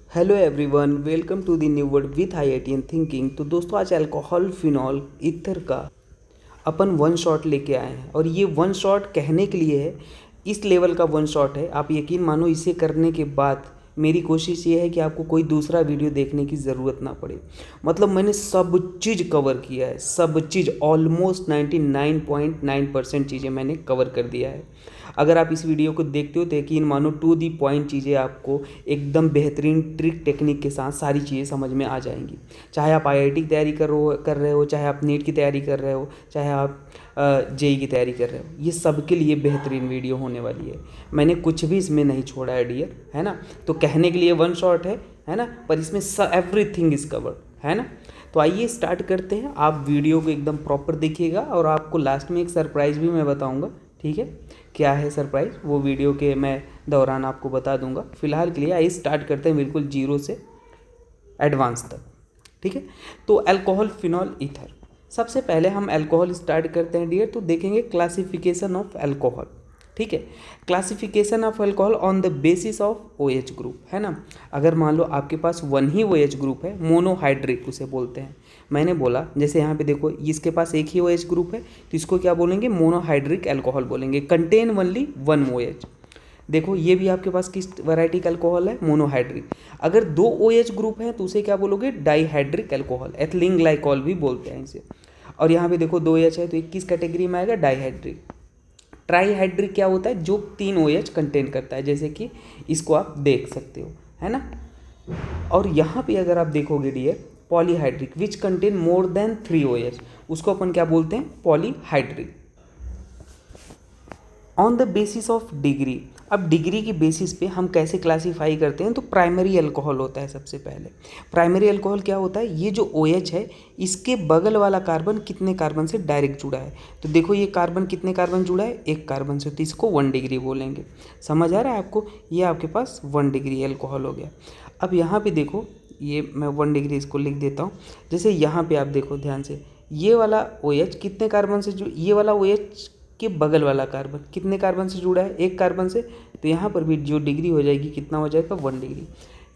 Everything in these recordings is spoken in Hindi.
Hello everyone, welcome to the new world with IITian thinking. तो दोस्तों, आज अल्कोहल फिनॉल ईथर का अपन वन शॉट लेके आए हैं और ये वन शॉट कहने के लिए है, इस लेवल का वन शॉट है। आप यकीन मानो, इसे करने के बाद मेरी कोशिश ये है कि आपको कोई दूसरा वीडियो देखने की ज़रूरत ना पड़े। मतलब मैंने सब चीज़ कवर किया है, सब चीज़ ऑलमोस्ट 99.9% चीज़ें मैंने कवर कर दिया है। अगर आप इस वीडियो को देखते हो तो यकीन मानो टू दी पॉइंट चीज़ें आपको एकदम बेहतरीन ट्रिक टेक्निक के साथ सारी चीज़ें समझ में आ जाएंगी। चाहे आप IIT की तैयारी कर रहे हो, चाहे आप नीट की तैयारी कर रहे हो, चाहे आप JEE की तैयारी कर रहे हो, ये सबके लिए बेहतरीन वीडियो होने वाली है। मैंने कुछ भी इसमें नहीं छोड़ा है डियर, है ना। तो कहने के लिए वन शॉट है ना, पर इसमें एवरीथिंग इज कवर्ड, है ना। तो आइए स्टार्ट करते हैं। आप वीडियो को एकदम प्रॉपर देखिएगा और आपको लास्ट में एक सरप्राइज़ भी मैं बताऊंगा, ठीक है। क्या है सरप्राइज़, वो वीडियो के मैं दौरान आपको बता दूंगा। फिलहाल के लिए आइए स्टार्ट करते हैं बिल्कुल जीरो से एडवांस तक, ठीक है। तो अल्कोहल फिनॉल ईथर, सबसे पहले हम अल्कोहल स्टार्ट करते हैं डियर। तो देखेंगे क्लासिफिकेशन ऑफ अल्कोहल, ठीक है। Classification of alcohol on the basis of OH group, है ना। अगर मान लो आपके पास वन ही OH ग्रुप है, मोनोहाइड्रिक उसे बोलते हैं। मैंने बोला जैसे यहाँ पे देखो, इसके पास एक ही OH ग्रुप है तो इसको क्या बोलेंगे, मोनोहाइड्रिक अल्कोहल बोलेंगे। Contain only one OH। देखो ये भी आपके पास किस वैरायटी का अल्कोहल है, मोनोहाइड्रिक। अगर दो OH ग्रुप है तो उसे क्या बोलोगे, डाईहाइड्रिक अल्कोहल, एथिलीन ग्लाइकॉल भी बोलते हैं इसे। और यहाँ पे देखो दो OH है तो किस कैटेगरी में आएगा, डाईहाइड्रिक। ट्राईहाइड्रिक क्या होता है, जो तीन OH कंटेन करता है, जैसे कि इसको आप देख सकते हो, है ना। और यहाँ पे अगर आप देखोगे dear, polyhydric which contain more than 3 OH, उसको अपन क्या बोलते हैं, polyhydric. On the basis of degree, अब डिग्री की बेसिस पे हम कैसे क्लासीफाई करते हैं, तो प्राइमरी अल्कोहल होता है सबसे पहले। प्राइमरी अल्कोहल क्या होता है, ये जो OH है इसके बगल वाला कार्बन कितने कार्बन से डायरेक्ट जुड़ा है। तो देखो ये कार्बन कितने कार्बन जुड़ा है, एक कार्बन से, तो इसको 1 डिग्री बोलेंगे। समझ आ रहा है आपको, ये आपके पास 1 डिग्री अल्कोहल हो गया। अब यहाँ पे देखो, ये मैं 1 डिग्री इसको लिख देता हूँ। जैसे यहाँ पे आप देखो ध्यान से, ये वाला OH कितने कार्बन से ये वाला OH के बगल वाला कार्बन कितने कार्बन से जुड़ा है, एक कार्बन से। तो यहाँ पर भी जो डिग्री हो जाएगी कितना हो जाएगा, 1 डिग्री।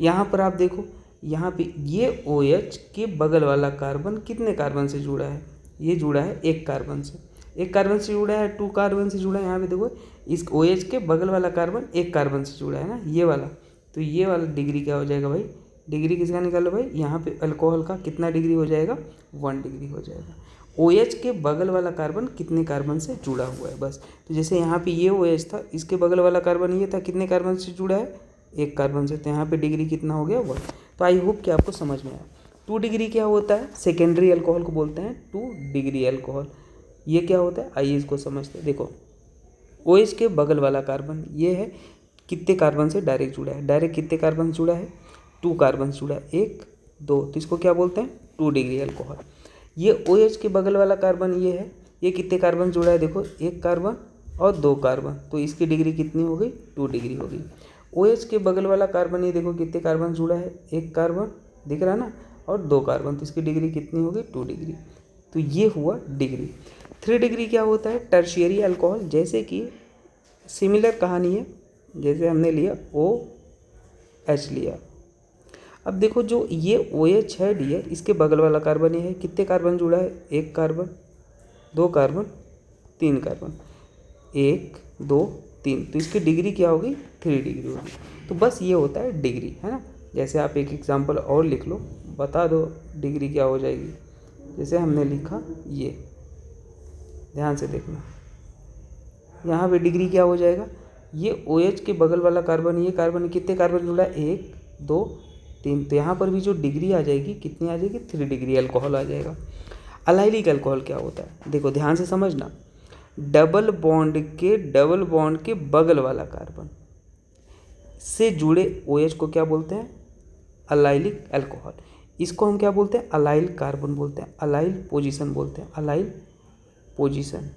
यहाँ पर आप देखो, यहाँ पे ये OH के बगल वाला कार्बन कितने कार्बन से जुड़ा है, ये जुड़ा है एक कार्बन से। एक कार्बन से जुड़ा है, 2 कार्बन से जुड़ा है। यहाँ पे देखो इस OH के बगल वाला कार्बन एक कार्बन से जुड़ा है ना, ये वाला। तो ये वाला डिग्री क्या हो जाएगा भाई, डिग्री किसका निकालो भाई, यहाँ पे अल्कोहल का कितना डिग्री हो जाएगा, 1 डिग्री हो जाएगा। OH के बगल वाला कार्बन कितने कार्बन से जुड़ा हुआ है, बस। तो जैसे यहाँ पे ये OH था, इसके बगल वाला कार्बन ये था, कितने कार्बन से जुड़ा है, एक कार्बन से। तो यहाँ पे डिग्री कितना हो गया, 1। तो आई होप कि आपको समझ में आया। 2 डिग्री क्या होता है, सेकेंडरी अल्कोहल को बोलते हैं 2 डिग्री अल्कोहल। ये क्या होता है, आइए इसको समझते हैं। देखो OH के बगल वाला कार्बन ये है, कितने कार्बन से डायरेक्ट जुड़ा है, डायरेक्ट कितने कार्बन से जुड़ा है, 2 कार्बन से जुड़ा है, 1 2। तो इसको क्या बोलते हैं, 2 डिग्री अल्कोहल। ये OH के बगल वाला कार्बन ये है, ये कितने कार्बन जुड़ा है, देखो एक कार्बन और 2 कार्बन, तो इसकी डिग्री कितनी हो गई, 2 डिग्री हो गई। OH के बगल वाला कार्बन ये देखो कितने कार्बन जुड़ा है, एक कार्बन दिख रहा है ना, और 2 कार्बन, तो इसकी डिग्री कितनी हो गई, 2 डिग्री। तो ये हुआ डिग्री। 3 डिग्री क्या होता है, टर्शियरी अल्कोहल। जैसे कि सिमिलर कहानी है, जैसे हमने लिया OH लिया। अब देखो जो ये OH है डियर, इसके बगल वाला कार्बन ये है, कितने कार्बन जुड़ा है, एक कार्बन, 2 कार्बन, 3 कार्बन, 1 2 3। तो इसकी डिग्री क्या होगी, 3 डिग्री होगी। तो बस ये होता है डिग्री, है ना। जैसे आप एक एग्जांपल और लिख लो, बता दो डिग्री क्या हो जाएगी। जैसे हमने लिखा ये, ध्यान से देखना, यहाँ पे डिग्री क्या हो जाएगा, ये OH के बगल वाला कार्बन, ये कार्बन कितने कार्बन जुड़ा है, 1 2 3। तो यहाँ पर भी जो डिग्री आ जाएगी कितनी आ जाएगी, 3 डिग्री अल्कोहल आ जाएगा। अलाइलिक अल्कोहल क्या होता है, देखो ध्यान से समझना। डबल बॉन्ड के बगल वाला कार्बन से जुड़े OH को क्या बोलते हैं, अलाइलिक अल्कोहल। इसको हम क्या बोलते हैं, अलाइल कार्बन बोलते हैं, अलाइल पोजीशन बोलते हैं, अलाइल पोजीशन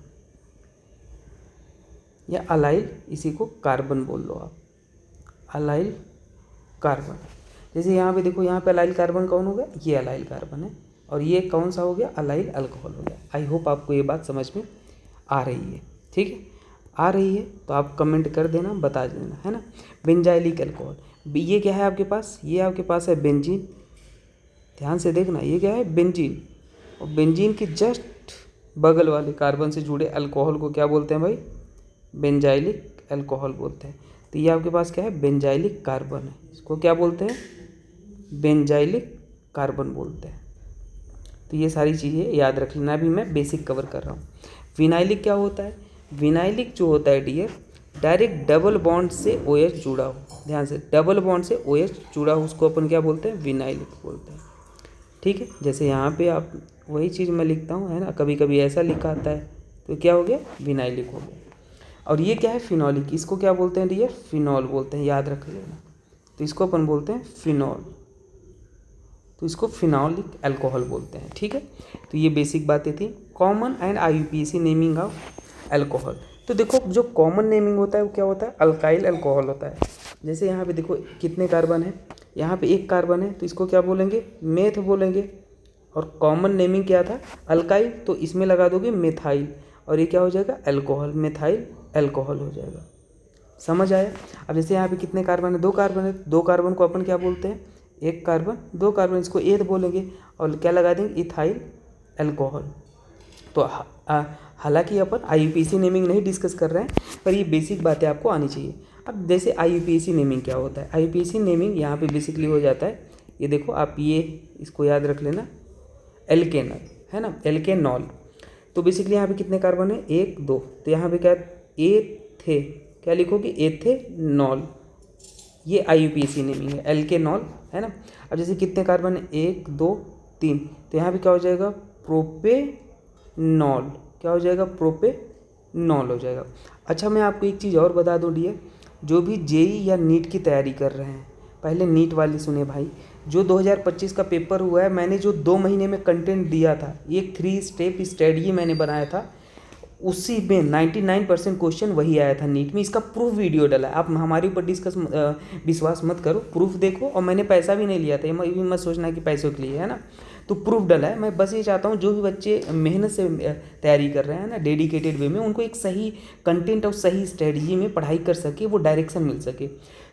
या अलाइल, इसी को कार्बन बोल लो आप, अलाइल कार्बन। जैसे यहाँ पे देखो, यहाँ पे अलाइल कार्बन कौन हो गया, ये अलाइल कार्बन है, और ये कौन सा हो गया, अलाइल अल्कोहल हो गया। आई होप आपको ये बात समझ में आ रही है, ठीक है। आ रही है तो आप कमेंट कर देना, बता देना, है ना। बेंजाइलिक अल्कोहल, ये क्या है आपके पास, ये आपके पास है बेंजीन, ध्यान से देखना, ये क्या है बेंजीन, और बेंजीन के जस्ट बगल वाले कार्बन से जुड़े अल्कोहल को क्या बोलते हैं भाई, बेंजाइलिक अल्कोहल बोलते हैं। तो ये आपके पास क्या है, बेंजाइलिक कार्बन है, इसको क्या बोलते हैं, बेंजाइलिक कार्बन बोलते हैं। तो ये सारी चीज़ें याद रख लेना, अभी मैं बेसिक कवर कर रहा हूँ। विनाइलिक क्या होता है, विनाइलिक जो होता है डियर, डायरेक्ट डबल बॉन्ड से OH जुड़ा हो, ध्यान से, डबल बॉन्ड से OH जुड़ा हो, उसको अपन क्या बोलते हैं, विनाइलिक बोलते हैं। ठीक है, जैसे यहाँ पे आप वही चीज़ मैं लिखता हूँ, है ना, कभी कभी ऐसा लिखा आता है, तो क्या हो गया, विनाइलिक हो गया। और ये क्या है, फिनॉलिक, इसको क्या बोलते हैं डियर, फिनॉल बोलते हैं, याद रख लेना। तो इसको अपन बोलते हैं फिनॉल, तो इसको फिनॉलिक अल्कोहल बोलते हैं। ठीक है, तो ये बेसिक बातें थी। Common and IUPAC naming of alcohol. तो देखो जो कॉमन नेमिंग होता है वो क्या होता है, अल्काइल अल्कोहल होता है। जैसे यहाँ पे देखो कितने कार्बन है, यहाँ पे एक कार्बन है, तो इसको क्या बोलेंगे, मेथ बोलेंगे। और कॉमन नेमिंग क्या था, अल्काइल, तो इसमें लगा दोगे मेथाइल, और ये क्या हो जाएगा, अल्कोहल, मेथाइल अल्कोहल हो जाएगा। समझ आया। अब जैसे यहाँ पे कितने कार्बन है, 2 कार्बन है, 2 कार्बन को अपन क्या बोलते हैं, एक कार्बन, 2 कार्बन, इसको एथ बोलेंगे, और क्या लगा देंगे, इथाइल अल्कोहल। तो हालांकि अपन IUPAC नेमिंग नहीं डिस्कस कर रहे हैं, पर ये बेसिक बातें आपको आनी चाहिए। अब जैसे IUPAC नेमिंग क्या होता है, IUPAC नेमिंग यहाँ पे बेसिकली हो जाता है, ये देखो आप ये इसको याद रख लेना, एल्केनल है ना, एल्केनॉल। तो बेसिकली यहाँ पे कितने कार्बन है, 1 2, तो यहाँ पे क्या एथे, क्या लिखोगे, एथेनॉल, ये IUPAC नेमिंग है, एल्केनॉल, है ना। अब जैसे कितने कार्बन है, 1 2 3, तो यहाँ पे क्या हो जाएगा, प्रोपेनॉल, क्या हो जाएगा, प्रोपेनॉल हो जाएगा। अच्छा मैं आपको एक चीज़ और बता दूँ डियर, जो भी JEE या नीट की तैयारी कर रहे हैं, पहले नीट वाली सुने भाई, जो 2025 का पेपर हुआ है, मैंने जो 2 महीने में कंटेंट दिया था, एक 3 स्टेप स्ट्रेटजी मैंने बनाया था, उसी में 99% क्वेश्चन वही आया था नीट में। इसका प्रूफ वीडियो डला है, आप हमारे ऊपर विश्वास मत करो, प्रूफ देखो। और मैंने पैसा भी नहीं लिया था, ये भी मत सोचना कि पैसों के लिए, है ना। तो प्रूफ डला है। मैं बस ये चाहता हूँ जो भी बच्चे मेहनत से तैयारी कर रहे हैं ना, डेडिकेटेड वे में, उनको एक सही कंटेंट और सही स्ट्रेटजी में पढ़ाई कर सके, वो डायरेक्शन मिल सके।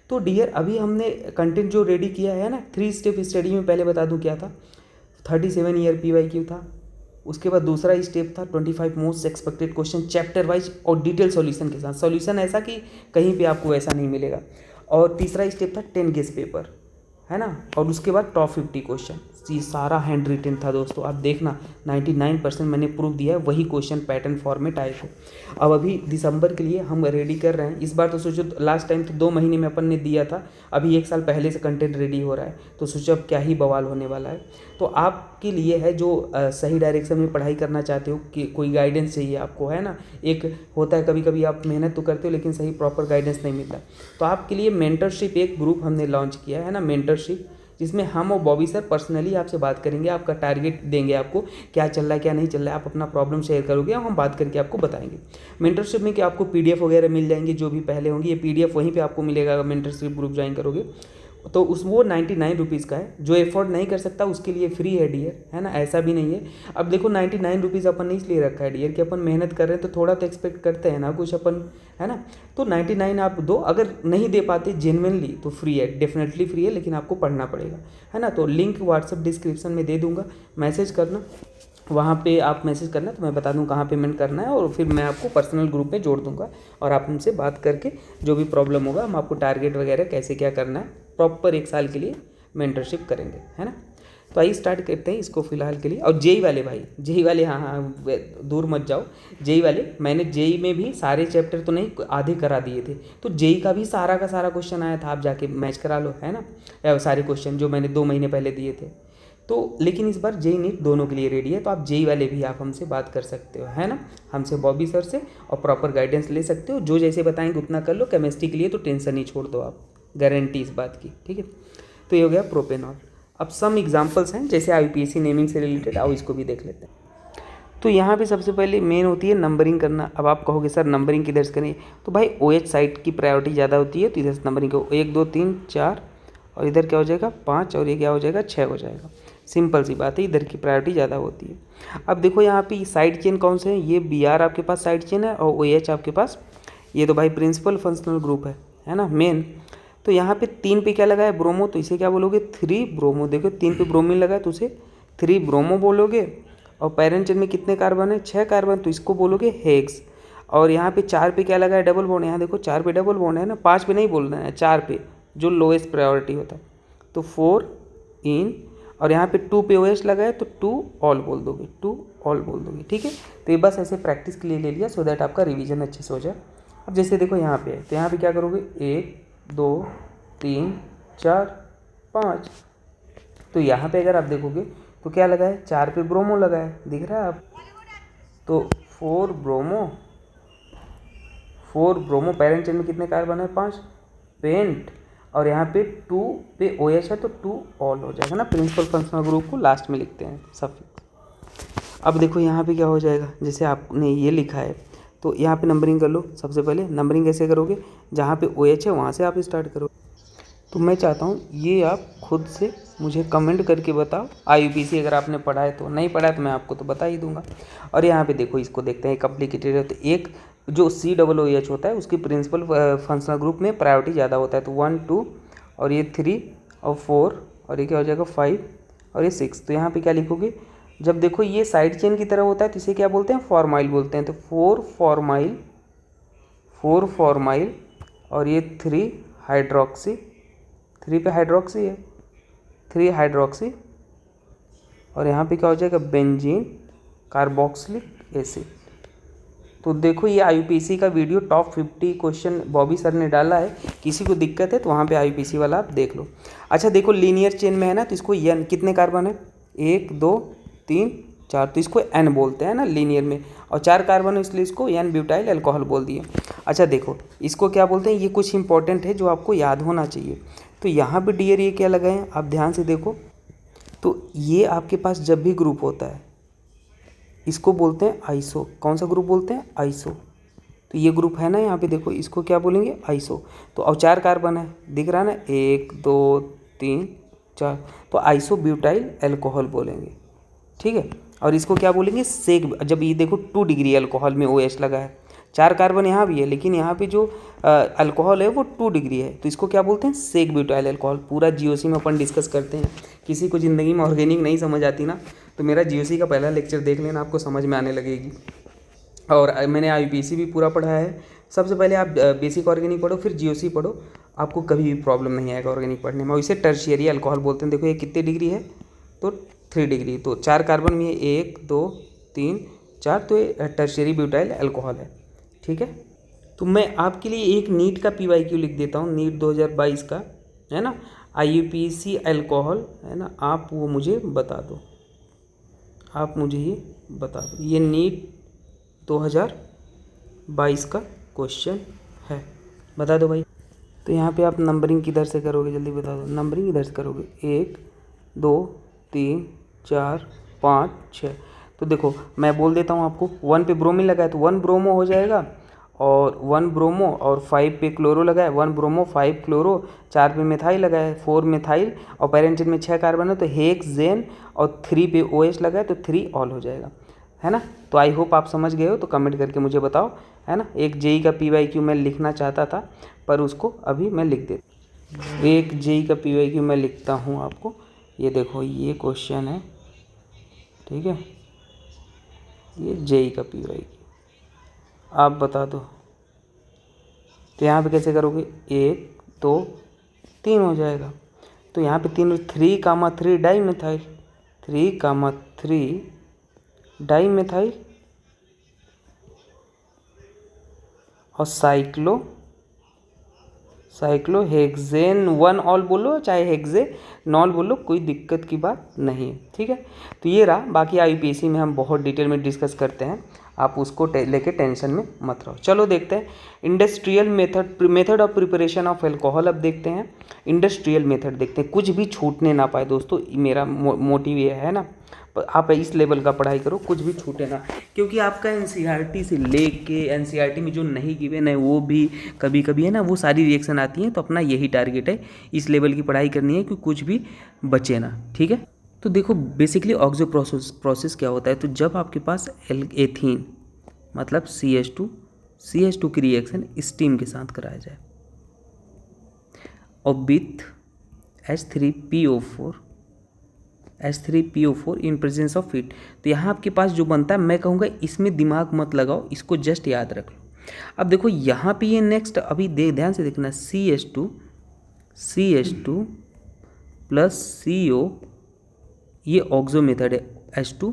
तो डियर अभी हमने कंटेंट जो रेडी किया है ना, 3 स्टेप स्टडी में, पहले बता दूं क्या था, 37 ईयर PYQ था। उसके बाद दूसरा स्टेप था 25 most expected question chapter wise और डिटेल सॉल्यूशन के साथ, सॉल्यूशन ऐसा कि कहीं पे आपको ऐसा नहीं मिलेगा। और तीसरा स्टेप था 10 गेस पेपर, है ना। और उसके बाद टॉप 50 क्वेश्चन, ये सारा हैंड रिटन था दोस्तों। आप देखना 99% मैंने प्रूफ दिया है, वही क्वेश्चन पैटर्न फॉर्मेट आए थे। अब अभी दिसंबर के लिए हम रेडी कर रहे हैं। इस बार तो सोचो, लास्ट टाइम तो 2 महीने में अपन ने दिया था, अभी 1 साल पहले से कंटेंट रेडी हो रहा है, तो सोचो अब क्या ही बवाल होने वाला है। तो आपके लिए है जो सही डायरेक्शन में पढ़ाई करना चाहते हो, कि कोई गाइडेंस चाहिए आपको, है ना। एक होता है कभी कभी आप मेहनत तो करते हो लेकिन सही प्रॉपर गाइडेंस नहीं मिलता, तो आपके लिए मेंटरशिप एक ग्रुप हमने लॉन्च किया है ना, मेंटरशिप, जिसमें हम और बॉबी सर पर्सनली आपसे बात करेंगे, आपका टारगेट देंगे, आपको क्या चल रहा है क्या नहीं चल रहा है, आप अपना प्रॉब्लम शेयर करोगे और हम बात करके आपको बताएंगे। मेंटरशिप में कि आपको PDF वगैरह मिल जाएंगे, जो भी पहले होंगी, ये PDF वहीं पे आपको मिलेगा अगर मेंटरशिप ग्रुप ज्वाइन करोगे तो। वो 99 रुपीज़ का है, जो एफोर्ड नहीं कर सकता उसके लिए फ्री है डियर, है ना, ऐसा भी नहीं है। अब देखो 99 रुपीज़ अपन ने इसलिए रखा है डियर कि अपन मेहनत कर रहे हैं तो थोड़ा तो एक्सपेक्ट करते हैं ना कुछ अपन, है ना। तो 99 आप दो, अगर नहीं दे पाते जेन्युइनली तो फ्री है, डेफिनेटली फ्री है, लेकिन आपको पढ़ना पड़ेगा, है ना। तो लिंक व्हाट्सअप डिस्क्रिप्शन में दे दूँगा, मैसेज करना, वहाँ पे आप मैसेज करना तो मैं बता दूँ कहाँ पेमेंट करना है, और फिर मैं आपको पर्सनल ग्रुप में जोड़ दूँगा और आप हमसे बात करके जो भी प्रॉब्लम होगा हम आपको टारगेट वगैरह कैसे क्या करना है प्रॉपर 1 साल के लिए मेंटरशिप करेंगे, है ना। तो आइए स्टार्ट करते हैं इसको फिलहाल के लिए। और JEE वाले भाई, JEE वाले, हाँ दूर मत जाओ, JEE वाले मैंने JEE में भी सारे चैप्टर तो नहीं, आधे करा दिए थे, तो JEE का भी सारा का सारा क्वेश्चन आया था, आप जाके मैच करा लो, है ना, सारे क्वेश्चन जो मैंने 2 महीने पहले दिए थे। तो लेकिन इस बार JEE नीट दोनों के लिए रेडी है, तो आप JEE वाले भी आप हमसे बात कर सकते हो, है ना, हमसे बॉबी सर से, और प्रॉपर गाइडेंस ले सकते हो, जो जैसे बताएंगे उतना कर लो। केमिस्ट्री के लिए तो टेंशन ही छोड़ दो आप, गारंटी इस बात की, ठीक है। तो ये हो गया प्रोपेनॉल। अब सम एग्जांपल्स हैं जैसे IUPAC नेमिंग से रिलेटेड, आओ इसको भी देख लेते हैं। तो यहाँ पे सबसे पहले मेन होती है नंबरिंग करना। अब आप कहोगे सर नंबरिंग किधर से करें, तो भाई OH साइड की प्रायोरिटी ज़्यादा होती है, तो इधर से नंबरिंग करो, 1 2 3 4, और इधर क्या हो जाएगा 5, और ये क्या हो जाएगा 6 हो जाएगा। सिंपल सी बात है, इधर की प्रायोरिटी ज़्यादा होती है। अब देखो यहाँ पे साइड चेन कौन से हैं, ये Br आपके पास साइड चेन है, और OH आपके पास, ये तो भाई प्रिंसिपल फंक्शनल ग्रुप है ना, मेन। तो यहाँ पे 3 पे क्या लगा है, ब्रोमो, तो इसे क्या बोलोगे, 3 ब्रोमो। देखो 3 पे ब्रोमीन लगा है तो उसे 3 ब्रोमो बोलोगे। और पैरेंट चेन में कितने कार्बन है, 6 कार्बन, तो इसको बोलोगे हेक्स। और यहाँ पे 4 पे क्या लगा है, डबल बॉन्ड। यहाँ देखो 4 पे डबल बॉन्ड है ना, 5 पे नहीं बोलना है, 4 पे जो लोएस्ट प्रायोरिटी होता है, तो 4 इन। और यहाँ पे 2 पे OH लगा है तो 2 ऑल बोल दोगे, 2 ऑल बोल दोगे। ठीक है, तो ये बस ऐसे प्रैक्टिस के लिए ले लिया, सो दैट आपका रिवीजन अच्छे से हो जाए। अब जैसे देखो यहाँ पे है, तो यहाँ पे क्या करोगे, 1 2 3 4 5। तो यहाँ पे अगर आप देखोगे तो क्या लगा है, 4 पे ब्रोमो लगा है, दिख रहा है आप, तो 4 ब्रोमो, 4 ब्रोमो। पैरेंट चेन में कितने कार्बन है, 5, पेंट। और यहाँ पे 2 पे OH है तो 2 ऑल हो जाएगा ना। प्रिंसिपल फंक्शनल ग्रुप को लास्ट में लिखते हैं सफिक्स। अब देखो यहाँ पे क्या हो जाएगा, जैसे आपने ये लिखा है तो यहाँ पे नंबरिंग कर लो। सबसे पहले नंबरिंग कैसे करोगे, जहाँ पे OH है वहाँ से आप स्टार्ट करो। तो मैं चाहता हूँ ये आप खुद से मुझे कमेंट करके बताओ। IUPAC अगर आपने पढ़ा है तो, नहीं पढ़ा है तो मैं आपको तो बता ही दूंगा। और यहाँ पे देखो इसको देखते हैं, कॉम्प्लिकेटेड है तो एक जो COOH होता है उसकी प्रिंसिपल फंक्शनल ग्रुप में प्रायोरिटी ज़्यादा होता है, तो 1 2 और ये 3 और 4 और ये क्या हो जाएगा 5 और ये 6। तो यहाँ पे क्या लिखोगे, जब देखो ये साइड चेन की तरह होता है तो इसे क्या बोलते हैं, फॉर्माइल बोलते हैं। तो 4 फॉर्माइल, 4 फॉर्माइल और ये 3 हाइड्रोक्सी, 3 पे हाइड्रोक्सी है, 3 हाइड्रोक्सी। और यहाँ पे क्या हो जाएगा, बेंजीन कार्बोक्सिलिक एसिड। तो देखो ये IUPAC का video top 50 question Bobby sir ने डाला है, किसी को दिक्कत है तो वहाँ पे IUPAC वाला आप देख लो। अच्छा देखो लीनियर चेन में है ना, तो इसको N, कितने कार्बन है, 1 2 3 4, तो इसको N बोलते हैं ना लीनियर में। और 4 कार्बन है इसलिए इसको N ब्यूटाइल अल्कोहल बोल दिए। अच्छा देखो इसको क्या बोलते हैं, ये कुछ इंपॉर्टेंट है जो आपको याद होना चाहिए। तो यहाँ पे डियर ये क्या लगा है, आप ध्यान से देखो। तो ये आपके पास जब भी ग्रुप होता है इसको बोलते हैं आइसो। कौन सा ग्रुप बोलते हैं, आइसो। तो ये ग्रुप है ना यहाँ पे देखो, इसको क्या बोलेंगे, आइसो। तो अब 4 कार्बन है, दिख रहा है ना, 1 2 3 4, तो आइसो ब्यूटाइल अल्कोहल बोलेंगे। ठीक है, और इसको क्या बोलेंगे, सेक। जब ये देखो 2 डिग्री अल्कोहल में OH लगा है, 4 कार्बन यहाँ भी है लेकिन यहाँ पे जो अल्कोहल है वो 2 डिग्री है, तो इसको क्या बोलते हैं, सेक ब्यूटाइल अल्कोहल। पूरा GOC में अपन डिस्कस करते हैं। किसी को ज़िंदगी में ऑर्गेनिक नहीं समझ आती ना, तो मेरा GOC का पहला लेक्चर देख लेना, आपको समझ में आने लगेगी। और मैंने IUPAC भी पूरा पढ़ा है। सबसे पहले आप बेसिक ऑर्गेनिक पढ़ो, फिर GOC पढ़ो, आपको कभी भी प्रॉब्लम नहीं आएगा ऑर्गेनिक पढ़ने में। और इसे टर्शियरी अल्कोहल बोलते हैं। देखो ये कितने डिग्री है, तो 3 डिग्री, तो 4 कार्बन में 1 2 3 4, तो ये टर्शियरी ब्यूटाइल अल्कोहल है। ठीक है, तो मैं आपके लिए एक नीट का PYQ लिख देता हूँ, नीट 2022 का है ना, IUPAC अल्कोहल है ना, आप वो मुझे बता दो, आप मुझे ये बता दो। ये नीट 2022 का क्वेश्चन है, बता दो भाई। तो यहाँ पे आप नंबरिंग किधर से करोगे, जल्दी बता दो। नंबरिंग इधर से करोगे, 1 2 3 4 5 6। तो देखो मैं बोल देता हूँ आपको, 1 पे ब्रोमीन लगा है तो 1 ब्रोमो हो जाएगा, और 1 ब्रोमो, और 5 पे क्लोरो लगा है, 1 ब्रोमो 5 क्लोरो, 4 पे मिथाइल लगा है, 4 मिथाइल, और पैरेंट चेन में 6 कार्बन है तो हेक्सेन, और 3 पे OH लगा है तो 3 ऑल हो जाएगा, है ना। तो आई होप आप समझ गए हो, तो कमेंट करके मुझे बताओ, है ना। एक JEE का PYQ मैं लिखना चाहता था पर उसको अभी मैं लिख देता। एक JEE का PYQ मैं लिखता हूँ आपको, ये देखो ये क्वेश्चन है, ठीक है, ये JEE का PYQ, आप बता दो। तो यहाँ पे कैसे करोगे, 1 2 3 हो जाएगा। तो यहाँ पे 3 डाई मिथाइल, 3 डाई मिथाइल, और साइक्लोहेक्सेन 1 ऑल बोलो चाहे हेक्सेनॉल बोलो, कोई दिक्कत की बात नहीं है। ठीक है, तो ये रहा। बाकी IUPAC में हम बहुत डिटेल में डिस्कस करते हैं, आप उसको लेके टेंशन में मत रहो। चलो देखते हैं industrial method of preparation of alcohol. अब देखते हैं इंडस्ट्रियल मेथड, देखते हैं कुछ भी छूटने ना पाए दोस्तों, मेरा मोटिव ये है ना। आप इस लेवल का पढ़ाई करो, कुछ भी छूटे ना, क्योंकि आपका NCERT से लेके NCERT में जो नहीं गिवन है वो भी कभी कभी है ना, वो सारी रिएक्शन आती हैं। तो अपना यही टारगेट है, इस लेवल की पढ़ाई करनी है कि कुछ भी बचे ना। ठीक है, तो देखो बेसिकली ऑक्सो प्रोसेस क्या होता है। तो जब आपके पास एथीन मतलब CH2 की रिएक्शन स्टीम के साथ कराया जाए, और with H3PO4 in presence of heat. तो यहाँ आपके पास जो बनता है, मैं कहूँगा इसमें दिमाग मत लगाओ, इसको जस्ट याद रख लो। अब देखो यहाँ पे ये नेक्स्ट अभी ध्यान से देखना, CH2 प्लस CO, ये ऑक्सो मेथड है H2,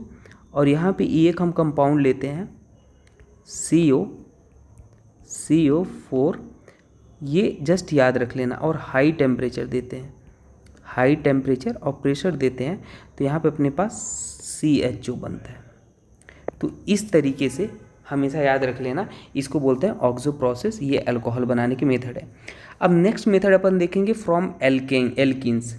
और यहाँ पे एक हम कंपाउंड लेते हैं CO4, ये जस्ट याद रख लेना, और हाई टेम्परेचर देते हैं, हाई टेम्परेचर और प्रेशर देते हैं, तो यहाँ पे अपने पास CHO बनता है। तो इस तरीके से हमेशा याद रख लेना, इसको बोलते हैं ऑक्सो प्रोसेस, ये अल्कोहल बनाने की मेथड है। अब नेक्स्ट मेथड अपन देखेंगे फ्रॉम एल्कीन्स।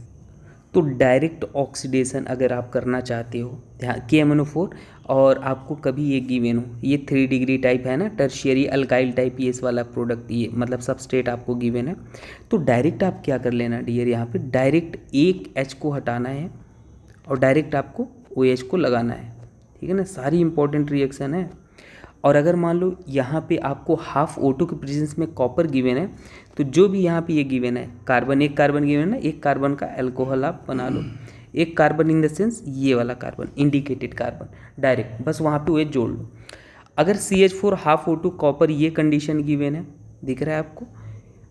तो डायरेक्ट ऑक्सीडेशन अगर आप करना चाहते हो, KMnO4, और आपको कभी ये गिवन हो, ये 3 डिग्री टाइप है ना, टर्शियरी अल्काइल टाइप ये इस वाला प्रोडक्ट, ये मतलब सबस्ट्रेट आपको गिवन है, तो डायरेक्ट आप क्या कर लेना डियर, यहाँ पे डायरेक्ट एक H को हटाना है और डायरेक्ट आपको OH को लगाना है, ठीक है ना, सारी इंपॉर्टेंट रिएक्शन है। और अगर मान लो यहाँ पे आपको हाफ O2 के प्रेजेंस में कॉपर गिवन है, तो जो भी यहाँ पे ये गिवन है, कार्बन, एक कार्बन गिवन है ना, एक कार्बन का अल्कोहल आप बना लो, एक कार्बन इन द सेंस ये वाला कार्बन, इंडिकेटेड कार्बन, डायरेक्ट बस वहाँ पे OH जोड़ लो। अगर CH4 हाफ O2 कॉपर, ये कंडीशन गिवन है, दिख रहा है आपको,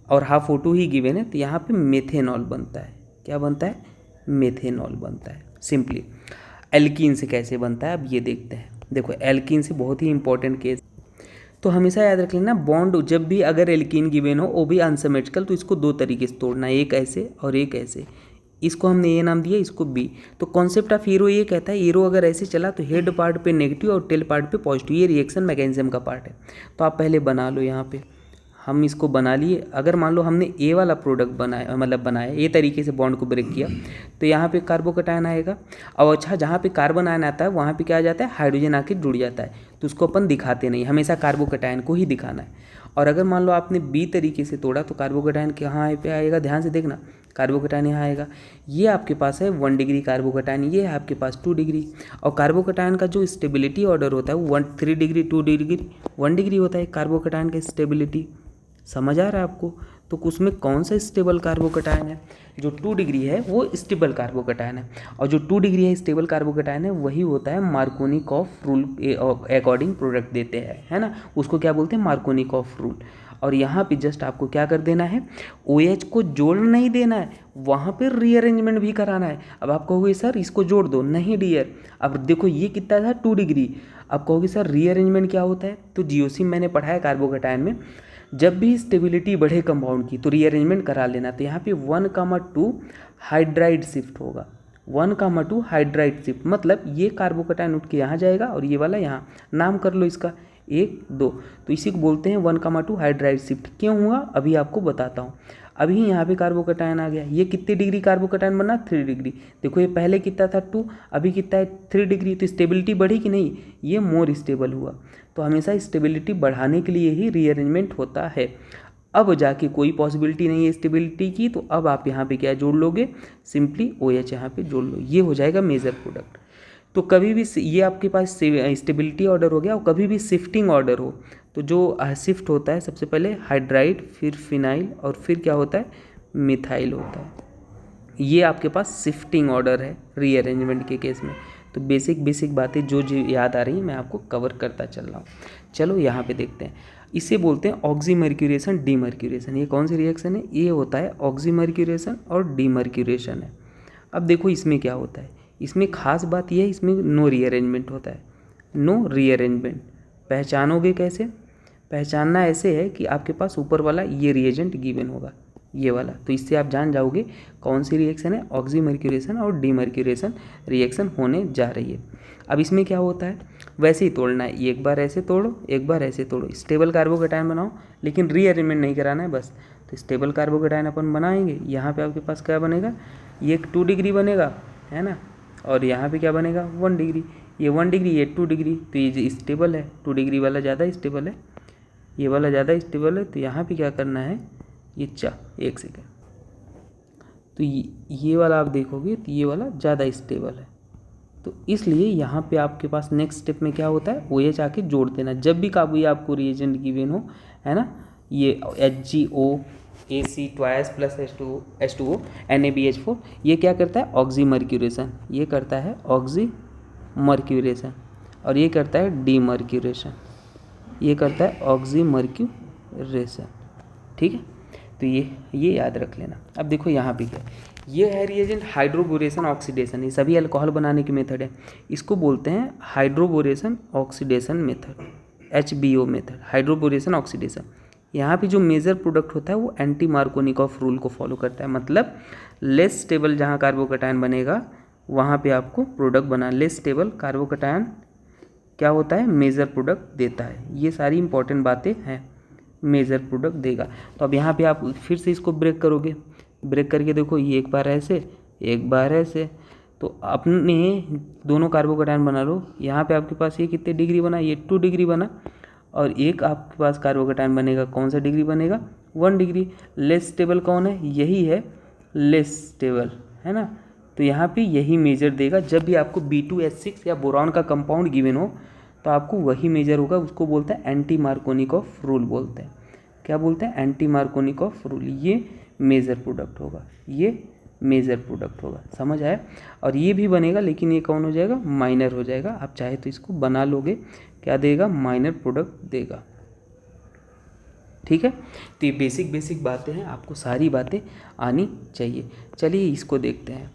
और हाफ O2 ही गिवन है, तो यहाँ पे मेथेनॉल बनता है। क्या बनता है? मेथेनॉल बनता है सिंपली। एल्कीन से कैसे बनता है अब ये देखते हैं। देखो एल्कीन से बहुत ही इंपॉर्टेंट केस, तो हमेशा याद रख लेना, बॉन्ड जब भी अगर एल्कीन गिवन हो, वो भी अनसिमेट्रिकल, तो इसको दो तरीके से तोड़ना, एक ऐसे और एक ऐसे। इसको हमने ए नाम दिया, इसको बी। तो कॉन्सेप्ट ऑफ एरो ये कहता है, एरो अगर ऐसे चला तो हेड पार्ट पे नेगेटिव और टेल पार्ट पे पॉजिटिव, ये रिएक्शन मैकेनिज्म का पार्ट है। तो आप पहले बना लो, यहाँ पे हम इसको बना लिए। अगर मान लो हमने ए वाला प्रोडक्ट बनाया, मतलब बनाया ये तरीके से बॉन्ड को ब्रेक किया, तो यहाँ पे कार्बोकटायन आएगा। और अच्छा, जहाँ पे कार्बन आयन आता है वहाँ पे क्या आ जाता है, हाइड्रोजन आके जुड़ जाता है, तो उसको अपन दिखाते नहीं, हमेशा कार्बोकटायन को ही दिखाना है। और अगर मान लो आपने बी तरीके से तोड़ा, तो कार्बोकटायन कहाँ पे आएगा, ध्यान से देखना, कार्बोकटायन यहाँ आएगा। ये आपके पास है 1 डिग्री कार्बोकटायन, ये है आपके पास 2 डिग्री। और कार्बोकटायन का जो स्टेबिलिटी ऑर्डर होता है वो 3 डिग्री, 2 डिग्री, 1 डिग्री होता है कार्बोकटायन का स्टेबिलिटी। समझ आ रहा है आपको? तो उसमें कौन सा स्टेबल कार्बोकटायन है? जो 2 डिग्री है वो स्टेबल कार्बोकटायन है, और जो 2 डिग्री है स्टेबल कार्बोकटायन है, वही होता है मार्कोनिकॉफ रूल अकॉर्डिंग प्रोडक्ट देते हैं, है ना, उसको क्या बोलते हैं, मार्कोनिकॉफ रूल। और यहाँ पे जस्ट आपको क्या कर देना है, OH को जोड़ नहीं देना है, वहाँ पे रीअरेंजमेंट भी कराना है। अब आप कहोगे सर इसको जोड़ दो, नहीं डियर। अब देखो ये कितना था, 2 डिग्री। अब कहोगे सर रीअरेंजमेंट क्या होता है, तो जीओसी मैंने पढ़ा है कार्बोकटायन में, जब भी स्टेबिलिटी बढ़े कंपाउंड की तो रीअरेंजमेंट करा लेना। तो यहाँ पे 1,2 हाइड्राइड शिफ्ट होगा, 1,2 हाइड्राइड शिफ्ट, मतलब ये कार्बोकटायन उठ के यहाँ जाएगा और ये वाला यहाँ, नाम कर लो इसका 1, 2। तो इसी को बोलते हैं 1,2 हाइड्राइड शिफ्ट। क्यों हुआ अभी आपको बताता हूँ। अभी यहाँ पे कार्बोकटायन आ गया, ये कितने डिग्री कार्बोकटायन बना, 3 डिग्री। देखो ये पहले कितना था 2, अभी कितना है 3 डिग्री। तो स्टेबिलिटी बढ़ी कि नहीं, ये मोर स्टेबल हुआ। तो हमेशा स्टेबिलिटी बढ़ाने के लिए ही रीअरेंजमेंट होता है। अब जाके कोई पॉसिबिलिटी नहीं है स्टेबिलिटी की, तो अब आप यहाँ पे क्या जोड़ लोगे, सिंपली OH यहाँ पे जोड़ लो, ये हो जाएगा मेजर प्रोडक्ट। तो कभी भी ये आपके पास स्टेबिलिटी ऑर्डर हो गया, और कभी भी शिफ्टिंग ऑर्डर हो, तो जो शिफ्ट होता है सबसे पहले हाइड्राइड, फिर फिनाइल, और फिर क्या होता है, मिथाइल होता है। ये आपके पास शिफ्टिंग ऑर्डर है रीअरेंजमेंट के केस में। तो बेसिक बातें जो याद आ रही हैं मैं आपको कवर करता चल रहा हूँ। चलो यहाँ पे देखते हैं, इसे बोलते हैं ऑक्सीमर्क्यूरेशन, डीमर्क्यूरेशन। ये कौन सी रिएक्शन है, ये होता है ऑक्सीमर्क्यूरेशन और डीमर्क्यूरेशन है। अब देखो इसमें क्या होता है, इसमें खास बात यह है, इसमें नो रीअरेंजमेंट होता है, नो रीअरेंजमेंट। पहचानोगे कैसे, पहचानना ऐसे है कि आपके पास ऊपर वाला ये रिएजेंट गिवन होगा, ये वाला, तो इससे आप जान जाओगे कौन सी रिएक्शन है, ऑक्सीमर्क्यूरेशन और डीमर्क्यूरेशन रिएक्शन होने जा रही है। अब इसमें क्या होता है, वैसे ही तोड़ना है, एक बार ऐसे तोड़ो, एक बार ऐसे तोड़ो, स्टेबल कार्बोकटायन बनाओ, लेकिन रीअरेंजमेंट नहीं कराना है बस। तो स्टेबल कार्बोकटायन अपन बनाएंगे, यहाँ पे आपके पास क्या बनेगा, ये 2 डिग्री बनेगा, है ना, और यहाँ पे क्या बनेगा, 1 डिग्री। ये 1 डिग्री, ये 2 डिग्री, तो ये स्टेबल है, 2 डिग्री वाला ज़्यादा स्टेबल है, ये वाला ज़्यादा स्टेबल है। तो यहाँ पे क्या करना है, ये एक सेकेंड, तो ये वाला आप देखोगे तो ये वाला ज़्यादा स्टेबल है, तो इसलिए यहाँ पे आपके पास नेक्स्ट स्टेप में क्या होता है, OH आके जोड़ देना। जब भी कभी आपको रिएजेंट गिवन हो, है ना, ये HgO AC twice plus H2O NaBH4, ये क्या करता है ऑक्सीमर्क्यूरेशन, ये करता है ऑक्सीमर्क्यूरेशन, और ये करता है डीमर्क्यूरेशन, ये करता है ऑक्सीमर्क्यूरेशन। ठीक है, तो ये याद रख लेना। अब देखो यहाँ पे क्या है, ये है रिएजेंट हाइड्रोबोरेशन ऑक्सीडेशन, ये सभी अल्कोहल बनाने की मेथड है, इसको बोलते हैं hydroboration oxidation method, HBO method, hydroboration oxidation. यहाँ पे जो मेजर प्रोडक्ट होता है वो एंटी मार्कोनिकॉफ रूल को फॉलो करता है, मतलब लेस स्टेबल जहाँ कार्बोकैटायन बनेगा वहाँ पे आपको प्रोडक्ट बना, लेस स्टेबल कार्बोकैटायन क्या होता है मेजर प्रोडक्ट देता है। ये सारी इंपॉर्टेंट बातें हैं, मेजर प्रोडक्ट देगा। तो अब यहाँ पे आप फिर से इसको ब्रेक करोगे, ब्रेक करके देखो ये एक बार ऐसे एक बार ऐसे, तो अपने दोनों कार्बोकैटायन बना लो। यहाँ पे आपके पास ये कितने डिग्री बना, ये 2 डिग्री बना, और एक आपके पास कार्बोकैटायन बनेगा, कौन सा डिग्री बनेगा 1 डिग्री। लेस स्टेबल कौन है, यही है लेस स्टेबल, है ना। तो यहाँ पे यही मेजर देगा, जब भी आपको B2H6 या बोरॉन का कंपाउंड गिवन हो तो आपको वही मेजर होगा, उसको बोलते हैं एंटी मार्कोनिकॉफ रूल बोलते हैं। क्या बोलते हैं, एंटी मार्कोनिकॉफ रूल। ये मेजर प्रोडक्ट होगा, ये मेजर प्रोडक्ट होगा, समझ आया। और ये भी बनेगा, लेकिन ये कौन हो जाएगा, माइनर हो जाएगा। आप चाहे तो इसको बना लोगे, क्या देगा, माइनर प्रोडक्ट देगा। ठीक है, तो ये बेसिक बातें हैं, आपको सारी बातें आनी चाहिए। चलिए इसको देखते हैं।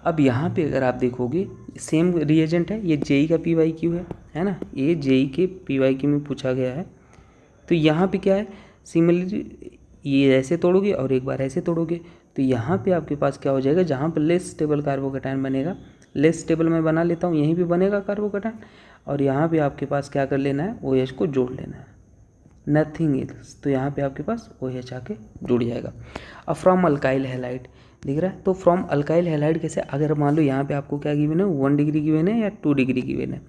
अब यहाँ पे अगर आप देखोगे सेम रिएजेंट है, ये JE का PYQ है ना, ये JE के PYQ में पूछा गया है। तो यहाँ पे क्या है, सिमिलरली ये ऐसे तोड़ोगे और एक बार ऐसे तोड़ोगे, तो यहाँ पे आपके पास क्या हो जाएगा, जहाँ पर लेस स्टेबल कार्बोकैटायन बनेगा, लेस स्टेबल मैं बना लेता हूँ, यहीं पे बनेगा कार्बोकैटायन, और यहाँ पे आपके पास क्या कर लेना है, OH को जोड़ लेना है, नथिंग एल्स। तो यहाँ पे आपके पास OH आके जुड़ जाएगा। अब फ्रॉम अल्काइल हैलाइड दिख रहा है, तो फ्रॉम अल्काइल हैलाइड कैसे, अगर मान लो यहाँ पे आपको क्या गिवन है, 1 डिग्री गिवन है या 2 डिग्री गिवन है,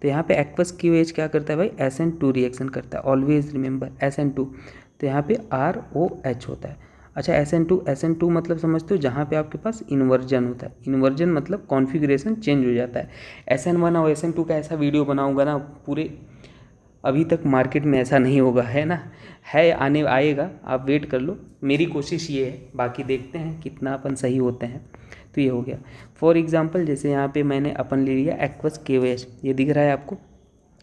तो यहाँ पे एक्वस QH क्या करता है भाई, SN2 रिएक्शन करता है, ऑलवेज रिमेंबर SN2। तो यहाँ पे ROH होता है। अच्छा, SN2 मतलब समझते हो, जहाँ पे आपके पास इन्वर्जन होता है, इन्वर्जन मतलब कॉन्फ़िगरेशन चेंज हो जाता है। SN1 और SN2 का ऐसा वीडियो बनाऊंगा ना पूरे, अभी तक मार्केट में ऐसा नहीं होगा, है ना, है आने आएगा, आप वेट कर लो। मेरी कोशिश ये है, बाकी देखते हैं कितना अपन सही होते हैं। तो ये हो गया। फॉर एग्जांपल जैसे यहाँ पे मैंने अपन ले लिया एक्वस KOH, ये दिख रहा है आपको,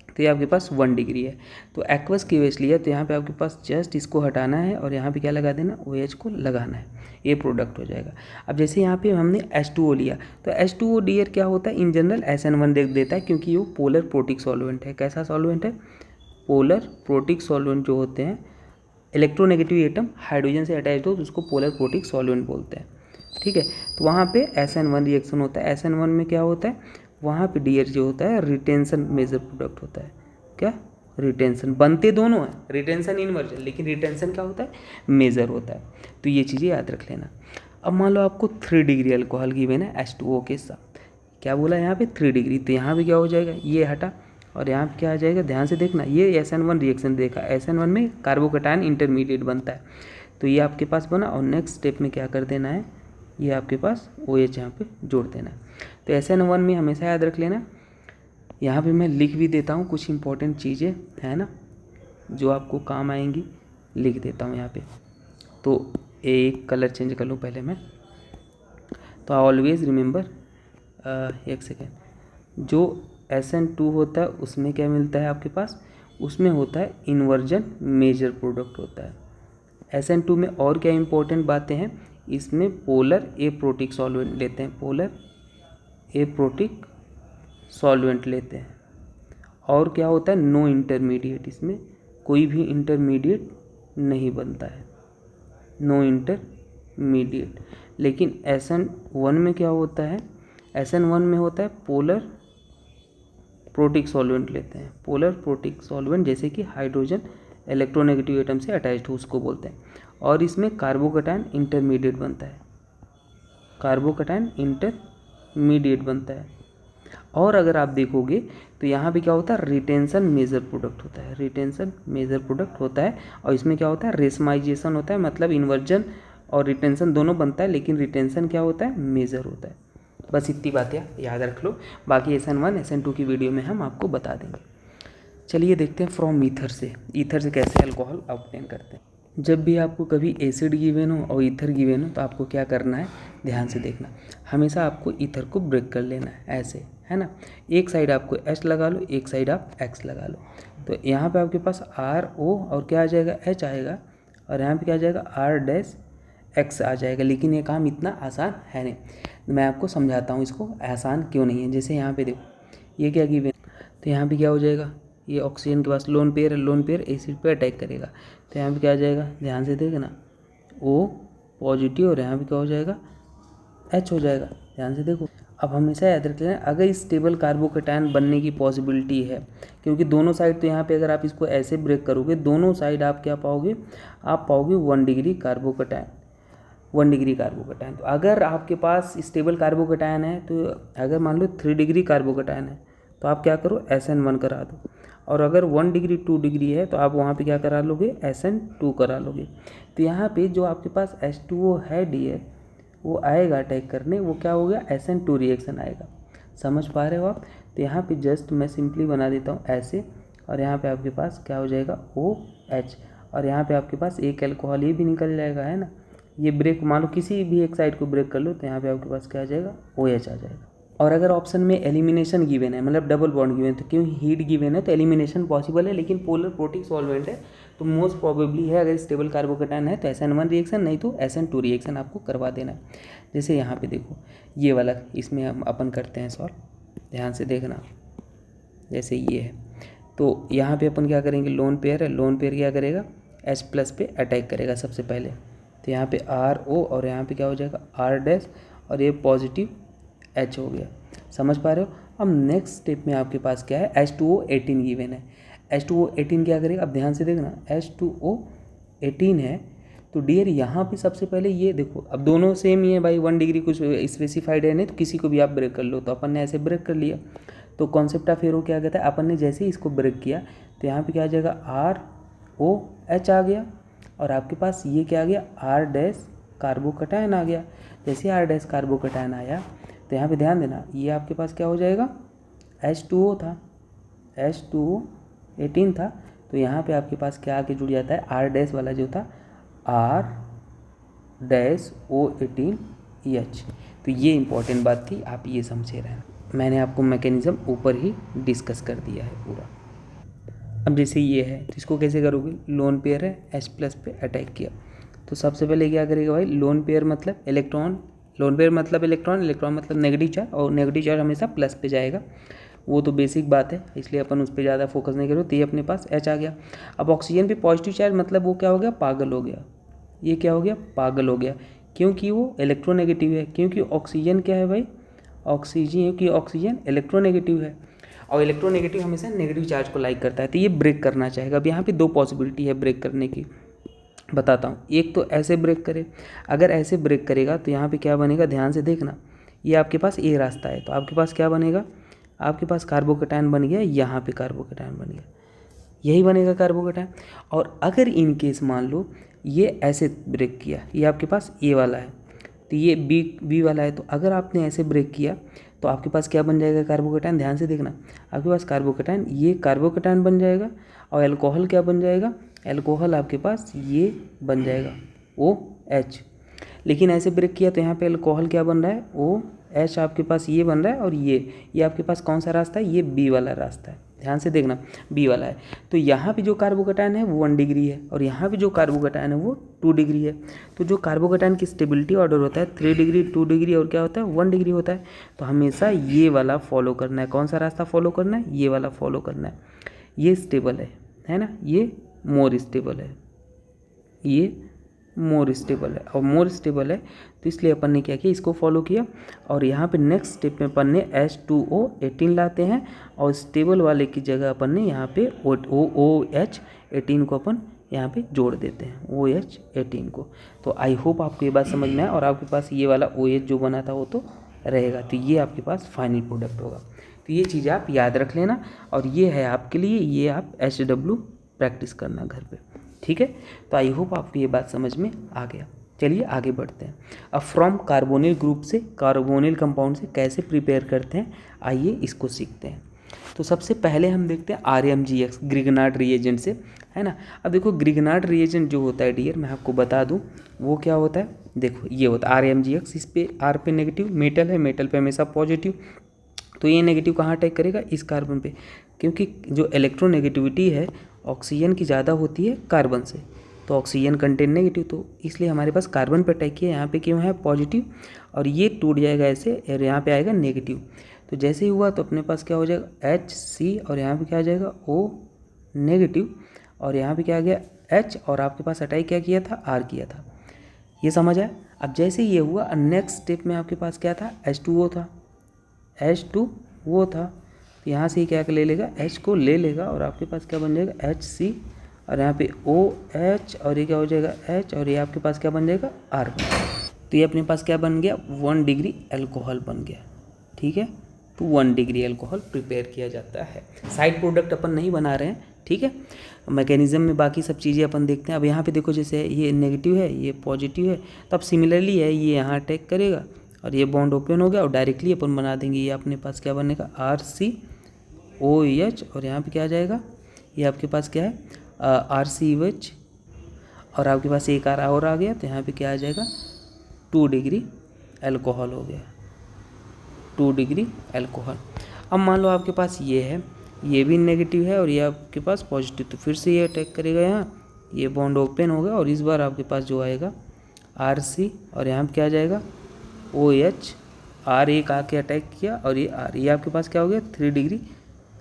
तो ये आपके पास 1 डिग्री है। तो एक्वस KOH लिया, तो यहाँ पे आपके पास जस्ट इसको हटाना है और यहाँ पे क्या लगा देना, OH को लगाना है, ये प्रोडक्ट हो जाएगा। अब जैसे यहाँ पे हमने H2O लिया, तो H2O डियर क्या होता है, इन जनरल SN1 देख देता है, क्योंकि वो पोलर प्रोटिक सॉल्वेंट है। कैसा सॉल्वेंट है, पोलर प्रोटिक सॉल्वेंट जो होते हैं, इलेक्ट्रोनेगेटिव एटम हाइड्रोजन से अटैच्ड हो तो उसको पोलर प्रोटिक सॉल्वेंट बोलते हैं। ठीक है, तो वहाँ पे SN1 रिएक्शन होता है। SN1 में क्या होता है, वहाँ पे डियर जो होता है रिटेंशन मेजर प्रोडक्ट होता है। क्या, रिटेंशन, बनते दोनों हैं, रिटेंशन इन्वर्जन, लेकिन रिटेंशन क्या होता है, मेजर होता है। तो ये चीज़ें याद रख लेना। अब मान लो आपको 3 डिग्री अल्कोहल गिवन है H2O के साथ, क्या बोला यहाँ पे 3 डिग्री, तो यहाँ पे क्या हो जाएगा, ये हटा और यहाँ पे क्या आ जाएगा, ध्यान से देखना, ये SN1 रिएक्शन देखा, SN1 में कार्बोकैटायन इंटरमीडिएट बनता है, तो ये आपके पास बना, और नेक्स्ट स्टेप में क्या कर देना है, ये आपके पास OH यहाँ पे जोड़ देना है। तो SN1 में हमेशा याद रख लेना, यहाँ पे मैं लिख भी देता हूँ कुछ इंपॉर्टेंट चीज़ें, है ना, जो आपको काम आएंगी, लिख देता हूँ यहाँ पे। तो एक कलर चेंज कर लूँ पहले मैं, तो ऑलवेज रिमेंबर, एक सेकेंड, जो SN2 होता है उसमें क्या मिलता है आपके पास, उसमें होता है इन्वर्जन मेजर प्रोडक्ट होता है। SN2 में और क्या इंपॉर्टेंट बातें हैं, इसमें पोलर एप्रोटिक सॉल्वेंट लेते हैं, पोलर एप्रोटिक सॉल्वेंट लेते हैं, और क्या होता है, नो इंटरमीडिएट, इसमें कोई भी इंटरमीडिएट नहीं बनता है, नो इंटरमीडिएट। लेकिन SN1 में क्या होता है, SN1 में होता है पोलर प्रोटिक सॉल्वेंट लेते हैं, पोलर प्रोटिक सॉल्वेंट, जैसे कि हाइड्रोजन इलेक्ट्रोनेगेटिव एटम से अटैच्ड हो उसको बोलते हैं, और इसमें कार्बोकैटायन इंटरमीडिएट बनता है, कार्बोकैटायन इंटरमीडिएट बनता है। और अगर आप देखोगे तो यहाँ पे क्या होता है, रिटेंशन मेजर प्रोडक्ट होता है, रिटेंशन मेजर प्रोडक्ट होता है, और इसमें क्या होता है, रेसमाइजेशन होता है, मतलब इन्वर्जन और रिटेंशन दोनों बनता है, लेकिन रिटेंशन क्या होता है, मेजर होता है। बस इतनी बातें याद रख लो, बाकी SN1 SN2 की वीडियो में हम आपको बता देंगे। चलिए देखते हैं फ्रॉम ईथर से कैसे अल्कोहल ऑब्टेन करते हैं। जब भी आपको कभी एसिड गिवन हो और ईथर गिवन हो तो आपको क्या करना है, ध्यान से देखना, हमेशा आपको ईथर को ब्रेक कर लेना है ऐसे, है ना। एक साइड आपको H लगा लो, एक साइड आप X लगा लो। तो यहाँ पे आपके पास RO और क्या आ जाएगा, H आएगा, और यहाँ पे क्या आ जाएगा R-X आ जाएगा। लेकिन ये काम इतना आसान है नहीं, मैं आपको समझाता हूँ इसको आसान क्यों नहीं है। जैसे यहाँ पे देखो ये क्या गिवन, तो यहाँ पे क्या हो जाएगा, ये ऑक्सीजन के पास लोन पेयर है, लोन पेयर एसिड पे अटैक करेगा, तो यहाँ पे क्या आ जाएगा, ध्यान से देखना, O पॉजिटिव, और यहाँ पे क्या हो जाएगा, H हो जाएगा। ध्यान से देखो, अब हमेशा याद रख लेना अगर स्टेबल कार्बोकेटायन बनने की पॉसिबिलिटी है, क्योंकि दोनों साइड, तो यहाँ पे अगर आप इसको ऐसे ब्रेक करोगे दोनों साइड आप क्या पाओगे, आप पाओगे 1 डिग्री कार्बोकेटायन, 1 डिग्री कार्बोकेटायन। तो अगर आपके पास स्टेबल कार्बोकेटायन है, तो अगर मान लो 3 डिग्री कार्बोकेटायन है तो आप क्या करो SN1 करा दो, और अगर 1 डिग्री 2 डिग्री है तो आप वहाँ पे क्या करा लोगे, SN2 करा लोगे। तो यहाँ पे जो आपके पास H2O है डियर, वो आएगा अटैक करने, वो क्या हो गया, SN2 रिएक्शन आएगा। समझ पा रहे हो आप। तो यहाँ पे जस्ट मैं सिंपली बना देता हूँ ऐसे, और यहाँ पे आपके पास क्या हो जाएगा OH, और यहाँ पे आपके पास एक अल्कोहल ये भी निकल जाएगा, है ना। ये ब्रेक मान लो किसी भी एक साइड को ब्रेक कर लो तो यहाँ पे आपके पास क्या आ जाएगा, OH आ जाएगा। और अगर ऑप्शन में एलिमिनेशन गिवन है, मतलब डबल बॉन्ड गिवन है, तो क्यों हीट गिवन है तो एलिमिनेशन पॉसिबल है, लेकिन पोलर प्रोटिक सॉल्वेंट है तो मोस्ट प्रोबेबली है अगर स्टेबल कार्बोकेटायन है तो SN1 रिएक्शन, नहीं तो SN2 रिएक्शन आपको करवा देना है। जैसे यहाँ पे देखो ये वाला, इसमें हम अपन करते हैं सॉल्व, ध्यान से देखना। जैसे ये है तो यहाँ पे अपन क्या करेंगे, लोन पेयर है, लोन पेयर क्या करेगा, H+ पे अटैक करेगा सबसे पहले, तो यहाँ पे RO और यहाँ पे क्या हो जाएगा R-, और ये पॉजिटिव H हो गया। समझ पा रहे हो। अब नेक्स्ट स्टेप में आपके पास क्या है, H2O18 गिवन है। H2O18 क्या करेगा, अब ध्यान से देखना, H2O18 है तो डियर यहाँ पे सबसे पहले ये देखो, अब दोनों सेम ही है भाई, 1 डिग्री कुछ स्पेसिफाइड है नहीं, तो किसी को भी आप ब्रेक कर लो। तो अपन ने ऐसे ब्रेक कर लिया, तो कॉन्सेप्ट ऑफ एरो क्या कहता है, अपन ने जैसे ही इसको ब्रेक किया तो यहाँ पे क्या आ जाएगा, ROH आ गया, और आपके पास ये क्या आ गया, R- कार्बोकेटायन आ गया। जैसे R- कार्बोकेटायन आया तो यहाँ पे ध्यान देना, ये आपके पास क्या हो जाएगा, H2O था, H2O18 था, तो यहाँ पे आपके पास क्या आके जुड़ जाता है, R- वाला जो था R-O18H। तो ये इंपॉर्टेंट बात थी, आप ये समझे रहना, मैंने आपको मैकेनिज्म ऊपर ही डिस्कस कर दिया है पूरा। अब जैसे ये है तो इसको कैसे करोगे, लोन पेयर है, H+ पे अटैक किया, तो सबसे पहले क्या करेगा भाई, लोन पेयर मतलब इलेक्ट्रॉन, लोन पेयर मतलब इलेक्ट्रॉन, इलेक्ट्रॉन मतलब नेगेटिव चार्ज, और नेगेटिव चार्ज हमेशा प्लस पे जाएगा, वो तो बेसिक बात है, इसलिए अपन उस पर ज़्यादा फोकस नहीं करो। तो ये अपने पास H आ गया। अब ऑक्सीजन पे पॉजिटिव चार्ज मतलब वो क्या हो गया, पागल हो गया, ये क्या हो गया, पागल हो गया, क्योंकि वो इलेक्ट्रोनेगेटिव है, क्योंकि ऑक्सीजन क्या है भाई, ऑक्सीजन इलेक्ट्रोनेगेटिव है, और इलेक्ट्रोनेगेटिव हमेशा नेगेटिव चार्ज को लाइक करता है, तो ये ब्रेक करना चाहेगा। अब यहाँ पे 2 पॉसिबिलिटी है ब्रेक करने की, बताता हूँ। एक तो ऐसे ब्रेक करे, अगर ऐसे ब्रेक करेगा तो यहाँ पे क्या बनेगा, ध्यान से देखना, ये आपके पास ए रास्ता है, तो आपके पास क्या बनेगा, आपके पास कार्बोकेटायन बन गया, यहाँ पे कार्बोकेटायन बन गया, यही बनेगा कार्बोकेटायन। और अगर इन केस मान लो ये ऐसे ब्रेक किया, ये आपके पास ए वाला है तो ये बी वाला है, तो अगर आपने ऐसे ब्रेक किया तो आपके पास क्या बन जाएगा, कार्बोकेटायन। ध्यान से देखना, आपके पास कार्बोकेटायन, ये कार्बोकेटायन बन जाएगा, और अल्कोहल क्या बन जाएगा, अल्कोहल आपके पास ये बन जाएगा OH। लेकिन ऐसे ब्रेक किया तो यहाँ पे अल्कोहल क्या बन रहा है, OH आपके पास ये बन रहा है, और ये आपके पास कौन सा रास्ता है, ये बी वाला रास्ता है, ध्यान से देखना, बी वाला है। तो यहाँ पे जो कार्बोकेटायन है वो 1 डिग्री है, और यहाँ पे जो कार्बोकेटायन है वो 2 डिग्री है। तो जो कार्बोकेटायन की स्टेबिलिटी ऑर्डर होता है 3 डिग्री, 2 डिग्री, और क्या होता है 1 डिग्री होता है। तो हमेशा ये वाला फॉलो करना है, कौन सा रास्ता फॉलो करना है, ये वाला फॉलो करना है, ये स्टेबल है ना, ये मोर स्टेबल है, ये मोर स्टेबल है, और मोर स्टेबल है तो इसलिए अपन ने क्या किया, इसको फॉलो किया। और यहाँ पे नेक्स्ट स्टेप में अपन ने H2O18 लाते हैं, और स्टेबल वाले की जगह अपन ने यहाँ पे OH18 को अपन यहाँ पे जोड़ देते हैं, OH18 को। तो आई होप आपको ये बात समझ में आए, और आपके पास ये वाला OH जो बना था वो तो रहेगा, तो ये आपके पास फाइनल प्रोडक्ट होगा। तो ये चीज़ आप याद रख लेना, और ये है आपके लिए, ये आप HW प्रैक्टिस करना घर पे, ठीक है। तो आई होप आपको ये बात समझ में आ गया। चलिए आगे बढ़ते हैं। अब फ्रॉम कार्बोनिल ग्रुप से कार्बोनिल कंपाउंड से कैसे प्रिपेयर करते हैं, आइए इसको सीखते हैं। तो सबसे पहले हम देखते हैं RMGX ग्रिगनार्ड रिएजेंट से है ना। अब देखो ग्रिगनार्ड रिएजेंट जो होता है डियर, मैं आपको बता दूं वो क्या होता है। देखो ये होता है RMgx, इस पे R पे नेगेटिव, मेटल है, मेटल पे हमेशा पॉजिटिव, तो ये नेगेटिव कहाँ अटैक करेगा, इस कार्बन पे, क्योंकि जो इलेक्ट्रोनेगेटिविटी है ऑक्सीजन की ज़्यादा होती है कार्बन से, तो ऑक्सीजन कंटेन नेगेटिव, तो इसलिए हमारे पास कार्बन पे अटैक किया, यहाँ पे क्यों है पॉजिटिव, और ये टूट जाएगा ऐसे और यहाँ पे आएगा नेगेटिव। तो जैसे ही हुआ तो अपने पास क्या हो जाएगा HC, और यहाँ पे क्या आ जाएगा O नेगेटिव, और यहाँ पे क्या आ गया H, और आपके पास अटैक क्या किया था, R किया था। ये समझ आया। अब जैसे ये हुआ नेक्स्ट स्टेप में आपके पास क्या था, H2O था, H2O था, तो यहाँ से क्या ले लेगा, H को ले लेगा, और आपके पास क्या बन जाएगा HC, और यहाँ पे OH, और ये क्या हो जाएगा H, और ये आपके पास क्या बन जाएगा R। तो ये अपने पास क्या बन गया 1 डिग्री अल्कोहल बन गया। ठीक है, तो 1 डिग्री अल्कोहल प्रिपेयर किया जाता है। साइड प्रोडक्ट अपन नहीं बना रहे हैं, ठीक है। मैकेनिज्म में बाकी सब चीज़ें अपन देखते हैं। अब यहाँ पे देखो जैसे ये नेगेटिव है, ये पॉजिटिव है, तब सिमिलरली है ये यहाँ अटैक करेगा, और ये बॉन्ड ओपन हो गया, और डायरेक्टली अपन बना देंगे, ये अपने पास क्या बनेगा RCOH, और यहाँ पे क्या आ जाएगा, ये आपके पास क्या है RCOH, और आपके पास एक और आ गया, तो यहाँ पे क्या आ जाएगा 2 डिग्री अल्कोहल हो गया, 2 डिग्री अल्कोहल। अब मान लो आपके पास ये है, ये भी नेगेटिव है, और ये आपके पास पॉजिटिव, तो फिर से ये अटैक करेगा यहाँ, ये बॉन्ड ओपन होगा, और इस बार आपके पास जो आएगा RC, और यहाँ पे क्या आ जाएगा OH, R एक आके अटैक किया, और ये R, ये आपके पास क्या हो गया 3 डिग्री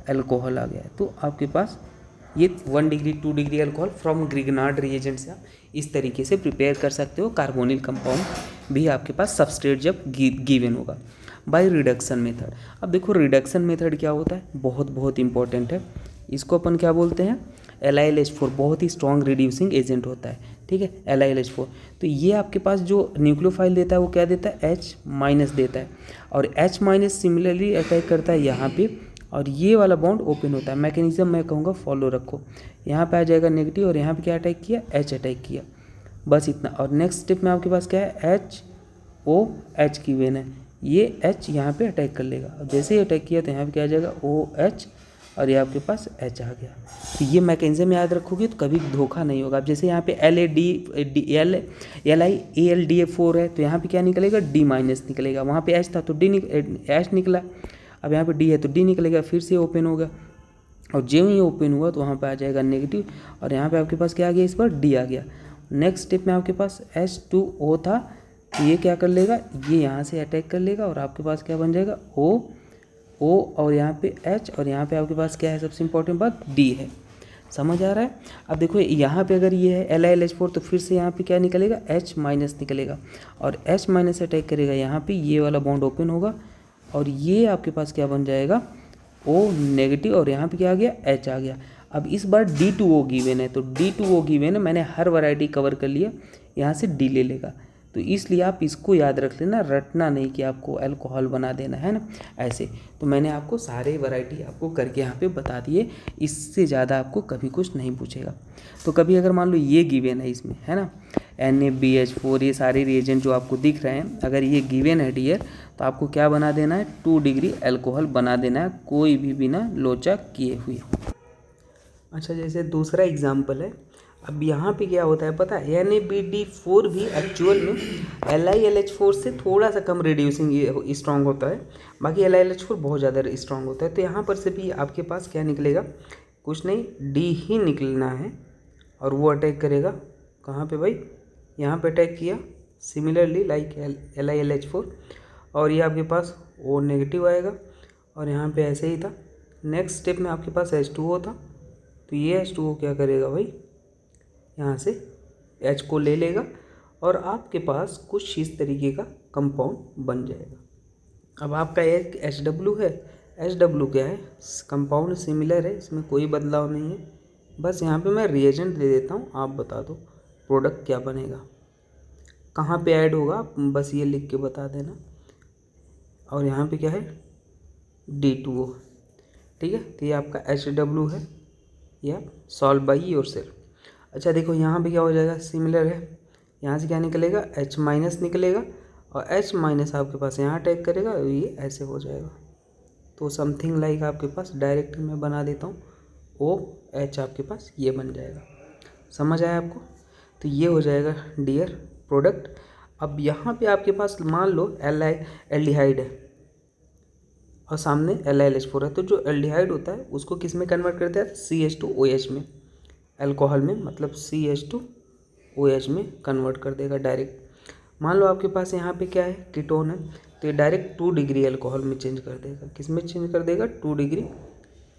अल्कोहल आ गया। तो आपके पास ये 1 degree 2 degree alcohol from Grignard reagent से आप इस तरीके से प्रिपेयर कर सकते हो। कार्बोनिल कंपाउंड भी आपके पास सबस्ट्रेट जब गिवन होगा बाय रिडक्शन मेथड। अब देखो रिडक्शन मेथड क्या होता है, बहुत बहुत इंपॉर्टेंट है। इसको अपन क्या बोलते हैं, LiLH4, बहुत ही स्ट्रॉन्ग रिड्यूसिंग एजेंट होता है, ठीक है LiLH4। तो ये आपके पास जो न्यूक्लियोफाइल देता है वो क्या देता है H- देता है, और H- सिमिलरली अटैक करता है यहाँ पे, और ये वाला बॉन्ड ओपन होता है। मैकेनिज्म मैं कहूँगा फॉलो रखो, यहाँ पे आ जाएगा नेगेटिव, और यहाँ पे क्या अटैक किया H अटैक किया, बस इतना। और नेक्स्ट स्टेप में आपके पास क्या है HOH की वेन है, ये H यहाँ पे अटैक कर लेगा, और जैसे ही अटैक किया तो यहाँ पे क्या आ जाएगा OH, और ये आपके पास H आ गया। तो ये मैकेनिज्म याद रखोगे तो कभी धोखा नहीं होगा। अब जैसे यहाँ पे LiAlDA4 है, तो यहाँ पे क्या निकलेगा D- निकलेगा, वहाँ पे H था तो H निकला, अब यहाँ पे D है तो D निकलेगा, फिर से ओपन होगा, और जो ही ओपन हुआ तो वहाँ पे आ जाएगा नेगेटिव, और यहाँ पे आपके पास क्या आ गया, इस पर D आ गया। नेक्स्ट स्टेप में आपके पास H2O था, तो ये क्या कर लेगा, ये यहाँ से अटैक कर लेगा, और आपके पास क्या बन जाएगा O, और यहाँ पे H, और यहाँ पे आपके पास क्या है, सबसे इंपॉर्टेंट बात D है। समझ आ रहा है। अब देखो यहाँ पे अगर ये है LiLH4, तो फिर से यहाँ पे क्या निकलेगा H- निकलेगा, और H- अटैक करेगा यहाँ पे, ये वाला बॉन्ड ओपन होगा, और ये आपके पास क्या बन जाएगा O नेगेटिव, और यहाँ पे क्या आ गया H आ गया। अब इस बार D2O गिवन है, तो D2O गिवन है, मैंने हर वैरायटी कवर कर लिया, यहाँ से D ले लेगा, तो इसलिए आप इसको याद रख लेना, रटना नहीं कि आपको अल्कोहल बना देना है ना ऐसे। तो मैंने आपको सारे वैरायटी आपको करके यहाँ पे बता दिए, इससे ज़्यादा आपको कभी कुछ नहीं पूछेगा। तो कभी अगर मान लो ये गिवन है इसमें, है ना NaBH4, ये सारे रिएजेंट जो आपको दिख रहे हैं, अगर ये गिवन है डियर, तो आपको क्या बना देना है 2 डिग्री अल्कोहल बना देना है, कोई भी बिना लोचा किए हुए। अच्छा, जैसे दूसरा एग्जाम्पल है, अब यहाँ पे क्या होता है पता है, NaBD4 भी एक्चुअल में LiLH4 से थोड़ा सा कम रिड्यूसिंग स्ट्रॉन्ग होता है, बाकी LiLH4 बहुत ज़्यादा स्ट्रॉन्ग होता है। तो यहाँ पर से भी आपके पास क्या निकलेगा, कुछ नहीं D ही निकलना है, और वो अटैक करेगा कहाँ पे भाई, यहाँ पे अटैक किया सिमिलरली लाइक LiLH4, और ये आपके पास O नेगेटिव आएगा, और यहाँ पे ऐसे ही था। नेक्स्ट स्टेप में आपके पास H2O था, तो ये H2O क्या करेगा भाई, यहाँ से H को ले लेगा, और आपके पास कुछ इस तरीके का कंपाउंड बन जाएगा। अब आपका एक HW है, HW क्या है, कंपाउंड सिमिलर है, इसमें कोई बदलाव नहीं है, बस यहाँ पे मैं रिएजेंट दे देता हूँ, आप बता दो प्रोडक्ट क्या बनेगा, कहाँ पे ऐड होगा, बस ये लिख के बता देना। और यहाँ पे क्या है D2O, ठीक है। तो ये आपका HW है, ये आप सॉल्व बाई योरसेल्फ। अच्छा देखो यहाँ पे क्या हो जाएगा, सिमिलर है, यहाँ से क्या निकलेगा H- निकलेगा, और H- आपके पास यहाँ अटैक करेगा, ये ऐसे हो जाएगा। तो समथिंग लाइक आपके पास डायरेक्ट मैं बना देता हूँ, OH आपके पास ये बन जाएगा। समझ आया आपको? तो ये हो जाएगा डियर प्रोडक्ट। अब यहाँ पे आपके पास मान लो एल्डिहाइड है और सामने LiLH4 है, तो जो एल्डिहाइड होता है उसको किस में कन्वर्ट कर देता है? CH2OH में, अल्कोहल में, मतलब CH2OH में कन्वर्ट कर देगा डायरेक्ट। मान लो आपके पास यहाँ पे क्या है? कीटोन है, तो ये डायरेक्ट 2 डिग्री अल्कोहल में चेंज कर देगा। किस में चेंज कर देगा? 2 डिग्री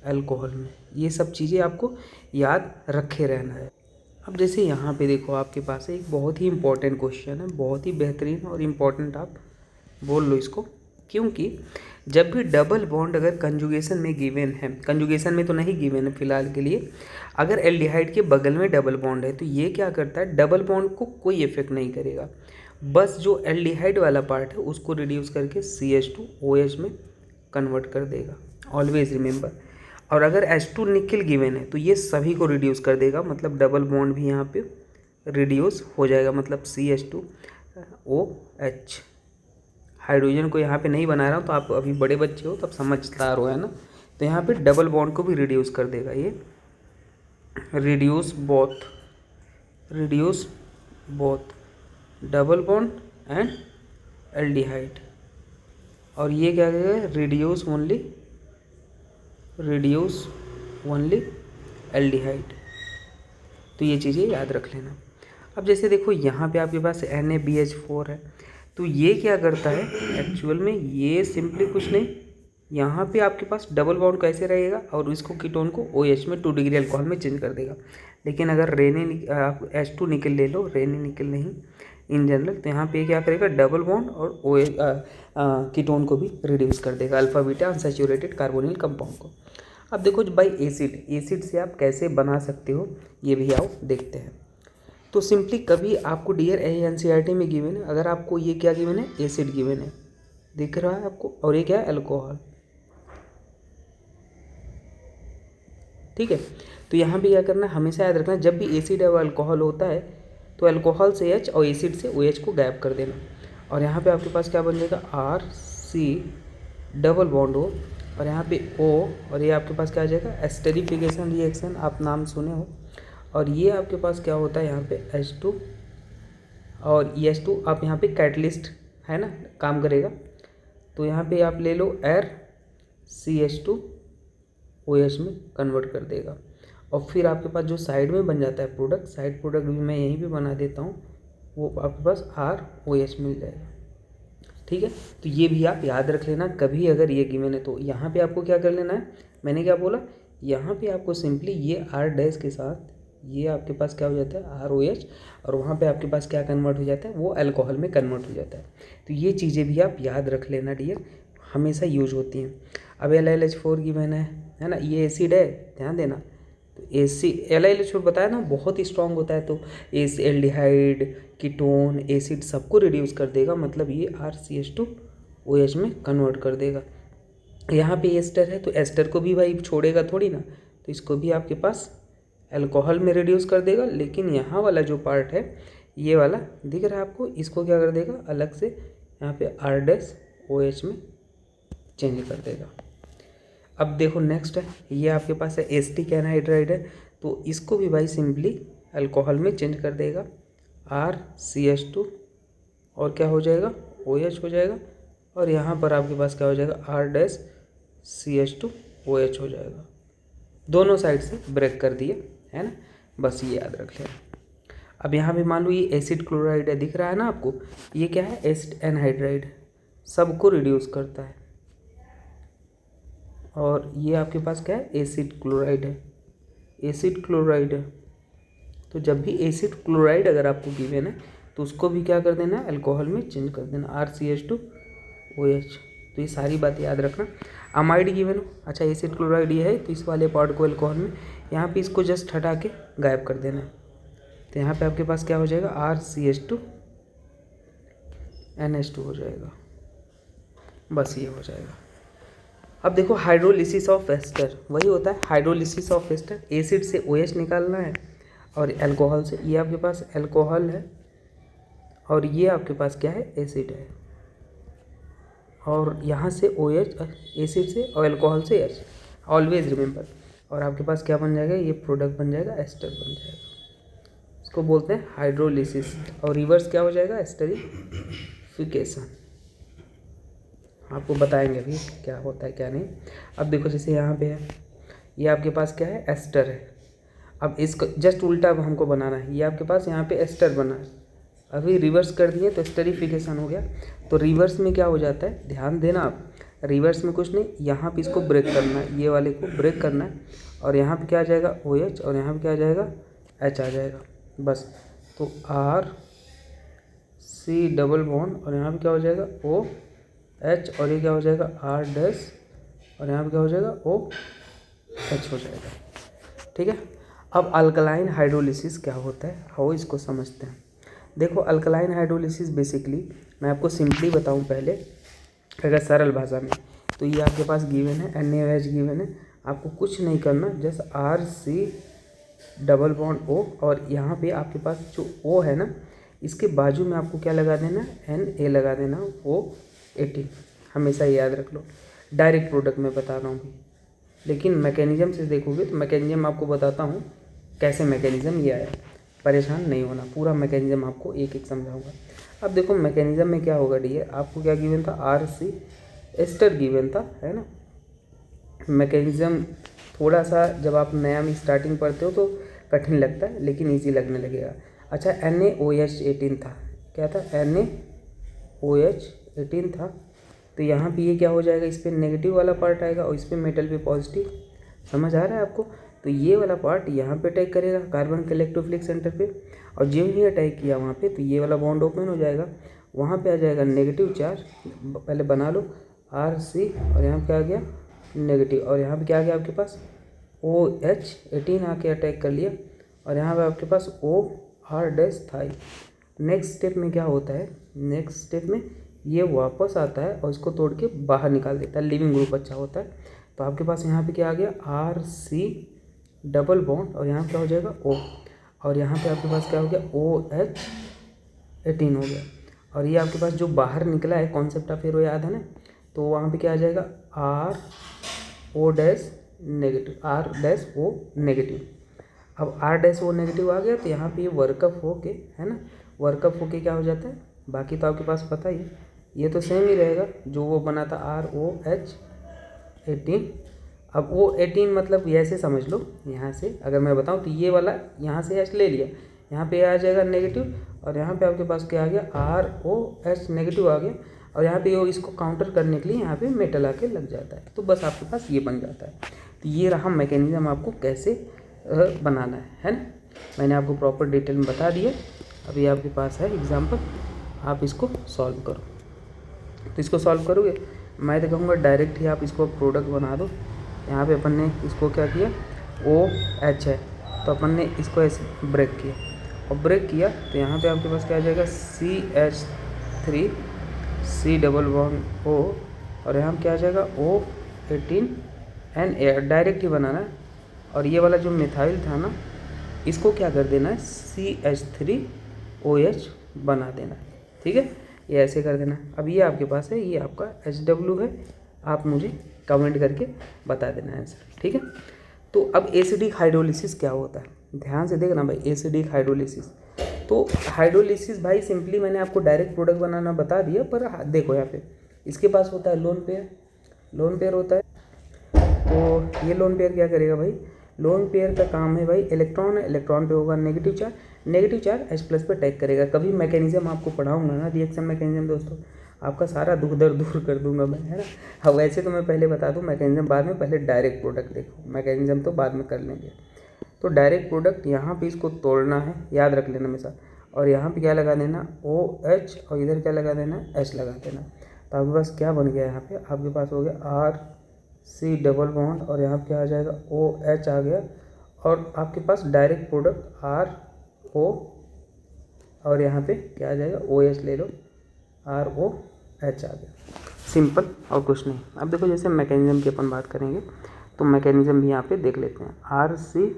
अल्कोहल में। ये सब चीज़ें आपको याद रखे रहना है। अब जैसे यहाँ पे देखो आपके पास एक बहुत ही इंपॉर्टेंट क्वेश्चन है, बहुत ही बेहतरीन और इम्पॉर्टेंट आप बोल लो इसको, क्योंकि जब भी डबल बॉन्ड अगर कंजुगेशन में गिवन है, कंजुगेशन में तो नहीं गिवन है फिलहाल के लिए, अगर एल्डिहाइड के बगल में डबल बॉन्ड है तो ये क्या करता है? डबल बॉन्ड को कोई इफेक्ट नहीं करेगा, बस जो एल्डिहाइड वाला पार्ट है उसको रिड्यूस करके CH2OH में कन्वर्ट कर देगा। Always remember. और अगर H2 निकल गिवन है तो ये सभी को रिड्यूस कर देगा, मतलब डबल बॉन्ड भी यहाँ पे रिड्यूस हो जाएगा, मतलब CH2OH। हाइड्रोजन को यहाँ पे नहीं बना रहा हूँ, तो आप अभी बड़े बच्चे हो तो आप समझदार हो, है ना? तो यहाँ पे डबल बॉन्ड को भी रिड्यूस कर देगा ये, reduce both double bond and aldehyde. और ये क्या करेगा? Reduce only aldehyde. तो ये चीज़ें याद रख लेना। अब जैसे देखो यहाँ पे आपके पास NaBH4 है, तो ये क्या करता है एक्चुअल में? ये सिंपली कुछ नहीं, यहाँ पे आपके पास डबल बॉन्ड कैसे रहेगा और इसको कीटोन को OH में 2 डिग्री अल्कोहल में चेंज कर देगा। लेकिन अगर आप H2 निकल ले लो, रेने निकल नहीं इन जनरल, तो यहाँ पे क्या करेगा? डबल बॉन्ड और OH कीटोन को भी रिड्यूस कर देगा, alpha beta unsaturated carbonyl compound को। अब देखो भाई एसिड से आप कैसे बना सकते हो ये भी आओ देखते हैं। तो सिंपली कभी आपको डियर NCERT में गिवन है, अगर आपको ये क्या गिवन है? एसिड गिवन है, दिख रहा है आपको, और ये क्या है? अल्कोहल। ठीक है, तो यहाँ पे क्या करना है? हमेशा याद रखना, जब भी एसिड और अल्कोहल होता है तो अल्कोहल से H और एसिड से OH को गायब कर देना। और यहाँ पे आपके पास क्या बन जाएगा? RC डबल बॉन्ड हो, और यहाँ पे O, और ये आपके पास क्या आ जाएगा? एस्टेरिफिकेशन रिएक्शन, आप नाम सुने हो। और ये आपके पास क्या होता है? यहाँ पे H2 और H2, आप यहाँ पे कैटलिस्ट है ना, काम करेगा। तो यहाँ पे आप ले लो एयर, CH2OH में कन्वर्ट कर देगा। और फिर आपके पास जो साइड में बन जाता है प्रोडक्ट, साइड प्रोडक्ट भी मैं यहीं पे बना देता हूँ, वो आपके पास ROH मिल जाएगा। ठीक है, तो ये भी आप याद रख लेना कभी अगर ये गिवन है तो। यहाँ पे आपको क्या कर लेना है? मैंने क्या बोला? यहाँ पे आपको सिंपली ये R डैश के साथ ये आपके पास क्या हो जाता है? ROH, और वहाँ पे आपके पास क्या कन्वर्ट हो जाता है? वो अल्कोहल में कन्वर्ट हो जाता है। तो ये चीज़ें भी आप याद रख लेना डियर, हमेशा यूज होती हैं। अब LiLH4 गिवन है ना, ये एसिड है, ध्यान देना। तो LiLH4 बताया ना बहुत ही स्ट्रांग होता है, तो एल्डिहाइड, कीटोन, एसिड सबको रिड्यूस कर देगा, मतलब ये RCH2OH में कन्वर्ट कर देगा। यहाँ पे एस्टर है, तो एस्टर को भी भाई छोड़ेगा थोड़ी ना, तो इसको भी आपके पास अल्कोहल में रिड्यूस कर देगा। लेकिन यहाँ वाला जो पार्ट है, ये वाला दिख रहा है आपको, इसको क्या कर देगा? अलग से यहाँ पे R-OH में चेंज कर देगा। अब देखो नेक्स्ट है, ये आपके पास है एसिटिक एनहाइड्राइड है, तो इसको भी भाई सिंपली अल्कोहल में चेंज कर देगा, RCH2 और क्या हो जाएगा? OH हो जाएगा। और यहाँ पर आपके पास क्या हो जाएगा? R-CH2OH हो जाएगा। दोनों साइड से ब्रेक कर दिए, है ना? बस ये याद रख लें। अब यहाँ पे मान लो ये एसिड क्लोराइड है, दिख रहा है ना आपको? ये क्या है? एसिड एनहाइड्राइड, सबको रिड्यूस करता है। और ये आपके पास क्या है? एसिड क्लोराइड है, एसिड क्लोराइड है। तो जब भी एसिड क्लोराइड अगर आपको गिवन है तो उसको भी क्या कर देना है? अल्कोहल में चेंज कर देना, RCH2OH। तो ये सारी बात याद रखना। अमाइड गिवन हो, अच्छा एसिड क्लोराइड ये है, तो इस वाले पार्ट को अल्कोहल में यहाँ पे इसको जस्ट हटा के गायब कर देना है। तो यहाँ पे आपके पास क्या हो जाएगा? RCH2NH2 हो जाएगा। बस ये हो जाएगा। अब देखो हाइड्रोलिसिस ऑफ एस्टर, वही होता है हाइड्रोलिसिस ऑफ एस्टर। एसिड से OH निकालना है और अल्कोहल से, ये आपके पास अल्कोहल है और ये आपके पास क्या है? एसिड है। और यहाँ से OH एसिड से और अल्कोहल से H, ऑलवेज रिमेंबर। और आपके पास क्या बन जाएगा, ये प्रोडक्ट बन जाएगा, एस्टर बन जाएगा। इसको बोलते हैं हाइड्रोलिसिस। और रिवर्स क्या हो जाएगा, एस्टरिफिकेशन। आपको बताएंगे अभी क्या होता है क्या नहीं। अब देखो जैसे यहाँ पे है, ये आपके पास क्या है, एस्टर है। अब इसको जस्ट उल्टा अब हमको बनाना है, ये आपके पास यहाँ पे एस्टर बना है, अभी रिवर्स कर दिए तो एस्टरिफिकेशन हो गया। तो रिवर्स में क्या हो जाता है, ध्यान देना आप, रिवर्स में कुछ नहीं, यहाँ पे इसको ब्रेक करना है, ये वाले को ब्रेक करना है, और यहाँ पे क्या आ जाएगा, OH, और यहाँ पे क्या आ जाएगा, H आ जाएगा, बस। तो RC डबल बॉन्ड, और यहाँ पे क्या हो जाएगा, OH, और ये क्या हो जाएगा, R डैश, और यहाँ पे क्या हो जाएगा, OH हो जाएगा। ठीक है। अब अल्कलाइन हाइड्रोलिसिस क्या होता है, आओ इसको समझते हैं। देखो अल्कलाइन हाइड्रोलिसिस बेसिकली, मैं आपको सिंपली बताऊं पहले, अगर सरल भाषा में, तो ये आपके पास गिवन है, NaOH गिवन है, आपको कुछ नहीं करना, just RC double bond O, और यहाँ पे आपके पास जो O है ना, इसके बाजू में आपको क्या लगा देना, Na लगा देना, O18, हमेशा याद रख लो। डायरेक्ट प्रोडक्ट में बता रहा हूँ, लेकिन मैकेनिज्म से देखोगे तो मैकेनिज्म आपको बताता हूँ कैसे मैकेनिज्म ये आया, परेशान नहीं होना, पूरा मैकेनिज्म आपको एक एक समझाऊंगा। अब देखो मैकेनिज्म में क्या होगा डियर, आपको क्या गिवन था, RC एस्टर गिवन था, है ना। मैकेनिज्म थोड़ा सा जब आप नया में स्टार्टिंग पढ़ते हो तो कठिन लगता है, लेकिन ईजी लगने लगेगा। अच्छा, NaOH18 था, क्या था, NaOH18 था, तो यहाँ पे ये क्या हो जाएगा, इस पर नेगेटिव वाला पार्ट आएगा और इस पर मेटल पे पॉजिटिव, समझ आ रहा है आपको। तो ये वाला पार्ट यहाँ पे अटैक करेगा कार्बन के इलेक्ट्रोफिलिक सेंटर पे, और जो ही अटैक किया वहाँ पे, तो ये वाला बॉन्ड ओपन हो जाएगा, वहाँ पे आ जाएगा नेगेटिव चार्ज, पहले बना लो, RC, और यहाँ पे क्या आ गया, नेगेटिव, और यहाँ पे क्या आ गया आपके पास, OH18 आके अटैक कर लिया, और यहाँ पे आपके पास OR डैश था। नेक्स्ट स्टेप में क्या होता है, नेक्स्ट स्टेप में ये वापस आता है और इसको तोड़ के बाहर निकाल देता है, लिविंग ग्रुप अच्छा होता है। तो आपके पास यहाँ पे क्या आ गया, RC डबल बॉन्ड, और यहाँ क्या हो जाएगा, O, और यहाँ पे आपके पास क्या हो गया, OH18 हो गया। और ये आपके पास जो बाहर निकला है कॉन्सेप्ट ऑफ एरो याद है ना, तो वहाँ पे क्या आ जाएगा, RO dash negative, R dash O negative. अब R डैश O नेगेटिव आ गया, तो यहाँ पे ये वर्कअप हो के, है ना, वर्कअप हो के क्या हो जाता है, बाकी तो आपके पास पता ही, ये तो सेम ही रहेगा जो वो बना था, ROH18। अब O18 मतलब ऐसे समझ लो, यहाँ से अगर मैं बताऊँ तो ये वाला यहाँ से H ले लिया, यहाँ पे आ जाएगा नेगेटिव, और यहाँ पे आपके पास क्या आ गया, ROH नेगेटिव आ गया, और यहाँ पे वो इसको काउंटर करने के लिए यहाँ पे मेटल आके लग जाता है, तो बस आपके पास ये बन जाता है। तो ये रहा मैकेनिज्म आपको कैसे बनाना है ना। मैंने आपको प्रॉपर डिटेल में बता दिया। अभी आपके पास है एग्जाम्पल, आप इसको सॉल्व करो। तो इसको सॉल्व करोगे, मैं तो कहूँगा डायरेक्ट ही आप इसको प्रोडक्ट बना दो। यहाँ पे अपन ने इसको क्या किया, OH है, तो अपन ने इसको ऐसे ब्रेक किया, और ब्रेक किया तो यहाँ पे आपके पास क्या आ जाएगा, CH3 C double bond O, और यहाँ क्या आ जाएगा, O18 Na, डायरेक्ट ही बनाना है। और ये वाला जो मिथाइल था ना, इसको क्या कर देना है, CH3OH बना देना है, ठीक है, ये ऐसे कर देना। अब ये आपके पास है, ये आपका HW है, आप मुझे कमेंट करके बता देना आंसर, ठीक है। तो अब एसिडिक हाइड्रोलिसिस क्या होता है, ध्यान से देखना भाई, एसिडिक हाइड्रोलिसिस। तो हाइड्रोलिसिस भाई सिंपली मैंने आपको डायरेक्ट प्रोडक्ट बनाना बता दिया, पर देखो यहाँ पे इसके पास होता है लोन पेयर, लोन पेयर होता है। तो ये लोन पेयर क्या करेगा भाई, लोन पेयर का काम है भाई, इलेक्ट्रॉन है, इलेक्ट्रॉन पे होगा negative charge, negative charge H+ पे अटैक करेगा। कभी मैकेनिज्म आपको पढ़ाऊंगा ना, रिएक्शन मैकेनिज्म दोस्तों, आपका सारा दुख दर्द दूर कर दूंगा मैं, है ना। अब वैसे तो मैं पहले बता दूं मैकेनिज्म बाद में, पहले डायरेक्ट प्रोडक्ट देखो, मैकेनिज्म तो बाद में कर लेंगे। तो डायरेक्ट प्रोडक्ट यहाँ पे इसको तोड़ना है, याद रख लेना हमेशा, और यहाँ पे क्या लगा देना, OH, और इधर क्या लगा देना, H लगा देना। तो आपके पास क्या बन गया, यहाँ पे आपके पास हो गया RC डबल बॉन्ड, और यहाँ पे क्या आ जाएगा, OH आ गया, और आपके पास डायरेक्ट प्रोडक्ट RO, और यहाँ पे क्या आ जाएगा, OH ले लो, ROH आ गया, सिंपल और कुछ नहीं। अब देखो जैसे मैकेनिज्म की अपन बात करेंगे, तो मैकेनिज्म भी यहाँ पे देख लेते हैं, RC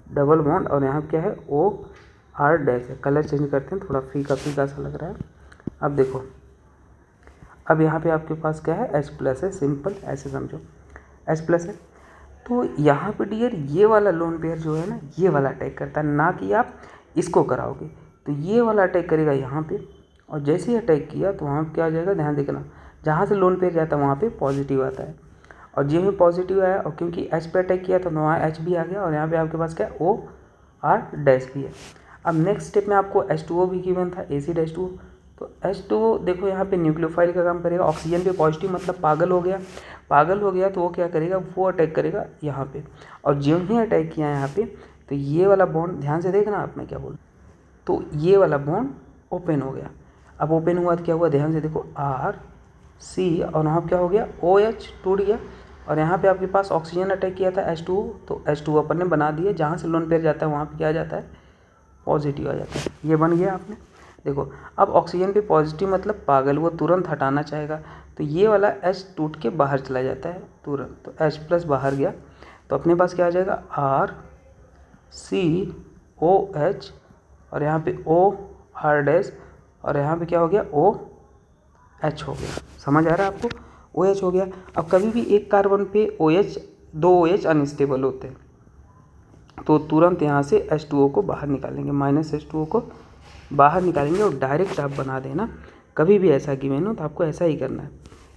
डबल बॉन्ड, और यहाँ क्या है, OR डैश है, कलर चेंज करते हैं, थोड़ा फीका फीका सा लग रहा है। अब देखो, अब यहाँ पे आपके पास क्या है, H+ है, सिंपल ऐसे समझो, H+ है। तो यहाँ पे डियर ये वाला लोन पेयर जो है ना, ये वाला अटैक करता है, ना कि आप इसको कराओगे। तो ये वाला अटैक करेगा यहाँ पे, और जैसे ही अटैक किया तो वहाँ पे क्या आ जाएगा, ध्यान देखना, जहाँ से लोन पेयर जाता है वहाँ पे पॉजिटिव आता है, और जो में पॉजिटिव आया, और क्योंकि एच पे अटैक किया तो वहाँ एच भी आ गया, और यहाँ पे आपके पास क्या ओ आर डैश भी है। अब नेक्स्ट स्टेप में आपको H2O भी गिवन था, एसिड H2O। तो H2O देखो यहाँ पे न्यूक्लियोफाइल का काम करेगा, ऑक्सीजन पे पॉजिटिव मतलब पागल हो गया, पागल हो गया तो वो क्या करेगा, वो अटैक करेगा यहाँ पे, और जो ही अटैक किया यहाँ पे तो ये वाला बॉन्ड, ध्यान से देखना आप मैं क्या बोल, तो ये वाला बॉन्ड ओपन हो गया। अब ओपन हुआ तो क्या हुआ, ध्यान से देखो, आर सी, और वहाँ पर क्या हो गया, OH टूट गया, और यहाँ पे आपके पास ऑक्सीजन अटैक किया था H2O, तो H2O अपन ने बना दिया, जहाँ से लोन पेयर जाता है वहाँ पे क्या आ जाता है, पॉजिटिव आ जाता है। ये बन गया आपने, देखो अब ऑक्सीजन पे पॉजिटिव मतलब पागल, वो तुरंत हटाना चाहेगा, तो ये वाला H टूट के बाहर चला जाता है तुरंत, तो H प्लस बाहर गया, तो अपने पास क्या आ जाएगा, RCOH, और यहाँ पे OR डैश, और यहाँ पे क्या हो गया, OH हो गया। समझ आ रहा है आपको, OH हो गया। अब कभी भी एक कार्बन पे OH, दो OH अनस्टेबल होते हैं, तो तुरंत यहाँ से H2O को बाहर निकालेंगे, -H2O को बाहर निकालेंगे, और डायरेक्ट आप बना देना। कभी भी ऐसा गिवन हो तो आपको ऐसा ही करना है।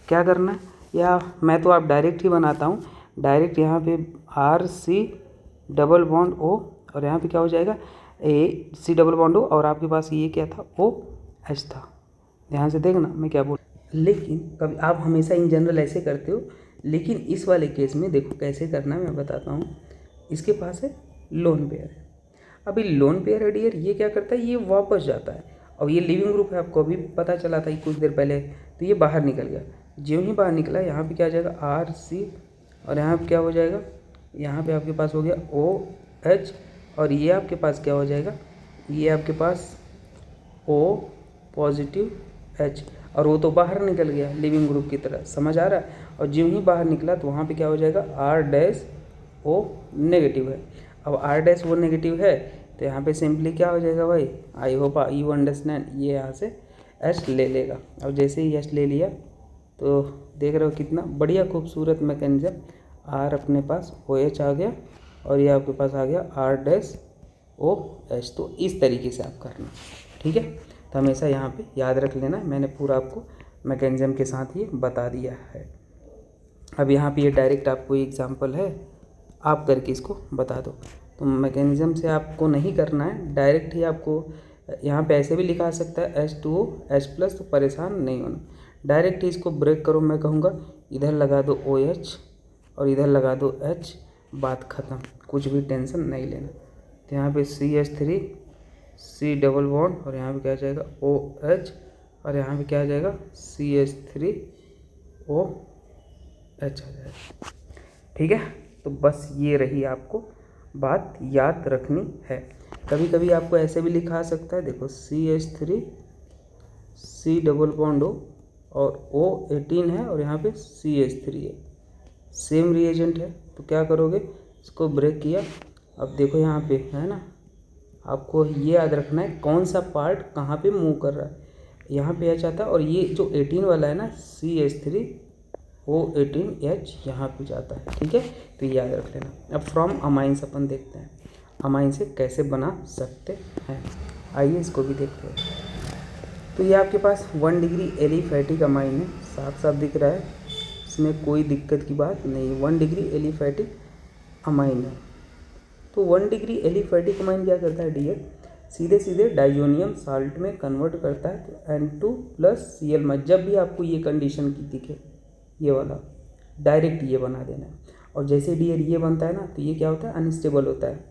क्या करना है, या मैं तो आप डायरेक्ट ही बनाता हूँ, डायरेक्ट यहाँ पे RC डबल बॉन्ड O, और यहाँ पे क्या हो जाएगा, AC डबल बॉन्ड O, और आपके पास ये क्या था, OH था। ध्यान से देखना मैं क्या बोल, लेकिन कभी आप हमेशा इन जनरल ऐसे करते हो, लेकिन इस वाले केस में देखो कैसे करना है मैं बताता हूँ। इसके पास है लोन पेयर है, अभी लोन पेयर है डियर, ये क्या करता है, ये वापस जाता है, और ये लिविंग ग्रुप है, आपको अभी पता चला था कुछ देर पहले, तो ये बाहर निकल गया। ज्यों ही बाहर निकला यहाँ पे क्या आ जाएगा, RC, और यहाँ पे क्या हो जाएगा, यहाँ पे आपके पास हो गया OH, और ये आपके पास क्या हो जाएगा, ये आपके पास O पॉजिटिव H, और वो तो बाहर निकल गया लिविंग ग्रुप की तरह, समझ आ रहा है। और ज्यों ही बाहर निकला तो वहाँ पे क्या हो जाएगा, R-O नेगेटिव है। अब R-O नेगेटिव है तो यहाँ पे सिंपली क्या हो जाएगा भाई, आई होप यू अंडरस्टैंड, ये यहाँ से H ले लेगा। अब जैसे ही H ले लिया तो देख रहे हो कितना बढ़िया खूबसूरत मैकेनिज्म, R अपने पास OH आ गया, और ये आपके पास आ गया R-OH। तो इस तरीके से आप करना, ठीक है। तो हमेशा यहाँ पे याद रख लेना, मैंने पूरा आपको मैकेनिज्म के साथ ये बता दिया है। अब यहाँ पे ये डायरेक्ट आपको एग्जांपल है, आप करके इसको बता दो। तो मैकेनिज्म से आपको नहीं करना है, डायरेक्ट ही आपको यहाँ पे ऐसे भी लिखा सकता है H2O H+, तो परेशान नहीं होना, डायरेक्ट ही इसको ब्रेक करो। मैं कहूँगा इधर लगा दो OH और इधर लगा दो H, बात ख़त्म, कुछ भी टेंशन नहीं लेना। तो यहाँ पे CH3 C डबल बॉन्ड, और यहाँ पे क्या आ जाएगा OH, और यहाँ पे क्या आ जाएगा CH3 OH आ जाएगा, ठीक है। तो बस ये रही आपको बात याद रखनी है। कभी कभी आपको ऐसे भी लिखा आ सकता है, देखो CH3 C double bond O, और O18 है, और यहाँ पे CH3 है, सेम रिएजेंट है, तो क्या करोगे, इसको ब्रेक किया। अब देखो यहाँ पे है ना, आपको ये याद रखना है कौन सा पार्ट कहाँ पे मूव कर रहा है, यहाँ पे H आता है, और ये जो 18 वाला है ना CH3 O18H यहाँ पे जाता है, ठीक है। तो ये याद रख लेना। अब फ्रॉम अमाइंस अपन देखते हैं, अमाइन से कैसे बना सकते हैं, आइए इसको भी देखते हैं। तो ये आपके पास 1 डिग्री एलिफैटिक अमाइन है, साफ साफ दिख रहा है, इसमें कोई दिक्कत की बात नहीं, 1 डिग्री एलिफैटिक अमाइन है। तो 1 डिग्री एलिफैटिक अमाइन क्या करता है डियर, सीधे सीधे डाइजोनियम साल्ट में कन्वर्ट करता है। तो N2+Cl, जब भी आपको ये कंडीशन की दिखे, ये वाला डायरेक्ट ये बना देना है। और जैसे डियर ये बनता है ना, तो ये क्या होता है, अनस्टेबल होता है,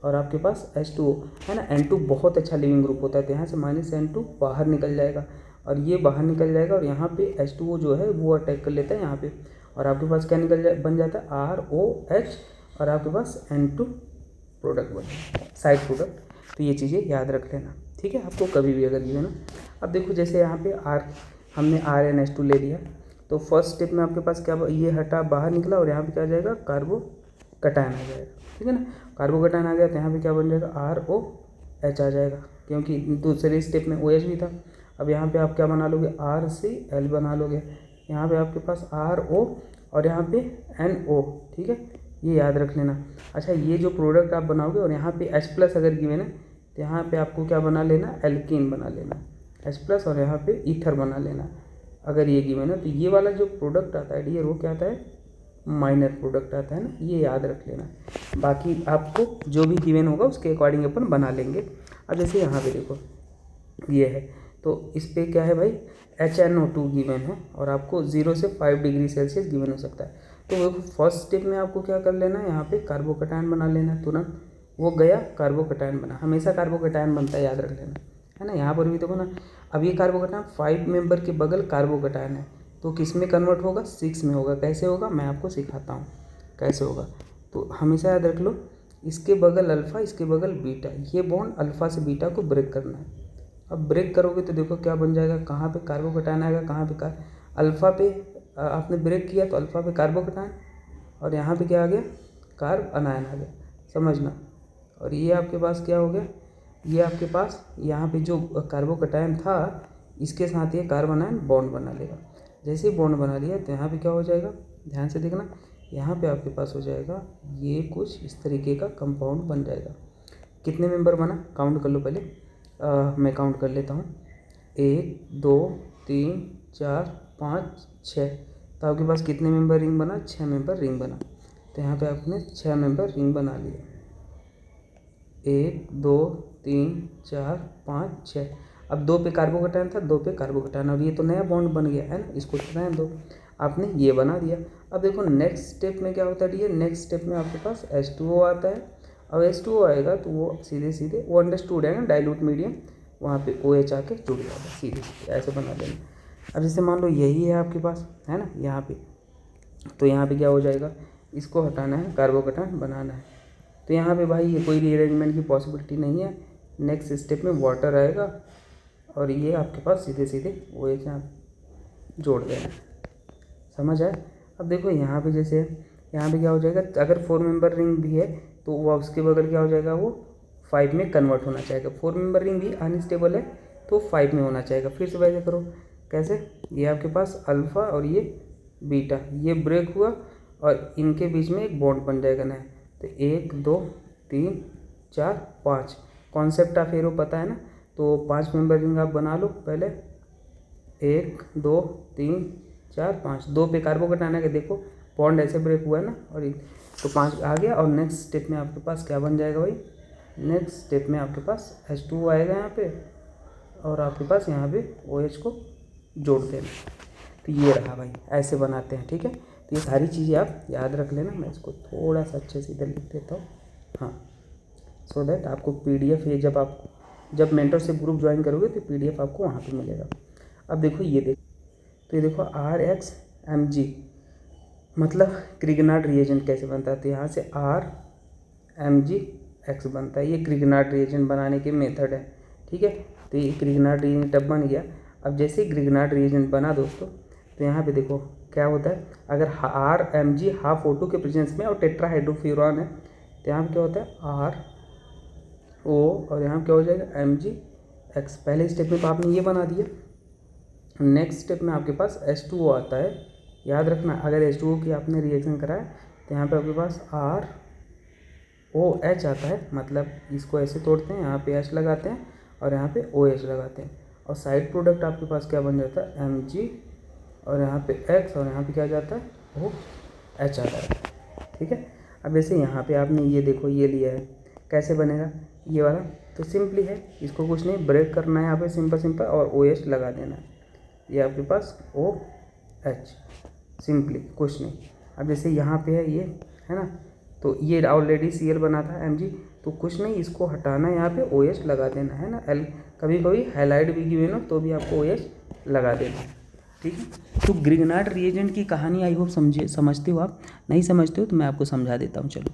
और आपके पास H2O है ना, N2 बहुत अच्छा लिविंग ग्रुप होता है, तो यहाँ से -N2 बाहर निकल जाएगा, और ये बाहर निकल जाएगा, और यहाँ पे H2O जो है वो अटैक कर लेता है यहाँ पे, और आपके पास क्या बन जाता है ROH, और आपके पास N2 प्रोडक्ट बने, साइड प्रोडक्ट। तो ये चीज़ें याद रख लेना, ठीक है, आपको कभी भी अगर ये ना। अब देखो जैसे यहाँ पे हमने RnH2 ले लिया, तो फर्स्ट स्टेप में आपके पास क्या, ये हटा बाहर निकला, और यहाँ पे क्या आ जाएगा, कार्बोकैटायन आ जाएगा, ठीक है ना। कार्बोकैटायन आ गया तो यहाँ पे क्या बन जाएगा, ROH आ जाएगा, क्योंकि दूसरे स्टेप में OH भी था। अब यहाँ पे आप क्या बना लोगे, RCl बना लोगे, यहाँ पे आपके पास RO, और यहाँ पे NO, ठीक है, ये याद रख लेना। अच्छा, ये जो प्रोडक्ट आप बनाओगे और यहाँ पे H+ अगर गिवन है तो यहाँ पे आपको क्या बना लेना, एल्कीन बना लेना H+, और यहाँ पे ईथर बना लेना अगर ये गिवन है। तो ये वाला जो प्रोडक्ट आता है डियर वो क्या आता है, माइनर प्रोडक्ट आता है ना, ये याद रख लेना। बाकी आपको जो भी गिवन होगा उसके अकॉर्डिंग अपन बना लेंगे। अब जैसे यहाँ पे देखो ये है, तो इस पर क्या है भाई, HNO2 गिवन है और आपको 0 से 5 डिग्री सेल्सियस गिवन हो सकता है। तो वो फर्स्ट स्टेप में आपको क्या कर लेना है, यहाँ पे कार्बोकटायन बना लेना है तुरंत। वो गया कार्बोकटायन बना, हमेशा कार्बोकटायन बनता है, याद रख लेना है ना। यहाँ पर भी देखो ना, अब ये कार्बोकटायन 5 मेंबर के बगल कार्बोकटायन है, तो किस में कन्वर्ट होगा, 6 में होगा। कैसे होगा मैं आपको सिखाता हूँ कैसे होगा। तो हमेशा याद रख लो, इसके बगल अल्फ़ा, इसके बगल बीटा, ये बॉन्ड अल्फ़ा से बीटा को ब्रेक करना है। अब ब्रेक करोगे तो देखो क्या बन जाएगा, कहाँ पे कार्बोकटायन आएगा, कहाँ पे अल्फ़ा पे आपने ब्रेक किया तो अल्फ़ा पे कार्बोकटायन, और यहाँ पे क्या आ गया, कार्ब अनायन आ गया, समझना। और ये आपके पास क्या हो गया, ये आपके पास यहाँ पे जो कार्बोकटायन था इसके साथ ये कार्ब अनायन बॉन्ड बना लेगा। जैसे ही बॉन्ड बना लिया तो यहाँ पे क्या हो जाएगा, ध्यान से देखना, यहाँ पे आपके पास हो जाएगा ये कुछ इस तरीके का कंपाउंड बन जाएगा। कितने मेंबर बना, काउंट कर लो पहले, मैं काउंट कर लेता हूँ, 1 2 3 4 5 6। तो आपके पास कितने मेंबर रिंग बना, 6 मेंबर रिंग बना। तो यहाँ पे आपने 6 मेंबर रिंग बना लिया, 1 2 3 4 5 6। अब 2 पे कार्बोकटायन था, 2 पे कार्बोकटायन, और ये तो नया बॉन्ड बन गया है ना, इसको रहने दो, आपने ये बना दिया। अब देखो नेक्स्ट स्टेप में क्या होता है डियर, नेक्स्ट स्टेप में आपके पास H2O आता है। अब H2O आएगा तो वो सीधे सीधे, वो अंडरस्टूड है ना, डाइल्यूट मीडियम, वहाँ पे OH आके जुड़ जाएगा, सीधे ऐसे बना देना। अब जैसे मान लो यही है आपके पास, है ना यहाँ पे, तो यहाँ पे क्या हो जाएगा, इसको हटाना है, कार्बोकटायन बनाना है। तो यहाँ पे भाई ये कोई रीअरेंजमेंट की पॉसिबिलिटी नहीं है। नेक्स्ट स्टेप में वाटर आएगा और ये आपके पास सीधे सीधे OH यहाँ जोड़ देना, समझ आए। अब देखो यहाँ पे जैसे यहाँ पे क्या हो जाएगा, अगर 4 मेंबर रिंग भी है तो वो उसके बगल क्या हो जाएगा, वो 5 में कन्वर्ट होना चाहेगा। 4 मेंबर रिंग भी अनस्टेबल है तो 5 में होना चाहेगा। फिर से वैसे करो, कैसे, ये आपके पास अल्फ़ा और ये बीटा, ये ब्रेक हुआ और इनके बीच में एक बॉन्ड बन जाएगा ना। तो 1 2 3 4 5 कॉन्सेप्ट ऑफ एरो पता है ना, तो 5 मेंबर रिंग आप बना लो पहले, 1 2 3 4 5। 2 पे कार्बोकटायन आएगा, देखो बॉन्ड ऐसे ब्रेक हुआ है ना, और तो 5 आ गया। और नेक्स्ट स्टेप में आपके पास क्या बन जाएगा भाई, नेक्स्ट स्टेप में आपके पास H2O आएगा यहाँ पे, और आपके पास यहाँ पे OH को जोड़ देना। तो ये रहा भाई, ऐसे बनाते हैं, ठीक है। तो ये सारी चीज़ें आप याद रख लेना, मैं इसको थोड़ा सा अच्छे से इधर लिख देता हूँ, हाँ, सो दैट आपको PDF ये जब मेंटरशिप ग्रुप ज्वाइन करोगे तो PDF आपको वहाँ पे मिलेगा। अब देखो ये तो ये देखो RXMG मतलब क्रिगनार्ड रिएजेंट कैसे बनता है, तो यहाँ से RMgX बनता है। ये क्रिगनार्ड रिएजेंट बनाने के मेथड है, ठीक है। तो ये क्रिगनार्ड रिएजेंट अब बन गया। अब जैसे ही क्रिगनार्ड रिएजेंट बना दोस्तों, तो यहाँ पे देखो क्या होता है, अगर RMg हाफ O2 के प्रेजेंस में और टेट्राहाइड्रोफ्यूरॉन है तो यहाँ पे क्या होता है RO, और यहाँ क्या हो जाएगा MgX। पहले स्टेप में तो आपने ये बना दिया। नेक्स्ट स्टेप में आपके पास H2O आता है, याद रखना, अगर H2O की आपने रिएक्शन कराया तो यहाँ पे आपके पास ROH आता है, मतलब इसको ऐसे तोड़ते हैं, यहाँ पे H लगाते हैं और यहाँ पे OH लगाते हैं, और साइड प्रोडक्ट आपके पास क्या बन जाता है Mg, और यहाँ पे X, और यहाँ पे क्या जाता है OH आता है, ठीक है। अब जैसे यहाँ पे आपने ये देखो ये लिया है, कैसे बनेगा ये वाला, तो सिंपली है, इसको कुछ नहीं ब्रेक करना है यहाँ पे, सिंपल और OH लगा देना है, ये आपके पास OH, सिंपली कुछ नहीं। अब जैसे यहाँ पे है ये, है ना, तो ये ऑलरेडी Cl बना था Mg, तो कुछ नहीं, इसको हटाना है, यहाँ पे OH लगा देना है ना। कभी कभी हैलाइड भी गिवन हो तो भी आपको OH लगा देना है, ठीक है। तो ग्रिगनार्ड रिएजेंट की कहानी आई होप समझते हो आप, नहीं समझते हो तो मैं आपको समझा देता हूँ। चलो,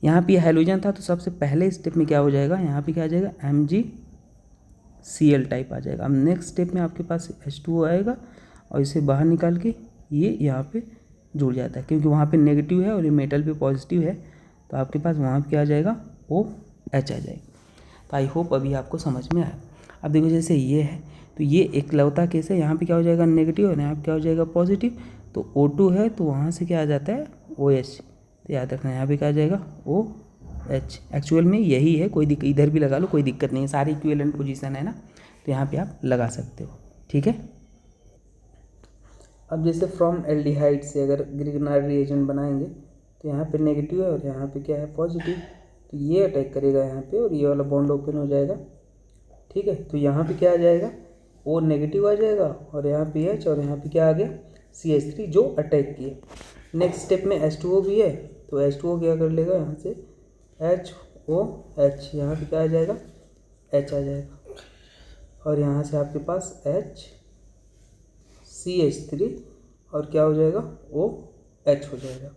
यहाँ पे हाइड्रोजन था तो सबसे पहले स्टेप में क्या हो जाएगा, यहाँ पे क्या आ जाएगा MgCl टाइप आ जाएगा। अब नेक्स्ट स्टेप में आपके पास H2O आएगा और इसे बाहर निकाल के ये यहाँ पे जुड़ जाता है, क्योंकि वहाँ पे नेगेटिव है और ये मेटल पे पॉजिटिव है, तो आपके पास वहाँ पे क्या आ जाएगा OH आ जाएगा। तो आई होप अभी आपको समझ में आया। अब देखो जैसे ये है तो ये एकलौता केस है, यहाँ पे क्या हो जाएगा नेगेटिव और यहाँ पे क्या हो जाएगा पॉजिटिव, तो O2 है तो वहाँ से क्या आ जाता है OH, तो याद रखना यहाँ पे क्या आ जाएगा ओ एच। एक्चुअल में यही है, कोई दिक्कत इधर भी लगा लो, कोई दिक्कत नहीं है, सारी इक्विवेलेंट पोजीशन है ना, तो यहाँ पे आप लगा सकते हो। ठीक है। अब जैसे फ्रॉम एल्डिहाइड से अगर ग्रिग्नार्ड रिएजेंट बनाएंगे तो यहाँ पे नेगेटिव है और यहाँ पे क्या है पॉजिटिव, तो ये अटैक करेगा यहाँ पे और ये वाला बॉन्ड ओपन हो जाएगा। ठीक है, तो यहाँ पे क्या आ जाएगा ओ नेगेटिव आ जाएगा और यहाँ पे एच और यहाँ पे क्या आ गया CH3 जो अटैक किए। नेक्स्ट स्टेप में H2O भी है, तो H2O क्या कर लेगा यहाँ से HOH, यहाँ पे क्या आ जाएगा H आ जाएगा और यहाँ से आपके पास CH3 और क्या हो जाएगा OH हो जाएगा।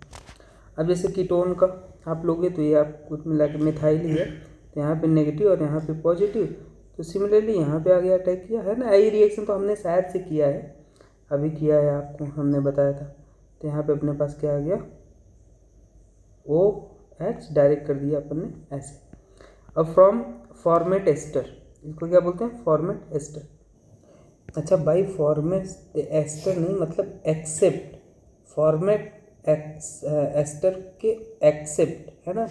अब जैसे कीटोन का आप लोगे तो ये आप कुछ मिला के मिथाइल ही है, तो यहाँ पे नेगेटिव और यहाँ पे पॉजिटिव, तो सिमिलरली यहाँ पे आ गया अटैक किया है ना। यही रिएक्शन तो हमने शायद से किया है, अभी किया है आपको हमने बताया था। तो यहाँ पे अपने पास क्या आ गया OH डायरेक्ट कर दिया अपन ने ऐसे। अब फ्रॉम फॉर्मेट एस्टर, इसको क्या बोलते हैं फॉर्मेट एस्टर। अच्छा भाई फॉर्मेट एस्टर नहीं मतलब एक्सेप्ट, फॉर्मेट एस्टर के एक्सेप्ट है ना।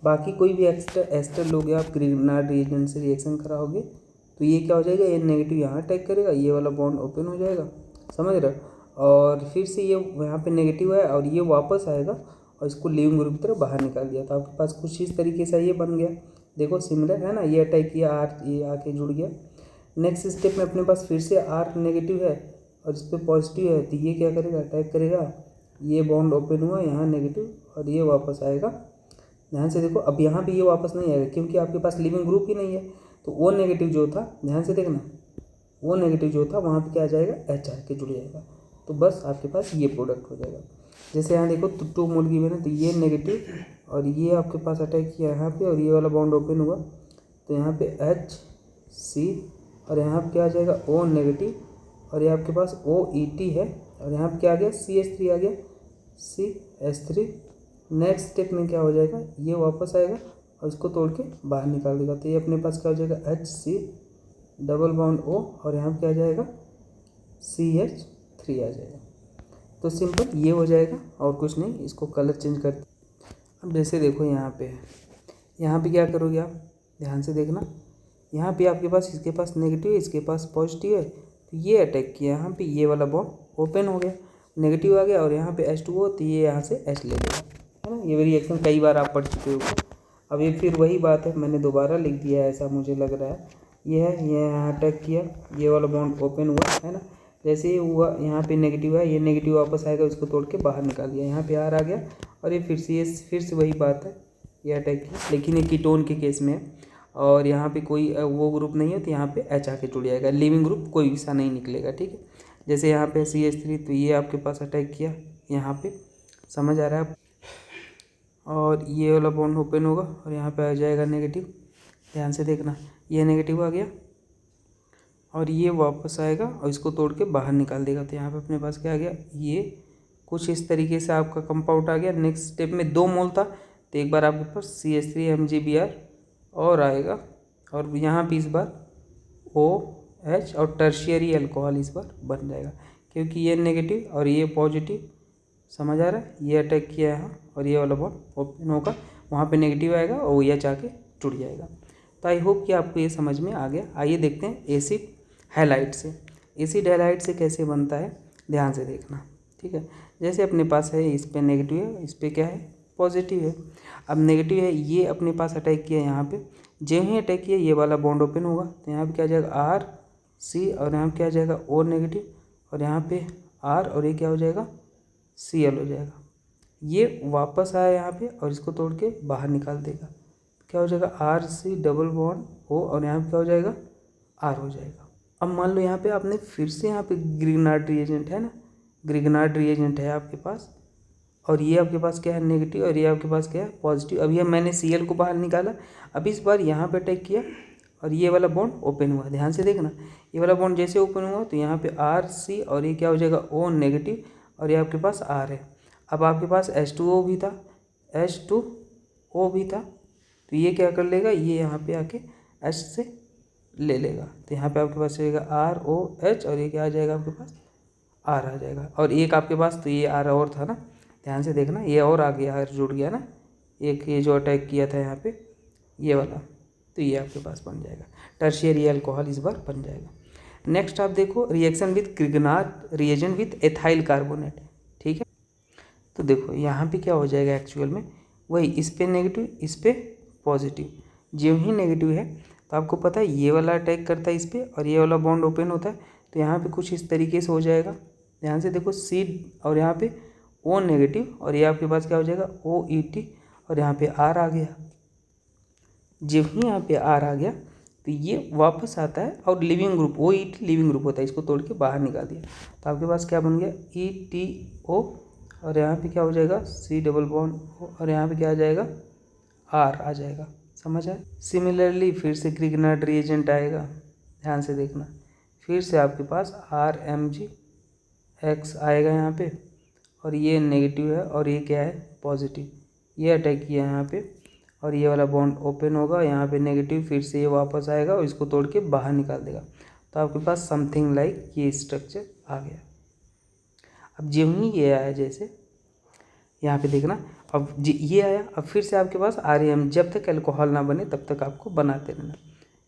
बाकी कोई भी एस्टर लोगे आप ग्रिग्नार्ड रिएजेंट से रिएक्शन कराओगे तो ये क्या हो जाएगा, ये नेगेटिव यहाँ अटैक करेगा, ये वाला बॉन्ड ओपन हो जाएगा, समझ रहे हो। और फिर से ये यहाँ पे नेगेटिव है और ये वापस आएगा और इसको लिविंग ग्रुप की तरफ बाहर निकाल दिया, तो आपके पास कुछ इस तरीके से ये बन गया। देखो सिमिलर है ना, ये अटैक किया आर, ये आके जुड़ गया। नेक्स्ट स्टेप में अपने पास फिर से आर नेगेटिव है और इस पर पॉजिटिव है, तो ये क्या करेगा अटैक करेगा, ये बॉन्ड ओपन हुआ यहाँ नेगेटिव और ये वापस आएगा। ध्यान से देखो अब यहाँ पे ये वापस नहीं आएगा क्योंकि आपके पास लिविंग ग्रुप ही नहीं है, तो वो नेगेटिव जो था ध्यान से देखना, वो नेगेटिव जो था वहाँ पे क्या आ जाएगा एच आके जुड़ जाएगा, तो बस आपके पास ये प्रोडक्ट हो जाएगा। जैसे यहाँ देखो तो 2 मोल की मैंने, तो ये नेगेटिव और ये आपके पास अटैक किया यहाँ पे और ये वाला बॉन्ड ओपन हुआ, तो यहाँ पे HC और यहाँ पे क्या आ जाएगा O नेगेटिव और ये आपके पास OET है और यहाँ पे क्या आ गया CH3 आ गया CH3। नेक्स्ट स्टेप में क्या हो जाएगा, ये वापस आएगा और इसको तोड़ के बाहर निकाल देगा, तो ये अपने पास क्या हो जाएगा HC डबल बॉन्ड O और यहाँ पे क्या आ जाएगा CH3 आ जाएगा। तो सिंपल ये हो जाएगा और कुछ नहीं, इसको कलर चेंज करते। अब जैसे देखो यहाँ पे है, यहाँ पे क्या करोगे आप ध्यान से देखना, यहाँ पे आपके पास इसके पास नेगेटिव है इसके पास पॉजिटिव है, तो ये अटैक किया यहाँ पे, ये वाला बॉन्ड ओपन हो गया, नेगेटिव आ गया और यहाँ पे H2O, तो ये यहाँ से H ले लेगा, है ना। ये रिएक्शन कई बार आप पढ़ चुके हो। अब ये फिर वही बात है, मैंने दोबारा लिख दिया है ऐसा मुझे लग रहा है। ये है, ये यहाँ अटैक किया, ये वाला बॉन्ड ओपन हुआ है ना, जैसे ही हुआ यहाँ पे नेगेटिव है, ये नेगेटिव वापस आएगा, इसको तोड़ के बाहर निकाल दिया, यहाँ पे आर आ गया और ये फिर से वही बात है, ये अटैक किया, लेकिन ये कीटोन के केस में है और यहाँ पे कोई वो ग्रुप नहीं है, तो यहाँ पे एच आके जुड़ जाएगा, लिविंग ग्रुप कोई सा नहीं निकलेगा। ठीक है, जैसे यहाँ पे CH3, तो ये आपके पास अटैक किया यहाँ पे, समझ आ रहा है, और ये वाला बॉन्ड ओपन होगा और यहाँ पे आ जाएगा नेगेटिव, ध्यान से देखना, ये नेगेटिव आ गया और ये वापस आएगा और इसको तोड़ के बाहर निकाल देगा, तो यहाँ पे अपने पास क्या आ गया, ये कुछ इस तरीके से आपका कंपाउंड आ गया। नेक्स्ट स्टेप में 2 मोल था, तो एक बार आपके पास CH3 MgBr और आएगा और यहाँ पे इस बार OH और टर्शियरी अल्कोहल इस बार बन जाएगा, क्योंकि ये नेगेटिव और ये पॉजिटिव, समझ आ रहा है। ये अटैक किया यहाँ और ये वाला बॉन्ड ओपन होगा, वहाँ पे नेगेटिव आएगा और OH आके जुड़ जाएगा। तो आई होप कि आपको ये समझ में आ गया। आइए देखते हैं एसिड हैलाइड से, एसिड हैलाइड से कैसे बनता है, ध्यान से देखना। ठीक है, जैसे अपने पास है, इस पे नेगेटिव है, इस पे क्या है पॉजिटिव है। अब नेगेटिव है, ये अपने पास अटैक किया यहाँ पे, जो ही अटैक किया ये वाला बॉन्ड ओपन होगा, तो यहाँ पे क्या आ जाएगा RC और यहाँ पे क्या आ जाएगा O नेगेटिव और यहाँ पे R और ये क्या हो जाएगा Cl हो जाएगा। ये वापस आया यहाँ पे और इसको तोड़ के बाहर निकाल देगा, क्या हो जाएगा RC डबल बॉन्ड O और यहाँ पे क्या हो जाएगा R हो जाएगा। अब मान लो यहाँ पे आपने फिर से यहाँ पे ग्रिग्नार्ड रिएजेंट है ना, ग्रिग्नार्ड रिएजेंट है आपके पास और ये आपके पास क्या है नेगेटिव और ये आपके पास क्या है पॉजिटिव। अब ये मैंने Cl को बाहर निकाला, अब इस बार यहाँ पे अटैक किया और ये वाला बॉन्ड ओपन हुआ, ध्यान से देखना, ये वाला बॉन्ड जैसे ओपन हुआ तो यहाँ पे RC और ये क्या हो जाएगा O नेगेटिव और ये आपके पास R है। अब आपके पास H2O भी था, H2O भी था, तो ये क्या कर लेगा, ये यहाँ पे आके H से ले लेगा, तो यहाँ पे आपके पास रहेगा ROH और ये क्या आ जाएगा आपके पास R आ जाएगा। और एक आपके पास तो ये R और था ना, ध्यान से देखना, ये और आ गया, जुड़ गया ना, एक ये जो अटैक किया था यहाँ पे ये वाला, तो ये आपके पास बन जाएगा टर्शियरी अल्कोहल, इस बार बन जाएगा। नेक्स्ट आप देखो reaction with Grignard reagent with ethyl carbonate, ठीक है। तो देखो यहाँ पे क्या हो जाएगा एक्चुअल में, वही इस पे नेगेटिव इस पे पॉजिटिव, जो ही नेगेटिव है तो आपको पता है ये वाला अटैक करता है इस पर और ये वाला बॉन्ड ओपन होता है, तो यहाँ पे कुछ इस तरीके से हो जाएगा। ध्यान से देखो सी और यहाँ पे ओ नेगेटिव और ये आपके पास क्या हो जाएगा ओ ई टी और यहाँ पे आर आ गया। जब ही यहाँ पे आर आ गया तो ये वापस आता है और leaving group O E T leaving group होता है, इसको तोड़ के बाहर निकाल दिया तो आपके पास क्या बन गया ई टी ओ और यहाँ पे क्या हो जाएगा सी डबल बॉन्ड ओ और यहाँ पे क्या आ जाएगा आर आ जाएगा। समझ आए। सिमिलरली फिर से क्रिगनाट रिएजेंट आएगा, ध्यान से देखना, फिर से आपके पास आर एम जी एक्स आएगा यहाँ पे और ये नेगेटिव है और ये क्या है पॉजिटिव, ये अटैक किया यहाँ पे और ये वाला बॉन्ड ओपन होगा, यहाँ पे नेगेटिव, फिर से ये वापस आएगा और इसको तोड़ के बाहर निकाल देगा। तो आपके पास समथिंग लाइक ये स्ट्रक्चर आ गया। अब जो ही ये आया जैसे यहाँ पे देखना, अब ये आया, अब फिर से आपके पास आर एम, जब तक अल्कोहल ना बने तब तक आपको बनाते रहना।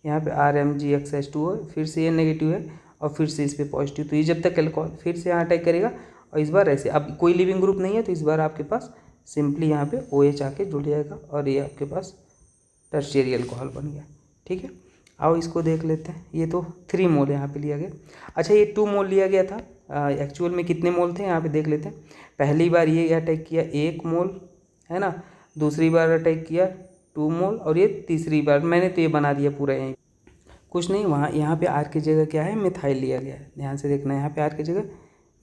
यहाँ पे R M G X H two O, फिर से ये नेगेटिव है और फिर से इस पर पॉजिटिव, तो ये जब तक अल्कोहल, फिर से यहाँ अटैक करेगा और इस बार ऐसे, अब कोई लिविंग ग्रुप नहीं है तो इस बार आपके पास सिंपली यहाँ पे ओ एच आके जुड़ जाएगा और ये आपके पास टर्शियरी अल्कोहल बन गया। ठीक है, आओ इसको देख लेते हैं। ये तो 3 मोल यहाँ पे लिया गया। अच्छा ये 2 मोल लिया गया था, एक्चुअल में कितने मोल थे यहाँ पे देख लेते हैं। पहली बार ये अटैक किया 1 मोल है ना, दूसरी बार अटैक किया 2 मोल और ये तीसरी बार मैंने तो ये बना दिया पूरा यहीं, कुछ नहीं, वहाँ यहाँ पे आर की जगह क्या है मिथाइल लिया गया है। ध्यान से देखना, यहाँ पे आर की जगह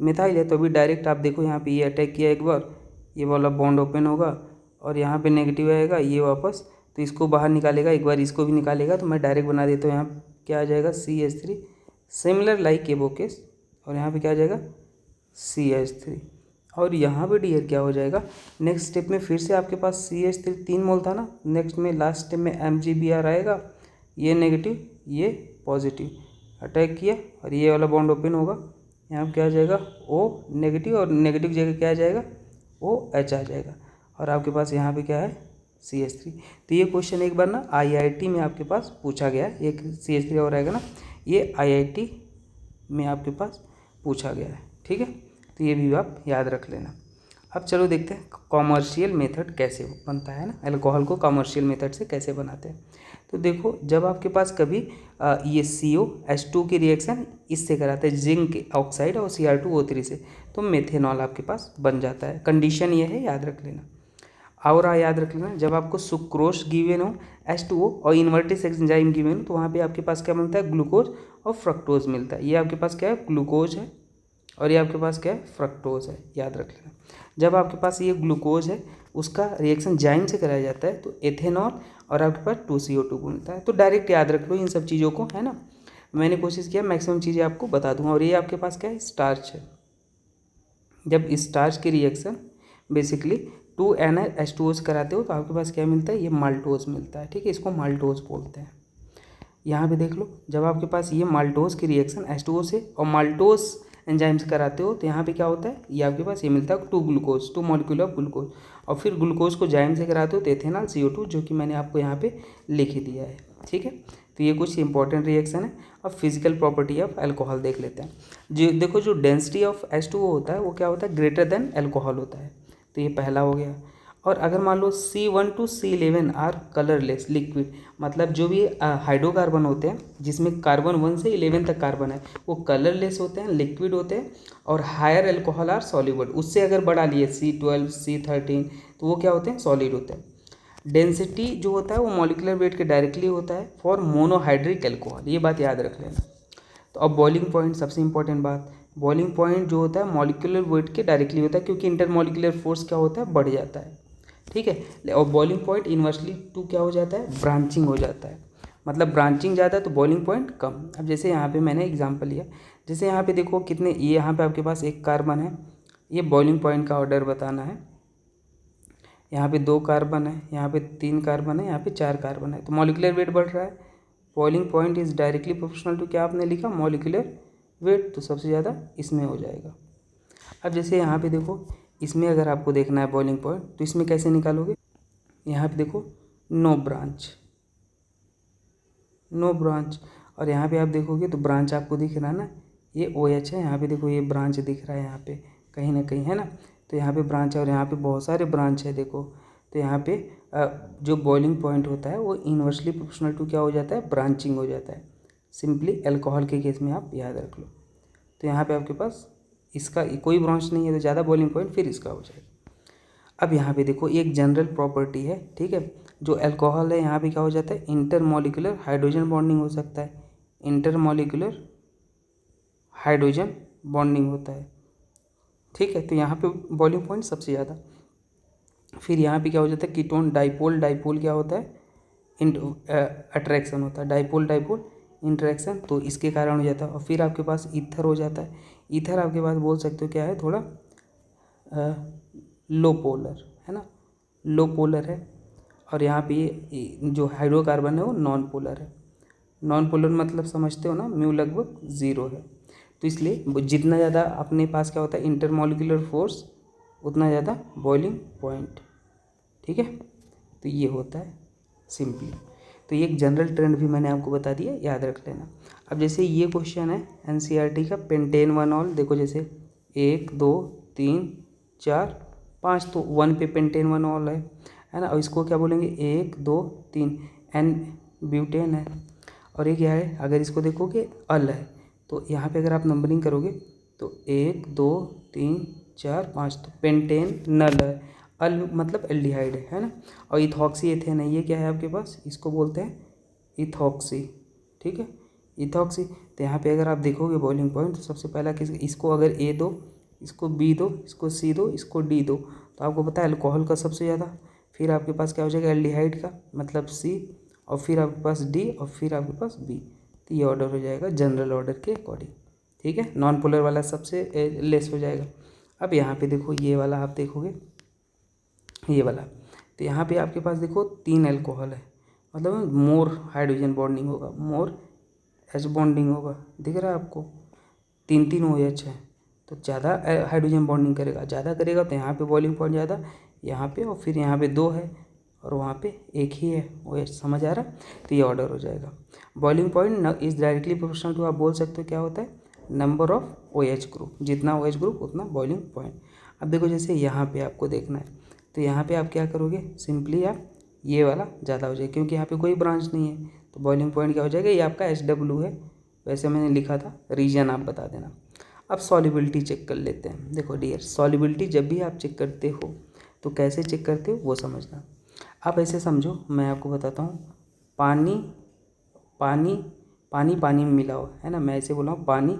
मिथाइल है, तो अभी डायरेक्ट आप देखो यहाँ पे ये अटैक किया एक बार, ये वाला बॉन्ड ओपन होगा और यहाँ पे नेगेटिव आएगा, ये वापस तो इसको बाहर निकालेगा, एक बार इसको भी निकालेगा, तो मैं डायरेक्ट बना देता हूँ। यहाँ क्या आ जाएगा CH3 सिमिलर लाइक एबोकेस और यहाँ पे क्या आ जाएगा CH3 और यहाँ पे डियर क्या हो जाएगा नेक्स्ट स्टेप में, फिर से आपके पास CH3 3 मोल था ना, नेक्स्ट में लास्ट स्टेप में MgBr आएगा, ये नेगेटिव ये पॉजिटिव अटैक किया और ये वाला बॉन्ड ओपन होगा, यहाँ पे क्या आ जाएगा O नेगेटिव और नेगेटिव जगह क्या आ जाएगा OH आ जाएगा और आपके पास यहाँ पे क्या है CH3। तो ये क्वेश्चन एक बार ना IIT में आपके पास पूछा गया है, एक CH3 और आएगा ना, ये IIT में आपके पास पूछा गया है। ठीक है, तो ये भी आप याद रख लेना। अब चलो देखते हैं कॉमर्शियल मेथड कैसे बनता है ना, अल्कोहल को कॉमर्शियल मेथड से कैसे बनाते हैं। तो देखो जब आपके पास कभी ये COH2 की रिएक्शन इससे कराते हैं जिंक ऑक्साइड और Cr2O3 से, तो मेथेनॉल आपके पास बन जाता है। कंडीशन ये है, याद रख लेना। और याद रख लेना जब आपको सुक्रोज गिवन हो H2O और इन्वर्टेड एंजाइम गिवन हो, तो वहाँ पे आपके पास क्या मिलता है ग्लूकोज और फ्रक्टोज मिलता है। ये आपके पास क्या है ग्लूकोज है और ये आपके पास क्या है फ्रक्टोज है, याद रख लेना। जब आपके पास ये ग्लूकोज है उसका रिएक्शन जाइम से कराया जाता है तो एथेनॉल और आपके पास 2CO2 मिलता है। तो डायरेक्ट याद रख लो इन सब चीज़ों को, है ना। मैंने कोशिश किया मैक्सिमम चीज़ें आपको बता दूंगा। और ये आपके पास क्या है स्टार्च है। जब स्टार्च की रिएक्शन बेसिकली 2NH2O से कराते हो तो आपके पास क्या मिलता है ये माल्टोज मिलता है। ठीक है, इसको माल्टोज बोलते हैं। यहाँ पे देख लो जब आपके पास ये माल्टोज की रिएक्शन H2O से और माल्टोज एंजाइम से कराते हो तो यहाँ पे क्या होता है ये आपके पास ये मिलता है 2 ग्लूकोज 2 मॉलिक्यूल ऑफ ग्लूकोज और फिर ग्लूकोज को जाइम से कराते हो तो एथेनॉल CO2 जो कि मैंने आपको यहाँ पे लिख ही दिया है। ठीक है, तो ये कुछ इंपॉर्टेंट रिएक्शन है। अब फिजिकल प्रॉपर्टी ऑफ अल्कोहल देख लेते हैं। जो देखो जो डेंसिटी ऑफ H2O होता है वो क्या होता है ग्रेटर देन अल्कोहल होता है, तो ये पहला हो गया। और अगर मान लो C1 to C11 are colourless liquid, मतलब जो भी हाइड्रोकार्बन होते हैं जिसमें कार्बन 1 से 11 तक कार्बन है वो कलरलेस होते हैं, लिक्विड होते हैं। और हायर अल्कोहल आर सॉल्युबल, उससे अगर बढ़ा लिए C12 C13 तो वो क्या होते हैं सॉलिड होते हैं। डेंसिटी जो होता है वो मॉलिकुलर वेट के डायरेक्टली होता है फॉर मोनोहाइड्रिक अल्कोहल, ये बात याद रख लेना। तो अब बॉइलिंग पॉइंट सबसे इंपॉर्टेंट बात, बॉइलिंग पॉइंट जो होता है मॉलिकुलर वेट के डायरेक्टली होता है क्योंकि इंटरमॉलिकुलर फोर्स क्या होता है बढ़ जाता है। ठीक है, और बॉइलिंग पॉइंट इन्वर्सली टू क्या हो जाता है ब्रांचिंग हो जाता है, मतलब ब्रांचिंग ज़्यादा तो बॉइलिंग पॉइंट कम। अब जैसे यहाँ पे मैंने एग्जांपल लिया, जैसे यहाँ पे देखो कितने, ये यहाँ पे आपके पास 1 कार्बन है, ये बॉइलिंग पॉइंट का ऑर्डर बताना है। यहाँ पे 2 कार्बन है, यहाँ पे 3 कार्बन है, यहाँ पे 4 कार्बन है, तो मॉलिकुलर वेट बढ़ रहा है। Boiling point is directly proportional to क्या आपने लिखा मॉलिकुलर वेट, तो सबसे ज़्यादा इसमें हो जाएगा। अब जैसे यहाँ पे देखो इसमें अगर आपको देखना है बॉइलिंग पॉइंट तो इसमें कैसे निकालोगे, यहाँ पे देखो नो ब्रांच, नो ब्रांच, और यहाँ पे आप देखोगे तो ब्रांच आपको दिख रहा है ना, ये OH है, यहाँ पे देखो ये ब्रांच दिख रहा है यहाँ पे कहीं ना कहीं, है ना। तो यहाँ पे ब्रांच है और यहाँ पे बहुत सारे ब्रांच है देखो। तो यहाँ पे जो बॉइलिंग पॉइंट होता है वो इन्वर्सली प्रोपोर्शनल टू क्या हो जाता है, ब्रांचिंग हो जाता है। सिंपली अल्कोहल के केस में आप याद रख लो। तो यहाँ पे आपके पास इसका कोई ब्रांच नहीं है तो ज़्यादा बॉइलिंग पॉइंट फिर इसका हो जाएगा। अब यहाँ पे देखो एक जनरल प्रॉपर्टी है, ठीक है, जो अल्कोहल है यहाँ पे क्या हो जाता है, इंटरमॉलिक्यूलर हाइड्रोजन बॉन्डिंग हो सकता है, इंटरमॉलिक्यूलर हाइड्रोजन बॉन्डिंग होता है, ठीक है। तो यहाँ पे बॉइलिंग पॉइंट सबसे ज़्यादा। फिर यहाँ पे क्या हो जाता है, कीटोन डाइपोल, डाइपोल क्या होता है, अट्रैक्शन होता है, डाइपोल डाइपोल इंटरेक्शन, तो इसके कारण हो जाता है। और फिर आपके पास ईथर हो जाता है। ईथर आपके पास बोल सकते हो क्या है, थोड़ा लो पोलर, है ना, लो पोलर है। और यहाँ पे ये जो हाइड्रोकार्बन है वो नॉन पोलर है। नॉन पोलर मतलब समझते हो ना, म्यू लगभग 0 है। तो इसलिए जितना ज़्यादा अपने पास क्या होता है इंटरमॉलिक्यूलर फोर्स, उतना ज़्यादा बॉइलिंग पॉइंट, ठीक है। तो ये होता है सिंपली। तो ये एक जनरल ट्रेंड भी मैंने आपको बता दिया, याद रख लेना। अब जैसे ये क्वेश्चन है NCERT का, पेंटेन 1 ऑल, देखो जैसे 1 2 3 4 5, तो 1 पे पेंटेन 1 ऑल है ना। और इसको क्या बोलेंगे, 1 2 3 एन ब्यूटेन है। और ये क्या है, अगर इसको देखोगे अल है, तो यहाँ पे अगर आप नंबरिंग करोगे तो 1 2 3 4 5, तो पेंटेन नल है, अल मतलब एल्डिहाइड है ना। और इथॉक्सी एथेन है, ये क्या है आपके पास, इसको बोलते हैं इथॉक्सी, ठीक है, इथॉक्सी। तो यहाँ पे अगर आप देखोगे बॉइलिंग पॉइंट, तो सबसे पहला किस, इसको अगर A दो, इसको B दो, इसको C दो, इसको D दो, तो आपको पता है अल्कोहल का सबसे ज़्यादा। फिर आपके पास क्या हो जाएगा, एल्डिहाइड का मतलब C, और फिर आपके पास D, और फिर आपके पास B। तो ये ऑर्डर हो जाएगा जनरल ऑर्डर के अकॉर्डिंग, ठीक है। नॉन पोलर वाला सबसे लेस हो जाएगा। अब यहाँ पे देखो ये वाला आप देखोगे, ये वाला, तो यहाँ पे आपके पास देखो 3 अल्कोहल है, मतलब मोर हाइड्रोजन बॉन्डिंग होगा, मोर H बॉन्डिंग होगा, दिख रहा है आपको, 3 OH है, तो ज़्यादा हाइड्रोजन बॉन्डिंग करेगा, ज़्यादा करेगा तो यहाँ पे बॉइलिंग पॉइंट ज़्यादा, यहाँ पे, और फिर यहाँ पे 2 है और वहाँ पे 1 ही है OH, समझ आ रहा है। तो ये ऑर्डर हो जाएगा। Boiling point is directly proportional to, आप बोल सकते हो क्या होता है, नंबर ऑफ OH ग्रुप, जितना OH ग्रुप उतना बॉइलिंग पॉइंट। अब देखो जैसे यहाँ पे आपको देखना है, तो यहाँ पे आप क्या करोगे, सिंपली आप ये वाला ज़्यादा हो जाएगा, क्योंकि यहाँ पे कोई ब्रांच नहीं है, तो बॉइलिंग पॉइंट क्या हो जाएगा, ये आपका SW है, वैसे मैंने लिखा था, रीजन आप बता देना। अब सॉल्युबिलिटी चेक कर लेते हैं। देखो डियर, सॉल्युबिलिटी जब भी आप चेक करते हो तो कैसे चेक करते हो वो समझना। आप ऐसे समझो, मैं आपको बताता हूँ, पानी पानी पानी पानी में मिलाओ, है ना, मैं ऐसे बोला हूँ पानी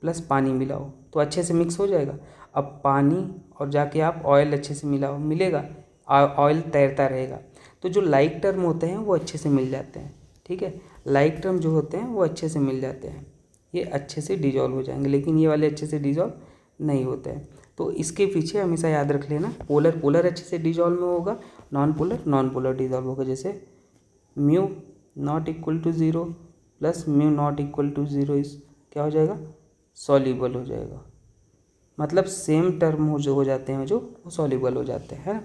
प्लस पानी मिलाओ तो अच्छे से मिक्स हो जाएगा। अब पानी और जाके आप ऑयल अच्छे से मिलाओ, मिलेगा, ऑयल तैरता रहेगा। तो जो लाइक टर्म होते हैं वो अच्छे से मिल जाते हैं, ठीक है, लाइक टर्म जो होते हैं वो अच्छे से मिल जाते हैं, ये अच्छे से डिजॉल्व हो जाएंगे, लेकिन ये वाले अच्छे से डिजॉल्व नहीं होते हैं। तो इसके पीछे हमेशा याद रख लेना, पोलर पोलर अच्छे से डिजॉल्व में होगा, नॉन पोलर डिजॉल्व होगा। जैसे mu not equal to 0 plus mu not equal to 0 इस क्या हो जाएगा, सॉल्यूबल हो जाएगा, मतलब सेम टर्म हो जो हो जाते हैं जो वो सॉल्यूबल हो जाते हैं।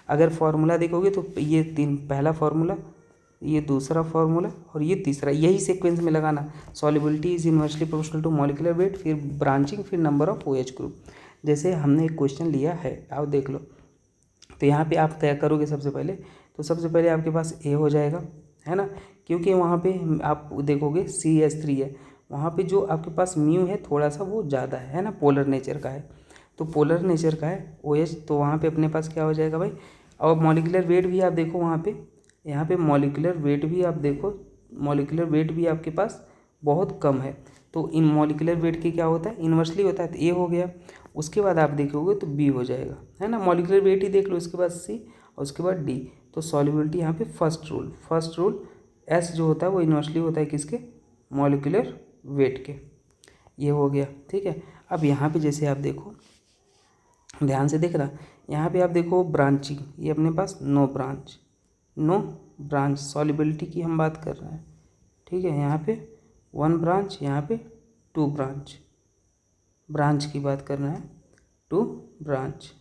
अगर फार्मूला देखोगे तो ये 3, पहला फार्मूला, ये दूसरा फार्मूला और ये तीसरा, यही सीक्वेंस में लगाना। Solubility is inversely proportional to molecular weight, फिर ब्रांचिंग, फिर नंबर ऑफ OH ग्रुप। जैसे हमने एक क्वेश्चन लिया है, आप देख लो, तो यहाँ पे आप तय करोगे सबसे पहले, तो सबसे पहले आपके पास A हो जाएगा, है ना, क्योंकि वहाँ पे आप देखोगे CH3 है, वहाँ पे जो आपके पास म्यू है थोड़ा सा वो ज़्यादा है ना, पोलर नेचर का है, तो पोलर नेचर का है OH, तो वहाँ पे अपने पास क्या हो जाएगा भाई। और मॉलिक्यूलर वेट भी आप देखो वहाँ पे, यहाँ पे मॉलिक्यूलर वेट भी आप देखो, मॉलिक्यूलर वेट भी आपके पास बहुत कम है, तो इन मॉलिक्यूलर वेट की क्या होता है, इन्वर्सली होता है, तो A हो गया। उसके बाद आप देखोगे तो B हो जाएगा, है ना, मॉलिक्यूलर वेट ही देख लो, उसके बाद C और उसके बाद D। तो सॉल्युबिलिटी यहाँ पे फर्स्ट रूल S जो होता है वो इन्वर्सली होता है किसके, मॉलिक्यूलर वेट के, ये हो गया, ठीक है। अब यहाँ पे जैसे आप देखो, ध्यान से देख रहा, यहाँ पे आप देखो ब्रांचिंग, ये अपने पास नो ब्रांच सॉल्युबिलिटी की हम बात कर रहे हैं, ठीक है। यहाँ पे 1 ब्रांच, यहाँ पे 2 ब्रांच की बात कर रहे हैं, 2 ब्रांच,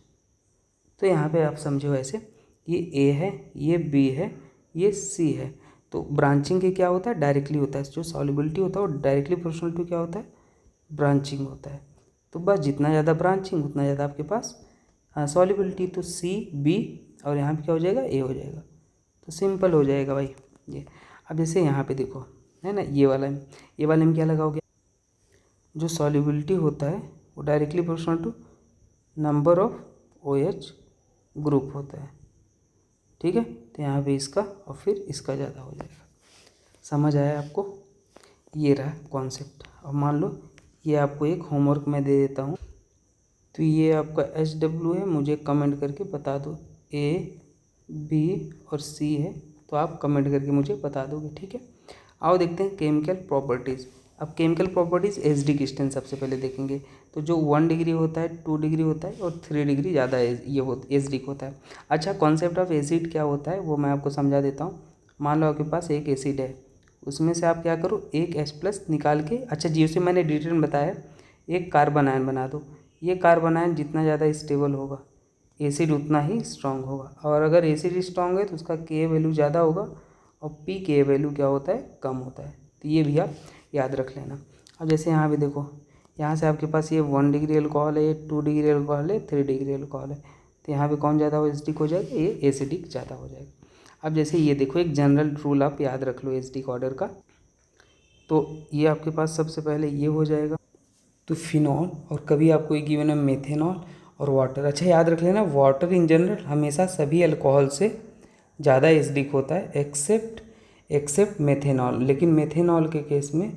तो यहाँ पे आप समझो ऐसे, ये ए है, ये बी है, ये सी है। तो ब्रांचिंग के क्या होता है, डायरेक्टली होता है, जो सॉल्युबिलिटी होता है वो डायरेक्टली प्रोपोर्शनल टू क्या होता है, ब्रांचिंग होता है। तो बस जितना ज़्यादा ब्रांचिंग उतना ज़्यादा आपके पास सॉल्युबिलिटी। तो सी बी और यहाँ पे क्या हो जाएगा, ए हो जाएगा। तो सिंपल हो जाएगा भाई ये। अब जैसे यहाँ पे देखो है ना, ये वाले में क्या लगाओगे, जो सॉल्युबिलिटी होता है वो directly proportional to number of OH group होता है, ठीक है। तो यहाँ पे इसका और फिर इसका ज़्यादा हो जाएगा। समझ आया आपको, ये रहा कॉन्सेप्ट। अब मान लो ये आपको एक होमवर्क मैं दे देता हूँ, तो ये आपका SW है, मुझे कमेंट करके बता दो। A B और C है, तो आप कमेंट करके मुझे बता दोगे, ठीक है। आओ देखते हैं केमिकल प्रॉपर्टीज़। अब केमिकल प्रॉपर्टीज़ एसिडिक स्ट्रेंथ सबसे पहले देखेंगे। तो जो 1 डिग्री होता है, 2 डिग्री होता है और 3 डिग्री ज़्यादा एसिडिक होता है। अच्छा, कॉन्सेप्ट ऑफ एसिड क्या होता है वो मैं आपको समझा देता हूँ। मान लो आपके पास एक एसिड है, उसमें से आप क्या करो, एक H+ निकाल के, अच्छा जिसे मैंने डिटेल में बताया, एक कार्बन आयन बना दो। ये कार्बन आयन जितना ज़्यादा स्टेबल होगा, एसिड उतना ही स्ट्रांग होगा। और अगर एसिड स्ट्रांग है तो उसका Ka वैल्यू ज़्यादा होगा और pKa वैल्यू क्या होता है, कम होता है। तो ये भी आप याद रख लेना। अब जैसे यहाँ पे देखो, यहाँ से आपके पास ये 1 डिग्री अल्कोहल है, ये 2 डिग्री अल्कोहल है, 3 डिग्री अल्कोहल है। तो यहाँ पे कौन ज़्यादा एसिडिक हो जाएगा, ये एसिडिक ज़्यादा हो जाएगा। अब जैसे ये देखो, एक जनरल रूल आप याद रख लो एसिडिक ऑर्डर का। तो ये आपके पास सबसे पहले ये हो जाएगा, तो फिनॉल, और कभी आपको एक गिवन है मेथेनॉल और वाटर। अच्छा याद रख लेना, वाटर इन जनरल हमेशा सभी अल्कोहल से ज़्यादा एसिडिक होता है एक्सेप्ट मेथेनॉल। लेकिन मेथेनॉल के केस में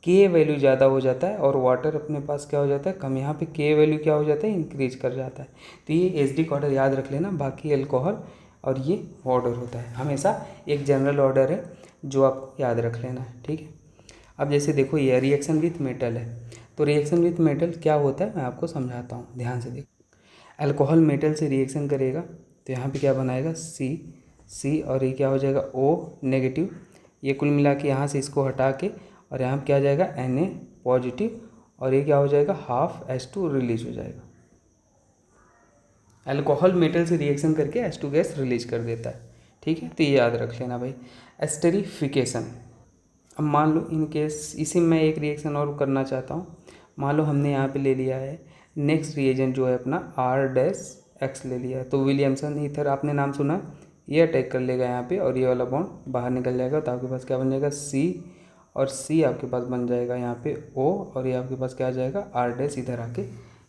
के वैल्यू ज़्यादा हो जाता है और वाटर अपने पास क्या हो जाता है, कम। यहाँ पे के वैल्यू क्या हो जाता है, इंक्रीज कर जाता है। तो ये एसिडिक ऑर्डर याद रख लेना। बाकी अल्कोहल और ये ऑर्डर होता है, हमेशा एक जनरल ऑर्डर है जो आपको याद रख लेना है, ठीक है। अब जैसे देखो, ये रिएक्शन विथ मेटल है, तो रिएक्शन विथ मेटल क्या होता है मैं आपको समझाता हूँ, ध्यान से देखो। अल्कोहल मेटल से रिएक्शन करेगा तो यहाँ पे क्या बनाएगा, सी और ये क्या हो जाएगा, O नेगेटिव। ये कुल मिला के यहाँ से इसको हटा के और यहाँ पे क्या आ जाएगा, Na पॉजिटिव, और ये क्या हो जाएगा, हाफ H2 रिलीज हो जाएगा। अल्कोहल मेटल से रिएक्शन करके H2 गैस रिलीज कर देता है, ठीक है। तो ये याद रख लेना भाई। एस्टेरिफिकेशन, अब मान लो इन केस इसी में एक रिएक्शन और करना चाहता हूँ। मान लो हमने यहाँ पे ले लिया है नेक्स्ट रिएजेंट जो है अपना R-X ले लिया है, तो विलियमसन ईथर आपने नाम सुना, ये अटैक कर लेगा यहाँ पे और ये वाला बॉन्ड बाहर निकल जाएगा। तो आपके पास क्या बन जाएगा, C, और C आपके पास बन जाएगा यहाँ पे O, और ये आपके पास क्या आ जाएगा, R- इधर आके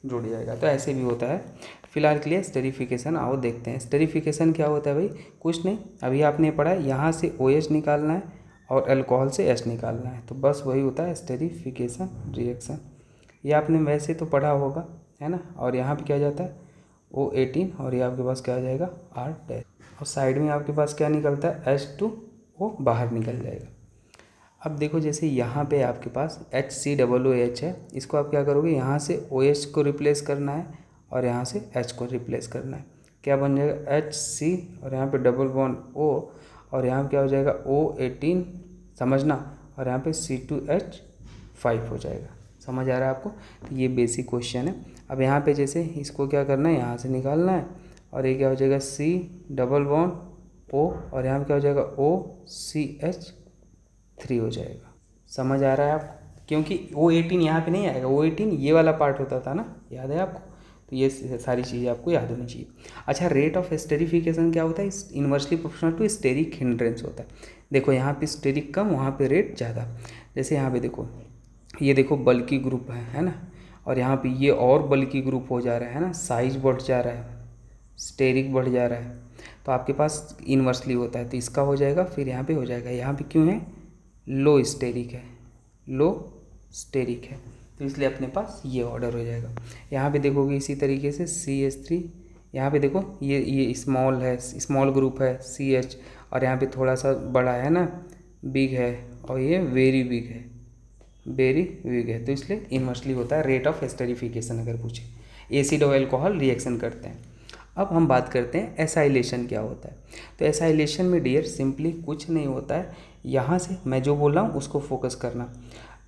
जुड़ जाएगा। तो ऐसे भी होता है। फिलहाल के लिए स्टेरिफिकेशन आओ देखते हैं। स्टेरिफिकेशन क्या होता है भाई, कुछ नहीं, अभी आपने पढ़ा है, यहाँ से OH निकालना है और अल्कोहल से H निकालना है, तो बस वही होता है स्टेरिफिकेशन रिएक्शन। ये आपने वैसे तो पढ़ा होगा, है ना। और यहाँ पे क्या जाता है, O18, और ये आपके पास क्या आ जाएगा, R-, और साइड में आपके पास क्या निकलता है, H2O बाहर निकल जाएगा। अब देखो, जैसे यहाँ पे आपके पास HCOOH है, इसको आप क्या करोगे, यहाँ से OH को रिप्लेस करना है और यहाँ से H को रिप्लेस करना है। क्या बन जाएगा, HC, और यहाँ पे डबल बॉन्ड O, और यहाँ पे क्या हो जाएगा, O18, समझना, और यहाँ पे C2H5 हो जाएगा। समझ आ रहा है आपको। तो ये बेसिक क्वेश्चन है। अब यहाँ पे जैसे इसको क्या करना है, यहाँ से निकालना है, और ये क्या हो जाएगा, C डबल बॉन्ड O, और यहाँ पे क्या हो जाएगा, OCH3 हो जाएगा। समझ आ रहा है आप, क्योंकि O18 यहाँ पे नहीं आएगा, O18 ये वाला पार्ट होता था ना, याद है आपको। तो ये सारी चीज़ें आपको याद होनी चाहिए। अच्छा, रेट ऑफ स्टेरिफिकेशन क्या होता है, inversely proportional to steric hindrance होता है। देखो यहाँ पे स्टेरिक कम, वहाँ पे रेट ज़्यादा। जैसे यहाँ पे देखो, ये देखो बल्की ग्रुप है ना, और यहाँ पे ये और बल्की ग्रुप हो जा रहा है ना, साइज बढ़ जा रहा है, स्टेरिक बढ़ जा रहा है, तो आपके पास इन्वर्सली होता है। तो इसका हो जाएगा, फिर यहाँ पे हो जाएगा। यहाँ पे क्यों है, लो स्टेरिक है, लो स्टेरिक है, तो इसलिए अपने पास ये ऑर्डर हो जाएगा। यहाँ पे देखोगे इसी तरीके से CH3, यहाँ पे देखो ये स्मॉल है, स्मॉल ग्रुप है CH, और यहाँ पे थोड़ा सा बड़ा है ना, बिग है, और ये वेरी बिग है, वेरी बिग है, तो इसलिए इन्वर्सली होता है। रेट ऑफ एस्टेरिफिकेशन अगर पूछे, एसिड और अल्कोहल रिएक्शन करते हैं। अब हम बात करते हैं एसाइलेशन क्या होता है। तो एसाइलेशन में डियर सिंपली कुछ नहीं होता है, यहाँ से मैं जो बोल रहा हूँ उसको फोकस करना।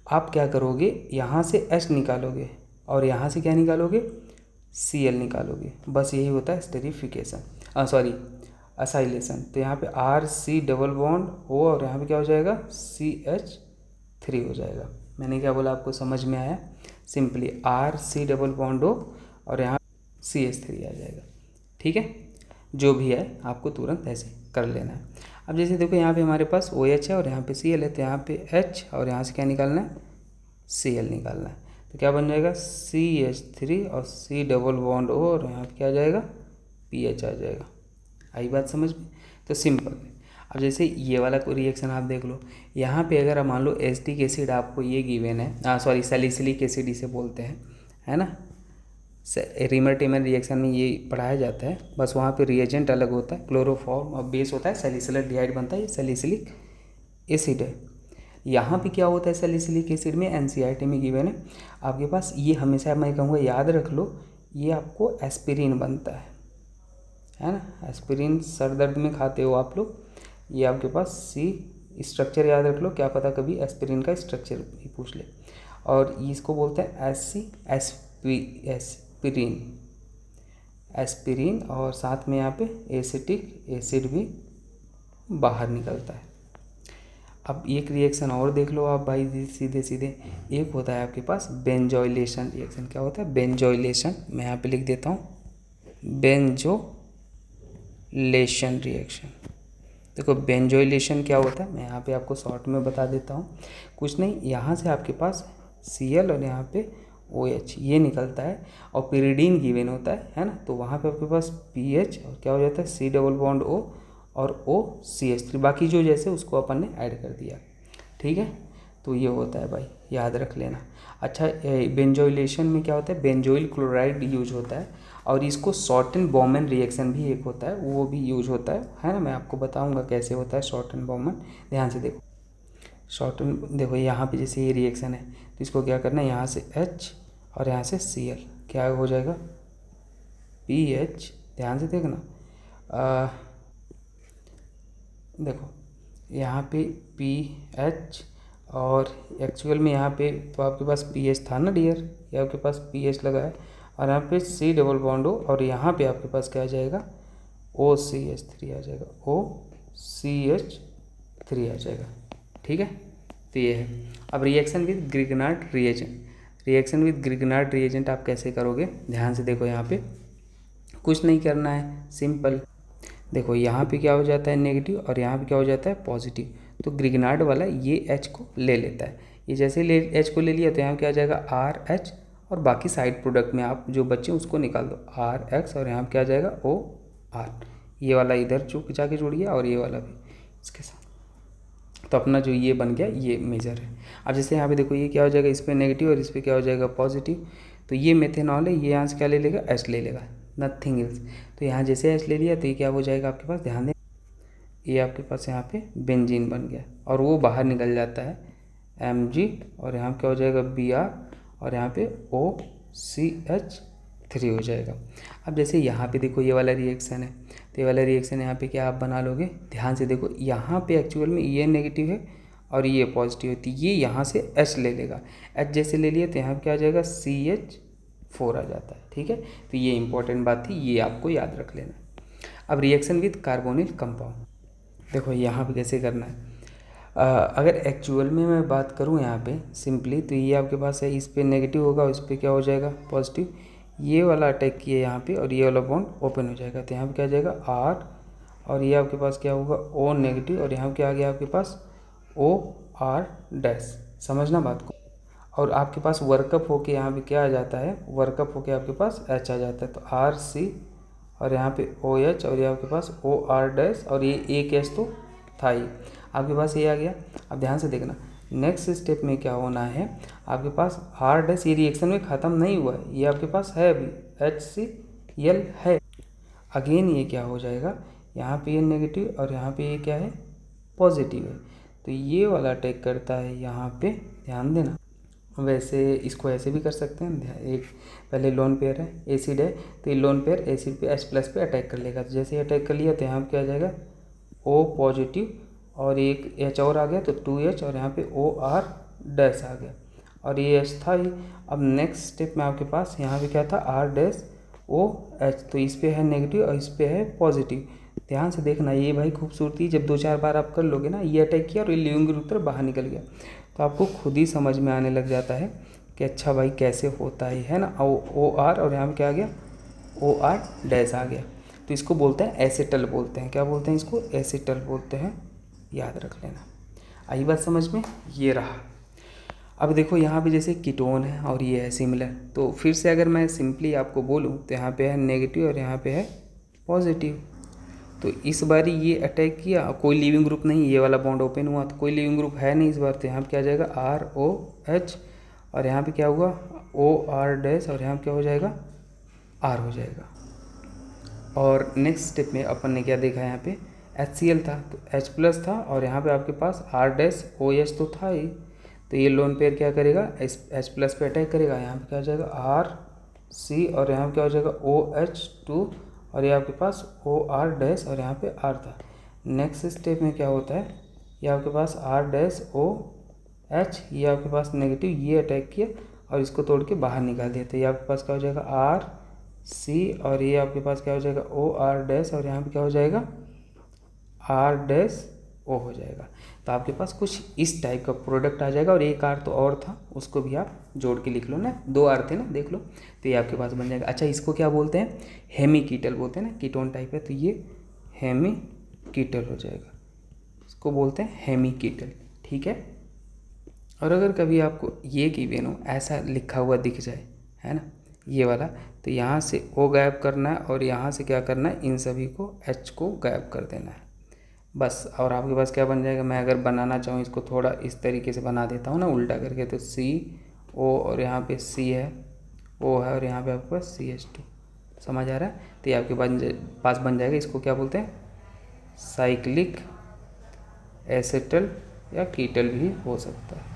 आप क्या करोगे, यहाँ से H निकालोगे और यहाँ से क्या निकालोगे, Cl निकालोगे, बस यही होता है स्टेरिफिकेशन, सॉरी असाइलेशन। तो यहाँ पे RC डबल बॉन्ड O और यहाँ पे क्या हो जाएगा CH3 हो जाएगा। मैंने क्या बोला आपको समझ में आया? Simply RC double bond O और यहाँ CH3 आ जाएगा। ठीक है, जो भी है आपको तुरंत ऐसे कर लेना है। अब जैसे देखो यहाँ पे हमारे पास OH है और यहाँ पे Cl है, तो यहाँ पे H और यहाँ से क्या निकालना है Cl निकालना है। तो क्या बन जाएगा CH3 और C डबल बॉन्ड O और यहाँ पे क्या आ जाएगा PH आ जाएगा। आई बात समझ में? तो सिंपल है। अब जैसे ये वाला कोई रिएक्शन आप देख लो, यहाँ पे अगर मान लो एसिटिक एसिड आपको ये गिवन है, सॉरी सैलिसिलिक एसिड इसे बोलते हैं, है ना। रीमर टीमर रिएक्शन में ये पढ़ाया जाता है, बस वहाँ पे रिएजेंट अलग होता है, क्लोरोफॉर्म और बेस होता है, सैलिसिलिक डिहाइड बनता है, ये सैलिसिलिक एसिड है। यहाँ पे क्या होता है सैलिसिलिक एसिड में, एनसीईआरटी में गिवन है आपके पास, ये हमेशा मैं कहूँगा याद रख लो, ये आपको एस्पिरिन बनता है ना। एस्पिरिन सर दर्द में खाते हो आप लोग, ये आपके पास सी स्ट्रक्चर याद रख लो, क्या पता कभी एस्पिरिन का स्ट्रक्चर भी पूछ ले। और इसको बोलते हैं एस्पिरिन और साथ में यहाँ पे एसिटिक एसिड भी बाहर निकलता है। अब एक रिएक्शन और देख लो आप भाई सीधे सीधे, एक होता है आपके पास बेंजोइलेशन रिएक्शन। क्या होता है बेंजोइलेशन? मैं यहाँ पे लिख देता हूँ बेंजोइलेशन रिएक्शन। देखो बेंजोइलेशन क्या होता है, मैं यहाँ पे आपको शॉर्ट में बता देता हूँ। कुछ नहीं, यहाँ से आपके पास Cl और यहाँ पे OH ये निकलता है और pyridine गिवन होता है ना। तो वहाँ पे आपके पास PH और क्या हो जाता है C डबल बॉन्ड O और O CH3, बाकी जो जैसे उसको अपन ने ऐड कर दिया। ठीक है, तो ये होता है भाई, याद रख लेना। अच्छा, बेंजोइलेशन में क्या होता है, बेंजोइल क्लोराइड यूज होता है और इसको शॉर्टन बॉमन रिएक्शन भी एक होता है, वो भी यूज होता है ना। मैं आपको बताऊंगा कैसे होता है शॉर्टन बॉमन। ध्यान से देखो, शॉर्टन देखो यहाँ पे जैसे ये रिएक्शन है, तो इसको क्या करना है, यहाँ से H और यहाँ से Cl क्या हो जाएगा PH। ध्यान से देखना, देखो यहाँ पे PH और एक्चुअल में यहाँ पे तो आपके पास PH था ना डियर, ये आपके पास PH लगा है और यहाँ पे C डबल बॉन्ड O और यहाँ पे आपके पास क्या आ जाएगा OCH3 आ जाएगा, OCH3 आ जाएगा। ठीक है, तो ये है। अब रिएक्शन विद ग्रिगनार्ड रिएजेंट आप कैसे करोगे, ध्यान से देखो। यहाँ पे कुछ नहीं करना है, सिंपल। देखो यहाँ पे क्या हो जाता है नेगेटिव और यहाँ पे क्या हो जाता है पॉजिटिव। तो ग्रिगनार्ड वाला ये H को ले लेता है, ये जैसे H को ले लिया तो यहाँ क्या आ जाएगा RH और बाकी साइड प्रोडक्ट में आप जो बच्चे उसको निकाल दो RX और यहाँ क्या आ जाएगा OR। ये वाला इधर चुप जाके जुड़ गया और ये वाला भी इसके साथ, तो अपना जो ये बन गया ये मेजर है। अब जैसे यहाँ पे देखो ये क्या हो जाएगा, इस पर नेगेटिव और इस पर क्या हो जाएगा पॉजिटिव। तो ये मेथेनॉल है, ये यहाँ से क्या ले लेगा H ले लेगा, नथिंग एल्स। तो यहाँ जैसे H ले लिया तो ये क्या हो जाएगा आपके पास, ध्यान दें, ये आपके पास यहाँ पे बेंजीन बन गया और वो बाहर निकल जाता है Mg और यहाँ क्या हो जाएगा Br और यहाँ पे OCH3 हो जाएगा। अब जैसे यहाँ पे देखो ये वाला रिएक्शन है, तो ये वाला रिएक्शन यहाँ पे क्या आप बना लोगे, ध्यान से देखो। यहाँ पे एक्चुअल में ये नेगेटिव है और ये पॉजिटिव है, तो ये यहाँ से H ले लेगा, H जैसे ले लिया तो यहाँ पे क्या आ जाएगा CH4 आ जाता है। ठीक है, तो ये इंपॉर्टेंट बात थी, ये आपको याद रख लेना। अब रिएक्शन विद कार्बोनिल कंपाउंड, देखो यहाँ पे कैसे करना है। अगर एक्चुअल में मैं बात करूँ यहाँ पे सिंपली, तो ये आपके पास है, इस पर नेगेटिव होगा, इस पर क्या हो जाएगा पॉजिटिव। ये वाला अटैक किया यहाँ पे और ये वाला बॉन्ड ओपन हो जाएगा, तो यहाँ पे क्या आ जाएगा R और ये आपके पास क्या होगा O नेगेटिव और यहाँ पे क्या आ गया आपके पास OR-। समझना बात को। और आपके पास वर्कअप होके यहाँ पे क्या आ जाता है, वर्कअप होके आपके पास H आ जाता है, तो RC और यहाँ पे OH और ये आपके पास OR- और ये एक H तो था ही आपके पास, ये आ गया। अब ध्यान से देखना, नेक्स्ट स्टेप में क्या होना है आपके पास R-, ये रिएक्शन में ख़त्म नहीं हुआ है, ये आपके पास है अभी HCl है। अगेन ये क्या हो जाएगा, यहाँ पे ये नेगेटिव और यहाँ पे ये क्या है पॉजिटिव है, तो ये वाला अटैक करता है यहाँ पे, ध्यान देना। वैसे इसको ऐसे भी कर सकते हैं, एक पहले लोन पेयर है, एसिड है, तो ये लोन पेयर एसिड पे H+ पे अटैक कर लेगा। तो जैसे अटैक कर लिया तो यहाँ पे क्या आ जाएगा O पॉजिटिव और एक H और आ गया तो 2H और यहाँ पे OR- आ गया और ये H था ही। अब नेक्स्ट स्टेप में आपके पास यहाँ पे क्या था R- ओ एच, तो इस पे है नेगेटिव और इस पे है पॉजिटिव। ध्यान से देखना, ये भाई खूबसूरती जब 2-4 बार आप कर लोगे ना, ये अटैक किया और ये लिविंग ग्रुप तरफ बाहर निकल गया, तो आपको खुद ही समझ में आने लग जाता है कि अच्छा भाई कैसे होता है ना। ओ आर और यहाँ पे क्या आ गया, ओ आर डैश आ गया, तो इसको बोलते हैं एसिटल बोलते हैं। क्या बोलते हैं इसको, एसिटल बोलते हैं, याद रख लेना। आई बात समझ में, ये रहा। अब देखो यहाँ पे जैसे कीटोन है और ये है सिमिलर, तो फिर से अगर मैं सिंपली आपको बोलूँ तो यहाँ पे है नेगेटिव और यहाँ पे है पॉजिटिव। तो इस बार ये अटैक किया, कोई लिविंग ग्रुप नहीं, ये वाला बॉन्ड ओपन हुआ तो कोई लिविंग ग्रुप है नहीं इस बार, तो यहाँ पे क्या आ जाएगा आर ओ एच, और यहाँ पे क्या हुआ ओ आर डैश, और यहाँ पे क्या हो जाएगा आर हो जाएगा। और नेक्स्ट स्टेप में अपन ने क्या देखा, यहाँ पे HCl था तो H प्लस था, और यहाँ पे आपके पास R डैश ओ एच तो था ही, तो ये लोन पेयर क्या करेगा H प्लस पे अटैक करेगा, यहाँ पे क्या हो जाएगा R C, और यहाँ पे क्या हो जाएगा OH2, और ये आपके पास OR डैश और यहाँ पे R था। नेक्स्ट स्टेप में क्या होता है, ये आपके पास R डैश OH, ये आपके पास नेगेटिव, ये अटैक किया और इसको तोड़ के बाहर निकाल दिया, तो ये आपके पास क्या हो जाएगा R C, और ये आपके पास क्या हो जाएगा OR डैश, और यहाँ पे क्या हो जाएगा R डैश O हो जाएगा। तो आपके पास कुछ इस टाइप का प्रोडक्ट आ जाएगा, और एक R तो और था, उसको भी आप जोड़ के लिख लो ना, 2 R थे ना, देख लो, तो ये आपके पास बन जाएगा। अच्छा, इसको क्या बोलते हैं, हेमीकीटल बोलते हैं ना, कीटोन टाइप है, तो ये हेमीकीटल हो जाएगा, इसको बोलते हैं हेमीकीटल, ठीक है। और अगर कभी आपको ये गिवन हो, ऐसा लिखा हुआ दिख जाए, है ना, ये वाला, तो यहाँ से O गायब करना है और यहाँ से क्या करना है, इन सभी को H को गायब कर देना है बस। और आपके पास क्या बन जाएगा, मैं अगर बनाना चाहूँ इसको थोड़ा इस तरीके से बना देता हूँ ना उल्टा करके, तो CO और यहाँ पे C है, O है, और यहाँ पे आपके पास CH2, समझ आ रहा है। तो ये आपके पास बन जाएगा, इसको क्या बोलते हैं, साइक्लिक एसिटल या कीटल भी हो सकता है।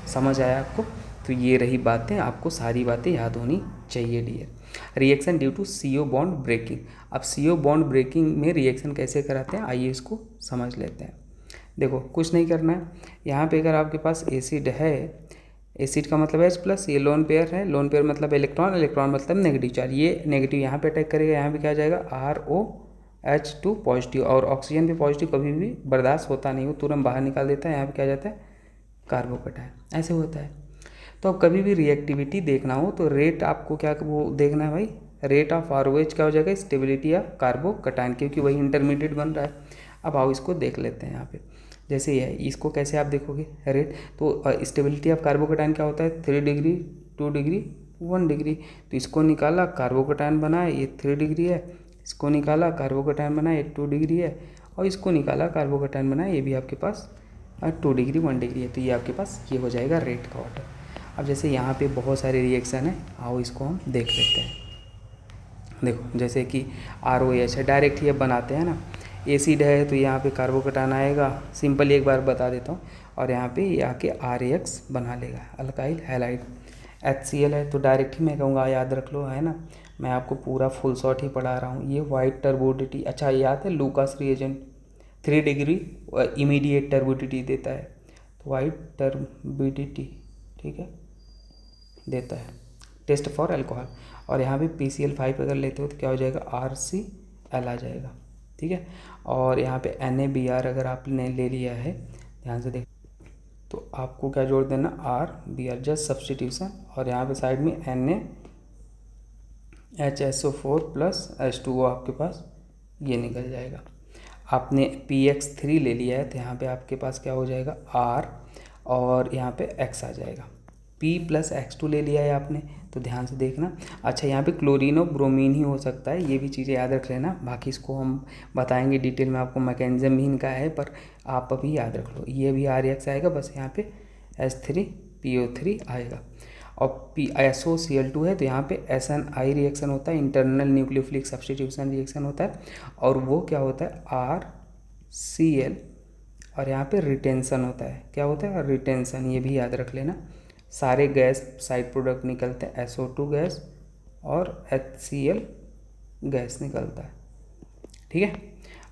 समझ आया आपको। तो ये रही बातें, आपको सारी बातें याद होनी चाहिए dear. Reaction due to CO bond breaking. अब CO बॉन्ड ब्रेकिंग में रिएक्शन कैसे कराते हैं, आइए इसको समझ लेते हैं। देखो कुछ नहीं करना है, यहाँ पे अगर आपके पास एसिड है, एसिड का मतलब H प्लस, ये लोन पेयर है, लोन पेयर मतलब इलेक्ट्रॉन, इलेक्ट्रॉन मतलब नेगेटिव चार्ज, ये नेगेटिव यहाँ पे अटैक करेगा, यहाँ पे क्या आ जाएगा ROH2 पॉजिटिव, और ऑक्सीजन भी पॉजिटिव कभी भी बर्दाश्त होता नहीं, वो तुरंत बाहर निकाल देता है, यहाँ पे क्या जाता है कार्बोकटायन, ऐसे होता है। तो अब कभी भी रिएक्टिविटी देखना हो तो रेट आपको क्या वो देखना है भाई, रेट ऑफ ROH क्या हो जाएगा, स्टेबिलिटी ऑफ कार्बोकटायन, क्योंकि वही इंटरमीडिएट बन रहा है। अब आओ इसको देख लेते हैं यहाँ पे, जैसे ये है, इसको कैसे आप देखोगे रेट, तो स्टेबिलिटी ऑफ कार्बोकटायन क्या होता है, 3 डिग्री 2 डिग्री 1 डिग्री, तो इसको निकाला कार्बोकटायन बना है, ये 3 डिग्री है, इसको निकाला कार्बोकटायन बना है, ये 2 डिग्री है, और इसको निकाला कार्बोकटायन बना है, ये भी आपके पास 2 डिग्री 1 डिग्री है, तो ये आपके पास ये हो जाएगा रेट का ऑर्डर। अब जैसे यहाँ पे बहुत सारे रिएक्शन है, आओ इसको हम देख लेते हैं। देखो जैसे कि ROH है, डायरेक्ट ही अब बनाते हैं ना, एसिड है तो यहाँ पे कार्बोकटायन आएगा, सिंपल एक बार बता देता हूँ, और यहाँ पे ये आके RAX बना लेगा, अल्काइल हैलाइड। HCl है तो डायरेक्ट ही मैं कहूँगा याद रख लो, है ना, मैं आपको पूरा फुल शॉट ही पढ़ा रहा हूँ। ये वाइट टर्बोडिटी, अच्छा याद है लूकास रिएजेंट 3 डिग्री इमीडिएट टर्बोडिटी देता है, तो वाइट टर्बिडिटी, ठीक है, देता है टेस्ट फॉर अल्कोहल। और यहाँ पे PCl5 अगर लेते हो तो क्या हो जाएगा RCl आ जाएगा, ठीक है। और यहाँ पे NaBr अगर आपने ले लिया है, ध्यान से देख, तो आपको क्या जोड़ देना RBr, जस्ट सब्सटीट्यूशन, और यहाँ पे साइड में NaHSO4 प्लस H2O आपके पास ये निकल जाएगा। आपने PX3 ले लिया है तो यहाँ पे आपके पास क्या हो जाएगा R, और यहाँ पे X आ जाएगा। P प्लस X2 ले लिया है आपने, तो ध्यान से देखना। अच्छा, यहाँ पे क्लोरीन और ब्रोमीन ही हो सकता है, ये भी चीज़ें याद रख लेना, बाकी इसको हम बताएंगे डिटेल में, आपको मैकेनिज्म भी इनका है, पर आप अभी याद रख लो, ये भी RX आएगा, बस यहाँ पे H3PO3 आएगा। और SOCl2 है तो यहाँ पे SNI रिएक्शन होता है, इंटरनल न्यूक्लियोफिलिक सब्स्टिट्यूशन रिएक्शन होता है, और वो क्या होता है RCl, और यहाँ पे रिटेंशन होता है, क्या होता है रिटेंशन, ये भी याद रख लेना। सारे गैस साइड प्रोडक्ट निकलते हैं, SO2 गैस और HCl गैस निकलता है, ठीक है।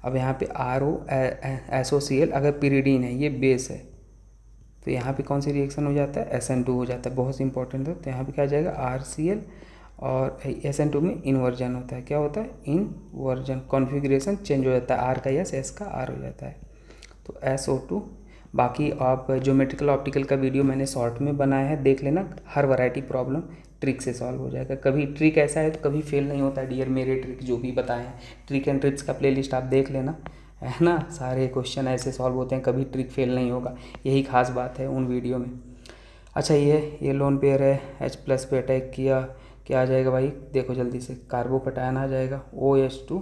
अब यहाँ पे SOCl अगर पिरिडीन है, ये बेस है, तो यहाँ पे कौन सी रिएक्शन हो जाता है, SN2 हो जाता है, बहुत इंपॉर्टेंट है। तो यहाँ पे क्या आ जाएगा RCl, और SN2 में इन्वर्जन होता है। क्या होता है? इन्वर्जन, कॉन्फ़िगरेशन चेंज हो जाता है, R का S का R हो जाता है, तो SO2। बाकी आप ज्योमेट्रिकल ऑप्टिकल का वीडियो मैंने शॉर्ट में बनाया है, देख लेना। हर वैरायटी प्रॉब्लम ट्रिक से सॉल्व हो जाएगा। कभी ट्रिक ऐसा है तो कभी फेल नहीं होता है डियर, मेरे ट्रिक जो भी बताए हैं, ट्रिक एंड ट्रिक्स का प्लेलिस्ट आप देख लेना, है ना। सारे क्वेश्चन ऐसे सॉल्व होते हैं, कभी ट्रिक फेल नहीं होगा, यही खास बात है उन वीडियो में। अच्छा, ये लोन पेयर है, H+ पे अटैक किया, क्या आ जाएगा भाई? देखो जल्दी से, कार्बोकटायन आ जाएगा OH2,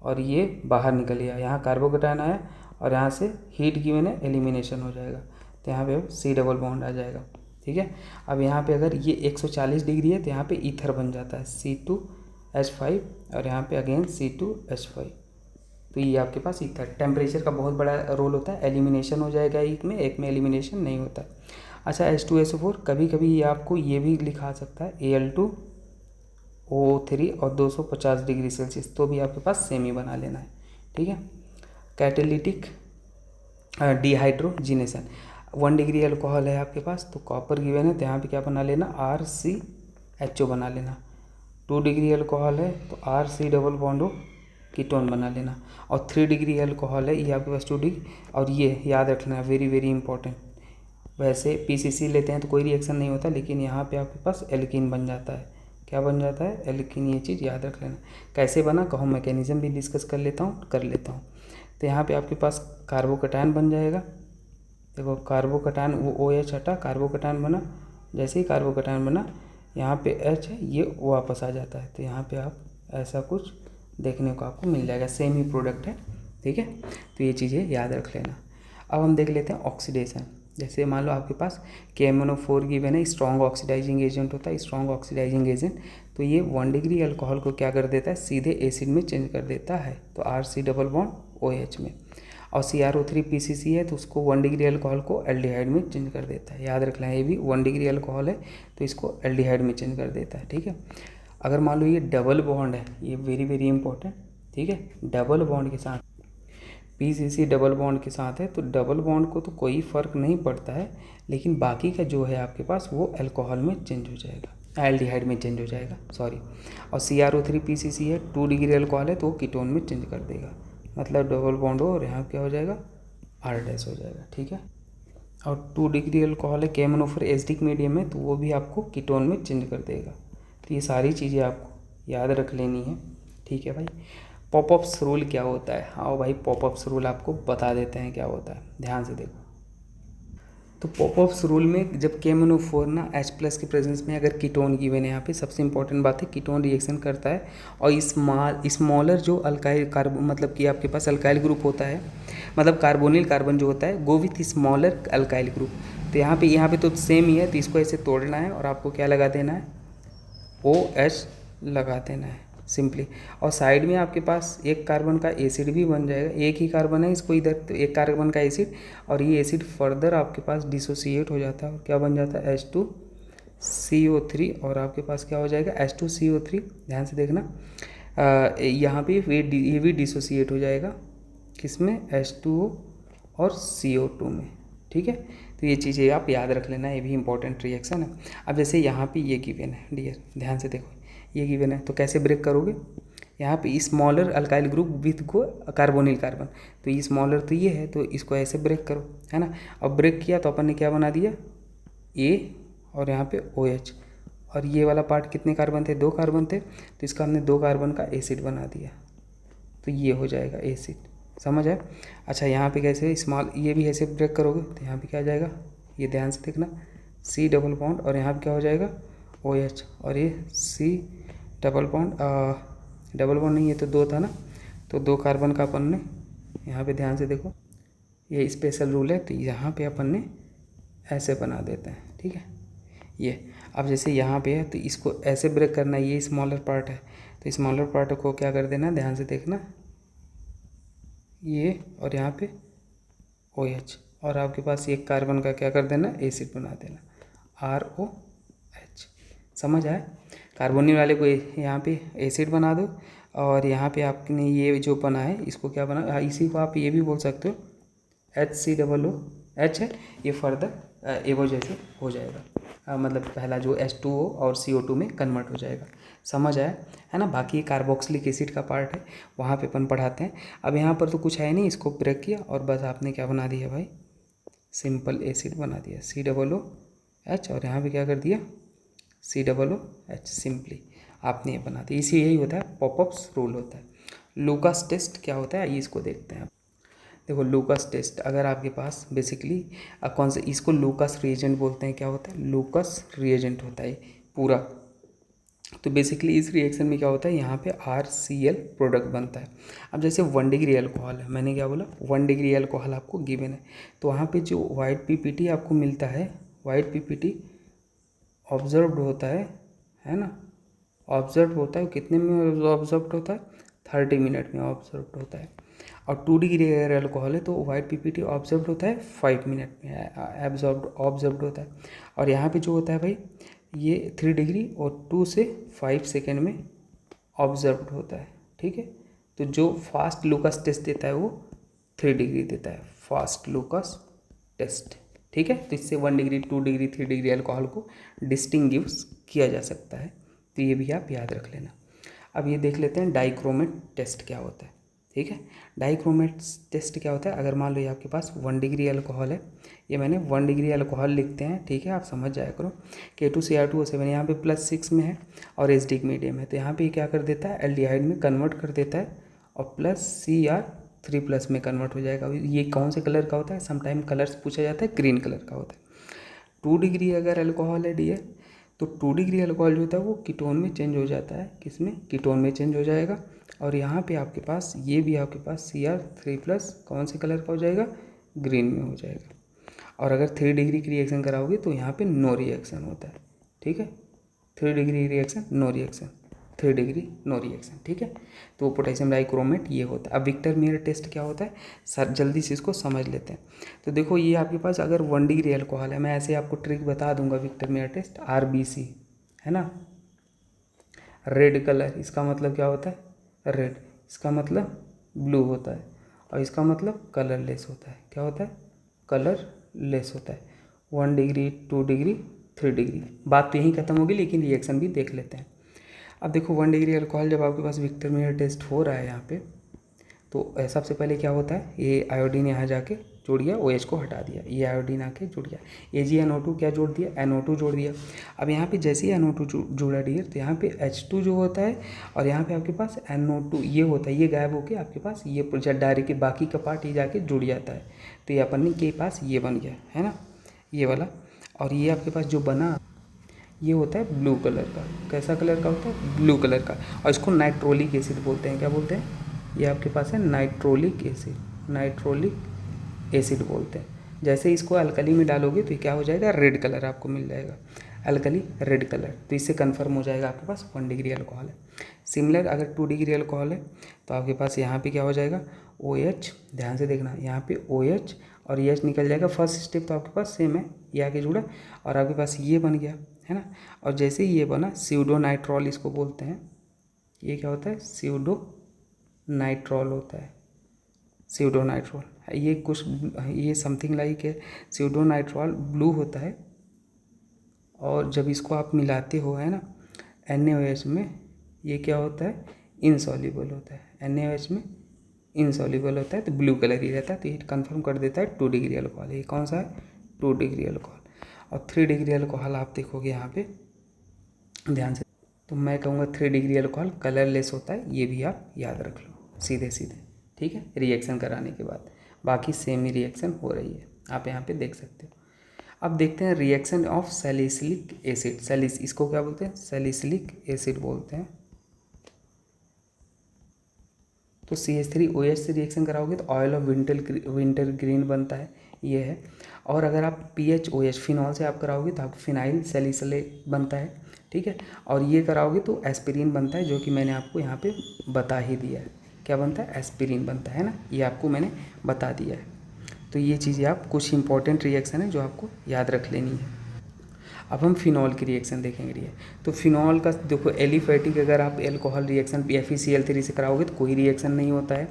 और ये बाहर निकल गया, यहाँ कार्बोकटायन आया और यहाँ से हीट की मैंने एलिमिनेशन हो जाएगा, तो यहाँ पे C डबल बॉन्ड आ जाएगा। ठीक है, अब यहाँ पे अगर ये 140 डिग्री है तो यहाँ पे ईथर बन जाता है C2H5, और यहाँ पे अगेन C2H5, तो ये आपके पास ईथर। टेम्परेचर का बहुत बड़ा रोल होता है, एलिमिनेशन हो जाएगा एक में एलिमिनेशन नहीं होता। अच्छा, H2SO4 कभी कभी ये आपको ये भी लिखा सकता है Al2O3 और 250 डिग्री सेल्सियस, तो भी आपके पास सेम ही बना लेना है। ठीक है, कैटेलिटिक डिहाइड्रोजिनेशन, 1 डिग्री अल्कोहल है आपके पास, तो कॉपर गिवन है, तो यहाँ पे क्या बना लेना? RCHO बना लेना। 2 डिग्री अल्कोहल है तो RC डबल बॉन्ड कीटोन बना लेना। और 3 डिग्री अल्कोहल है, ये आपके पास 2 डिग्री, और ये याद रखना, वेरी वेरी इंपॉर्टेंट। वैसे PCC लेते हैं तो कोई रिएक्शन नहीं होता, लेकिन यहाँ पे आपके पास एल्कीन बन जाता है। क्या बन जाता है? एल्कीन। ये चीज़ याद रख लेना। कैसे बना कहो, मैकेनिज्म भी डिस्कस कर लेता हूँ। तो यहाँ पे आपके पास कार्बोकटायन बन जाएगा। देखो कार्बोकटायन, वो OH हटा, कार्बोकटायन बना। जैसे ही कार्बोकटायन बना, यहाँ पे H है, ये वापस आ जाता है, तो यहाँ पे आप ऐसा कुछ देखने को आपको मिल जाएगा, सेम ही प्रोडक्ट है। ठीक है, तो ये चीज़ें याद रख लेना। अब हम देख लेते हैं ऑक्सीडेशन। जैसे मान लो आपके पास KMnO4 गिवन है, स्ट्रॉन्ग ऑक्सीडाइजिंग एजेंट होता है, स्ट्रॉन्ग ऑक्सीडाइजिंग एजेंट, तो ये 1 डिग्री अल्कोहल को क्या कर देता है? सीधे एसिड में चेंज कर देता है, तो RC डबल बॉन्ड OH में। और CrO3 PCC है, तो उसको 1 डिग्री अल्कोहल को एल्डिहाइड में चेंज कर देता है। याद रखना है, ये भी 1 डिग्री अल्कोहल है तो इसको एल्डिहाइड में चेंज कर देता है। ठीक है, अगर मान लो ये डबल बॉन्ड है, ये वेरी वेरी इंपॉर्टेंट। ठीक है, डबल बॉन्ड के साथ PCC डबल बॉन्ड के साथ है, तो डबल बॉन्ड को तो कोई फ़र्क नहीं पड़ता है, लेकिन बाकी का जो है आपके पास वो अल्कोहल में चेंज हो जाएगा, एल्डिहाइड में चेंज हो जाएगा, सॉरी। और CrO3 PCC है, 2 डिग्री अल्कोहल है, तो वो कीटोन में चेंज कर देगा, मतलब डबल बॉन्ड हो और यहाँ क्या हो जाएगा? R डैश हो जाएगा। ठीक है, और 2 डिग्री अल्कोहल है, KMnO4 एसिडिक मीडियम है, तो वो भी आपको कीटोन में चेंज कर देगा। तो ये सारी चीज़ें आपको याद रख लेनी है। ठीक है भाई, पॉपअप्स रूल क्या होता है? हाँ भाई, पॉपअप्स रूल आपको बता देते हैं क्या होता है, ध्यान से देखो। तो पॉपअप्स रूल में जब KMnO4 ना H+ के प्रेजेंस में अगर कीटोन गिवन है, यहाँ पे सबसे इंपॉर्टेंट बात है कीटोन रिएक्शन करता है, और स्मॉलर जो अल्काइल कार्बन, मतलब कि आपके पास अल्काइल ग्रुप होता है, मतलब कार्बोनिल कार्बन जो होता है, go with smaller alkyl group. तो यहाँ पे तो सेम ही है, तो इसको ऐसे तोड़ना है और आपको क्या लगा देना है? OH लगा देना है सिंपली। और साइड में आपके पास एक कार्बन का एसिड भी बन जाएगा, एक ही कार्बन है इसको इधर, तो एक कार्बन का एसिड, और ये एसिड फर्दर आपके पास डिसोसिएट हो जाता है, और क्या बन जाता है? H2CO3, और आपके पास क्या हो जाएगा? H2CO3। ध्यान से देखना, यहाँ पे ये भी डिसोसिएट हो जाएगा, किसमें? H2O और CO2 में। ठीक है, तो ये चीज़ें आप याद रख लेना, ये भी इंपॉर्टेंट रिएक्शन है। अब जैसे यहाँ पे ये गिवन है डियर, ध्यान से देखो, ये गिवन है, तो कैसे ब्रेक करोगे? यहाँ पे स्मॉलर अल्काइल ग्रुप विथ को कार्बोनिल कार्बन, तो ये स्मॉलर तो ये है, तो इसको ऐसे ब्रेक करो, है ना। अब ब्रेक किया तो अपन ने क्या बना दिया? A, और यहाँ पे OH, और ये वाला पार्ट कितने कार्बन थे? 2 कार्बन थे, तो इसका हमने 2 कार्बन का एसिड बना दिया, तो ये हो जाएगा एसिड। समझ है? अच्छा, यहाँ पे कैसे स्मॉल, ये भी ऐसे ब्रेक करोगे तो यहाँ पे क्या आ जाएगा? ये ध्यान से देखना, C डबल बॉन्ड, और यहाँ पे क्या हो जाएगा? OH, और ये C double bond, double bond नहीं, ये तो 2 था ना, तो 2 कार्बन का अपन ने यहाँ पे, ध्यान से देखो, ये स्पेशल रूल है, तो यहाँ पे अपन ने ऐसे बना देते हैं। ठीक है, ये अब जैसे यहाँ पे है, तो इसको ऐसे ब्रेक करना है, ये स्मॉलर पार्ट है, तो स्मॉलर पार्ट को क्या कर देना? ध्यान से देखना, ये, और यहाँ पे OH, और आपके पास एक कार्बन का क्या कर देना? एसिड बना देना, ROH। समझ आया? कार्बोनिल वाले को यहाँ पे एसिड बना दो, और यहाँ पे आपने ये जो बना है इसको क्या बना, इसी को आप ये भी बोल सकते हो HCOOH है, ये फर्दर एवो जैसे हो जाएगा, मतलब पहला जो H2O और CO2 में कन्वर्ट हो जाएगा। समझ आया है ना। बाकी कार्बोक्सिलिक एसिड का पार्ट है, वहाँ पे अपन पढ़ाते हैं। अब यहाँ पर तो कुछ है नहीं, इसको ब्रेक किया और बस आपने क्या बना दिया भाई, सिंपल एसिड बना दिया COOH, और यहाँ पे क्या कर दिया COOH, सिंपली आपने ये बना दिया। इसी यही होता है, पॉपअप्स रूल होता है। लूकास टेस्ट क्या होता है, ये इसको देखते हैं। देखो लूकास टेस्ट, अगर आपके पास बेसिकली कौन से, इसको लूकास रिएजेंट बोलते हैं। क्या होता है, लूकास रिएजेंट होता है पूरा। तो बेसिकली इस रिएक्शन में क्या होता है, यहाँ पे RCl प्रोडक्ट बनता है। अब जैसे 1 डिग्री अल्कोहल है, मैंने क्या बोला 1 डिग्री अल्कोहल आपको गिवन है, तो वहाँ पे जो वाइट PPT आपको मिलता है, वाइट PPT ऑब्जर्व्ड होता है ना, ऑब्जर्व होता है। कितने में ऑब्जर्व होता है, 30 मिनट में ऑब्जर्व होता है। और 2 डिग्री अगर अल्कोहल है तो वाइट PPT ऑब्जर्व होता है 5 मिनट में ऑब्जर्व होता है। और यहाँ पे जो होता है भाई, ये 3 डिग्री और 2 से 5 सेकेंड में ऑब्जर्व होता है। ठीक है, तो जो फास्ट लूकास टेस्ट देता है वो 3 डिग्री देता है, फास्ट लूकास टेस्ट। ठीक है, तो इससे 1 डिग्री 2 डिग्री 3 डिग्री अल्कोहल को डिस्टिंग्विश किया जा सकता है। तो ये भी आप याद रख लेना। अब ये देख लेते हैं डाइक्रोमेट टेस्ट क्या होता है। ठीक है, डाइक्रोमेट टेस्ट क्या होता है, अगर मान लो ये आपके पास 1 डिग्री अल्कोहल है, ये मैंने 1 डिग्री अल्कोहल लिखते हैं। ठीक है, आप समझ जाया करो। K2Cr2O7 यहाँ पे +6 में है और एसिडिक मीडियम है, तो यहाँ पे क्या कर देता है, एल्डिहाइड में कन्वर्ट कर देता है और Cr3+ में कन्वर्ट हो जाएगा। ये कौन से कलर का होता है, समटाइम कलर्स पूछा जाता है, ग्रीन कलर का होता है। 2 डिग्री अगर अल्कोहल है डियर, तो 2 डिग्री अल्कोहल जो होता है वो कीटोन में चेंज हो जाता है। किसमें, कीटोन में चेंज हो जाएगा। और यहाँ पे आपके पास ये भी आपके पास Cr3+ कौन से कलर का हो जाएगा, ग्रीन में हो जाएगा। और अगर 3 डिग्री की रिएक्शन कराओगे तो यहाँ पे नो रिएक्शन होता है। ठीक है, 3 degree reaction no reaction, 3 degree no reaction. ठीक है, तो पोटेशियम डाइक्रोमेट ये होता है। अब विक्टर मेयर टेस्ट क्या होता है, सर जल्दी से इसको समझ लेते हैं। तो देखो ये आपके पास अगर 1 डिग्री अल्कोहल है, मैं ऐसे आपको ट्रिक बता दूंगा। विक्टर मेयर टेस्ट RBC है ना, रेड कलर, इसका मतलब क्या होता है, रेड, इसका मतलब ब्लू होता है, और इसका मतलब कलरलेस होता है। क्या होता है, कलरलेस होता है। 1 डिग्री 2 डिग्री 3 डिग्री, बात तो यहीं खत्म होगी, लेकिन रिएक्शन भी देख लेते हैं। अब देखो 1 डिग्री अल्कोहल जब आपके पास विक्टर मेयर टेस्ट हो रहा है यहाँ पे, तो सबसे पहले क्या होता है, ये आयोडीन यहाँ जाके जोड़ दिया, OH को हटा दिया, ये आयोडीन आके जुड़ गया, AgNO2 क्या जोड़ दिया, NO2 जोड़ दिया। अब यहाँ पे जैसे ही NO2 जुड़ा डियर, तो यहाँ पे H2 जो होता है और यहाँ पे आपके पास NO2 ये होता है, ये गायब होके आपके पास ये डायरेक्ट बाकी का पार्ट ये जाके जुड़ जाता है। तो ये अपन के पास ये बन गया है ना, ये वाला। और ये आपके पास जो बना ये होता है ब्लू कलर का। कैसा कलर का होता है, ब्लू कलर का। और इसको नाइट्रोलिक एसिड बोलते हैं। क्या बोलते हैं, ये आपके पास है नाइट्रोलिक एसिड, नाइट्रोलिक एसिड बोलते हैं। जैसे इसको अल्कली में डालोगे तो क्या हो जाएगा, रेड कलर आपको मिल जाएगा, अल्कली रेड कलर। तो इससे कंफर्म हो जाएगा आपके पास 1 डिग्री अल्कोहल है। सिमिलर अगर 2 डिग्री अल्कोहल है तो आपके पास यहाँ पे क्या हो जाएगा, OH, ध्यान से देखना, यहाँ पे OH और EH निकल जाएगा। फर्स्ट स्टेप तो आपके पास सेम है, ये आगे जुड़ा और आपके पास ये बन गया है ना। और जैसे ही ये बना, स्यूडोनाइट्रॉल इसको बोलते हैं। ये क्या होता है, स्यूडोनाइट्रॉल होता है, स्यूडोनाइट्रॉल। ये कुछ ये समथिंग लाइक है, स्यूडोनाइट्रॉल ब्लू होता है। और जब इसको आप मिलाते हो है ना NaOH में, ये क्या होता है, इनसॉल्युबल होता है। NaOH में इनसॉल्युबल होता है, तो ब्लू कलर ही रहता है। तो ये कंफर्म कर देता है 2 डिग्री अल्कोहल। ये कौन सा है, 2 डिग्री अल्कोहल। और 3 डिग्री अल्कोहल आप देखोगे यहाँ पे ध्यान से, तो मैं कहूँगा 3 डिग्री अल्कोहल कलरलेस होता है। ये भी आप याद रख लो सीधे सीधे। ठीक है, रिएक्शन कराने के बाद बाकी सेम ही रिएक्शन हो रही है, आप यहाँ पे देख सकते हो। अब देखते हैं रिएक्शन ऑफ सैलिसिलिक एसिड। सैलिस, इसको क्या बोलते हैं, सैलिसिलिक एसिड बोलते हैं। तो CH3OH से रिएक्शन कराओगे तो ऑयल ऑफ विंटर ग्रीन बनता है, ये है। और अगर आप PHOH फिनॉल से आप कराओगे तो आपको फिनाइल सैलिसिलेट बनता है। ठीक है, और ये कराओगे तो एस्पिरिन बनता है, जो कि मैंने आपको यहाँ पे बता ही दिया है। क्या बनता है, एस्पिरिन बनता है ना, ये आपको मैंने बता दिया है। तो ये चीज़ें आप, कुछ इंपॉर्टेंट रिएक्शन है जो आपको याद रख लेनी है। अब हम फिनॉल की रिएक्शन देखेंगे। तो फिनॉल का देखो, एलिफेटिक अगर आप एल्कोहल रिएक्शन FeCl3 से कराओगे तो कोई रिएक्शन नहीं होता है।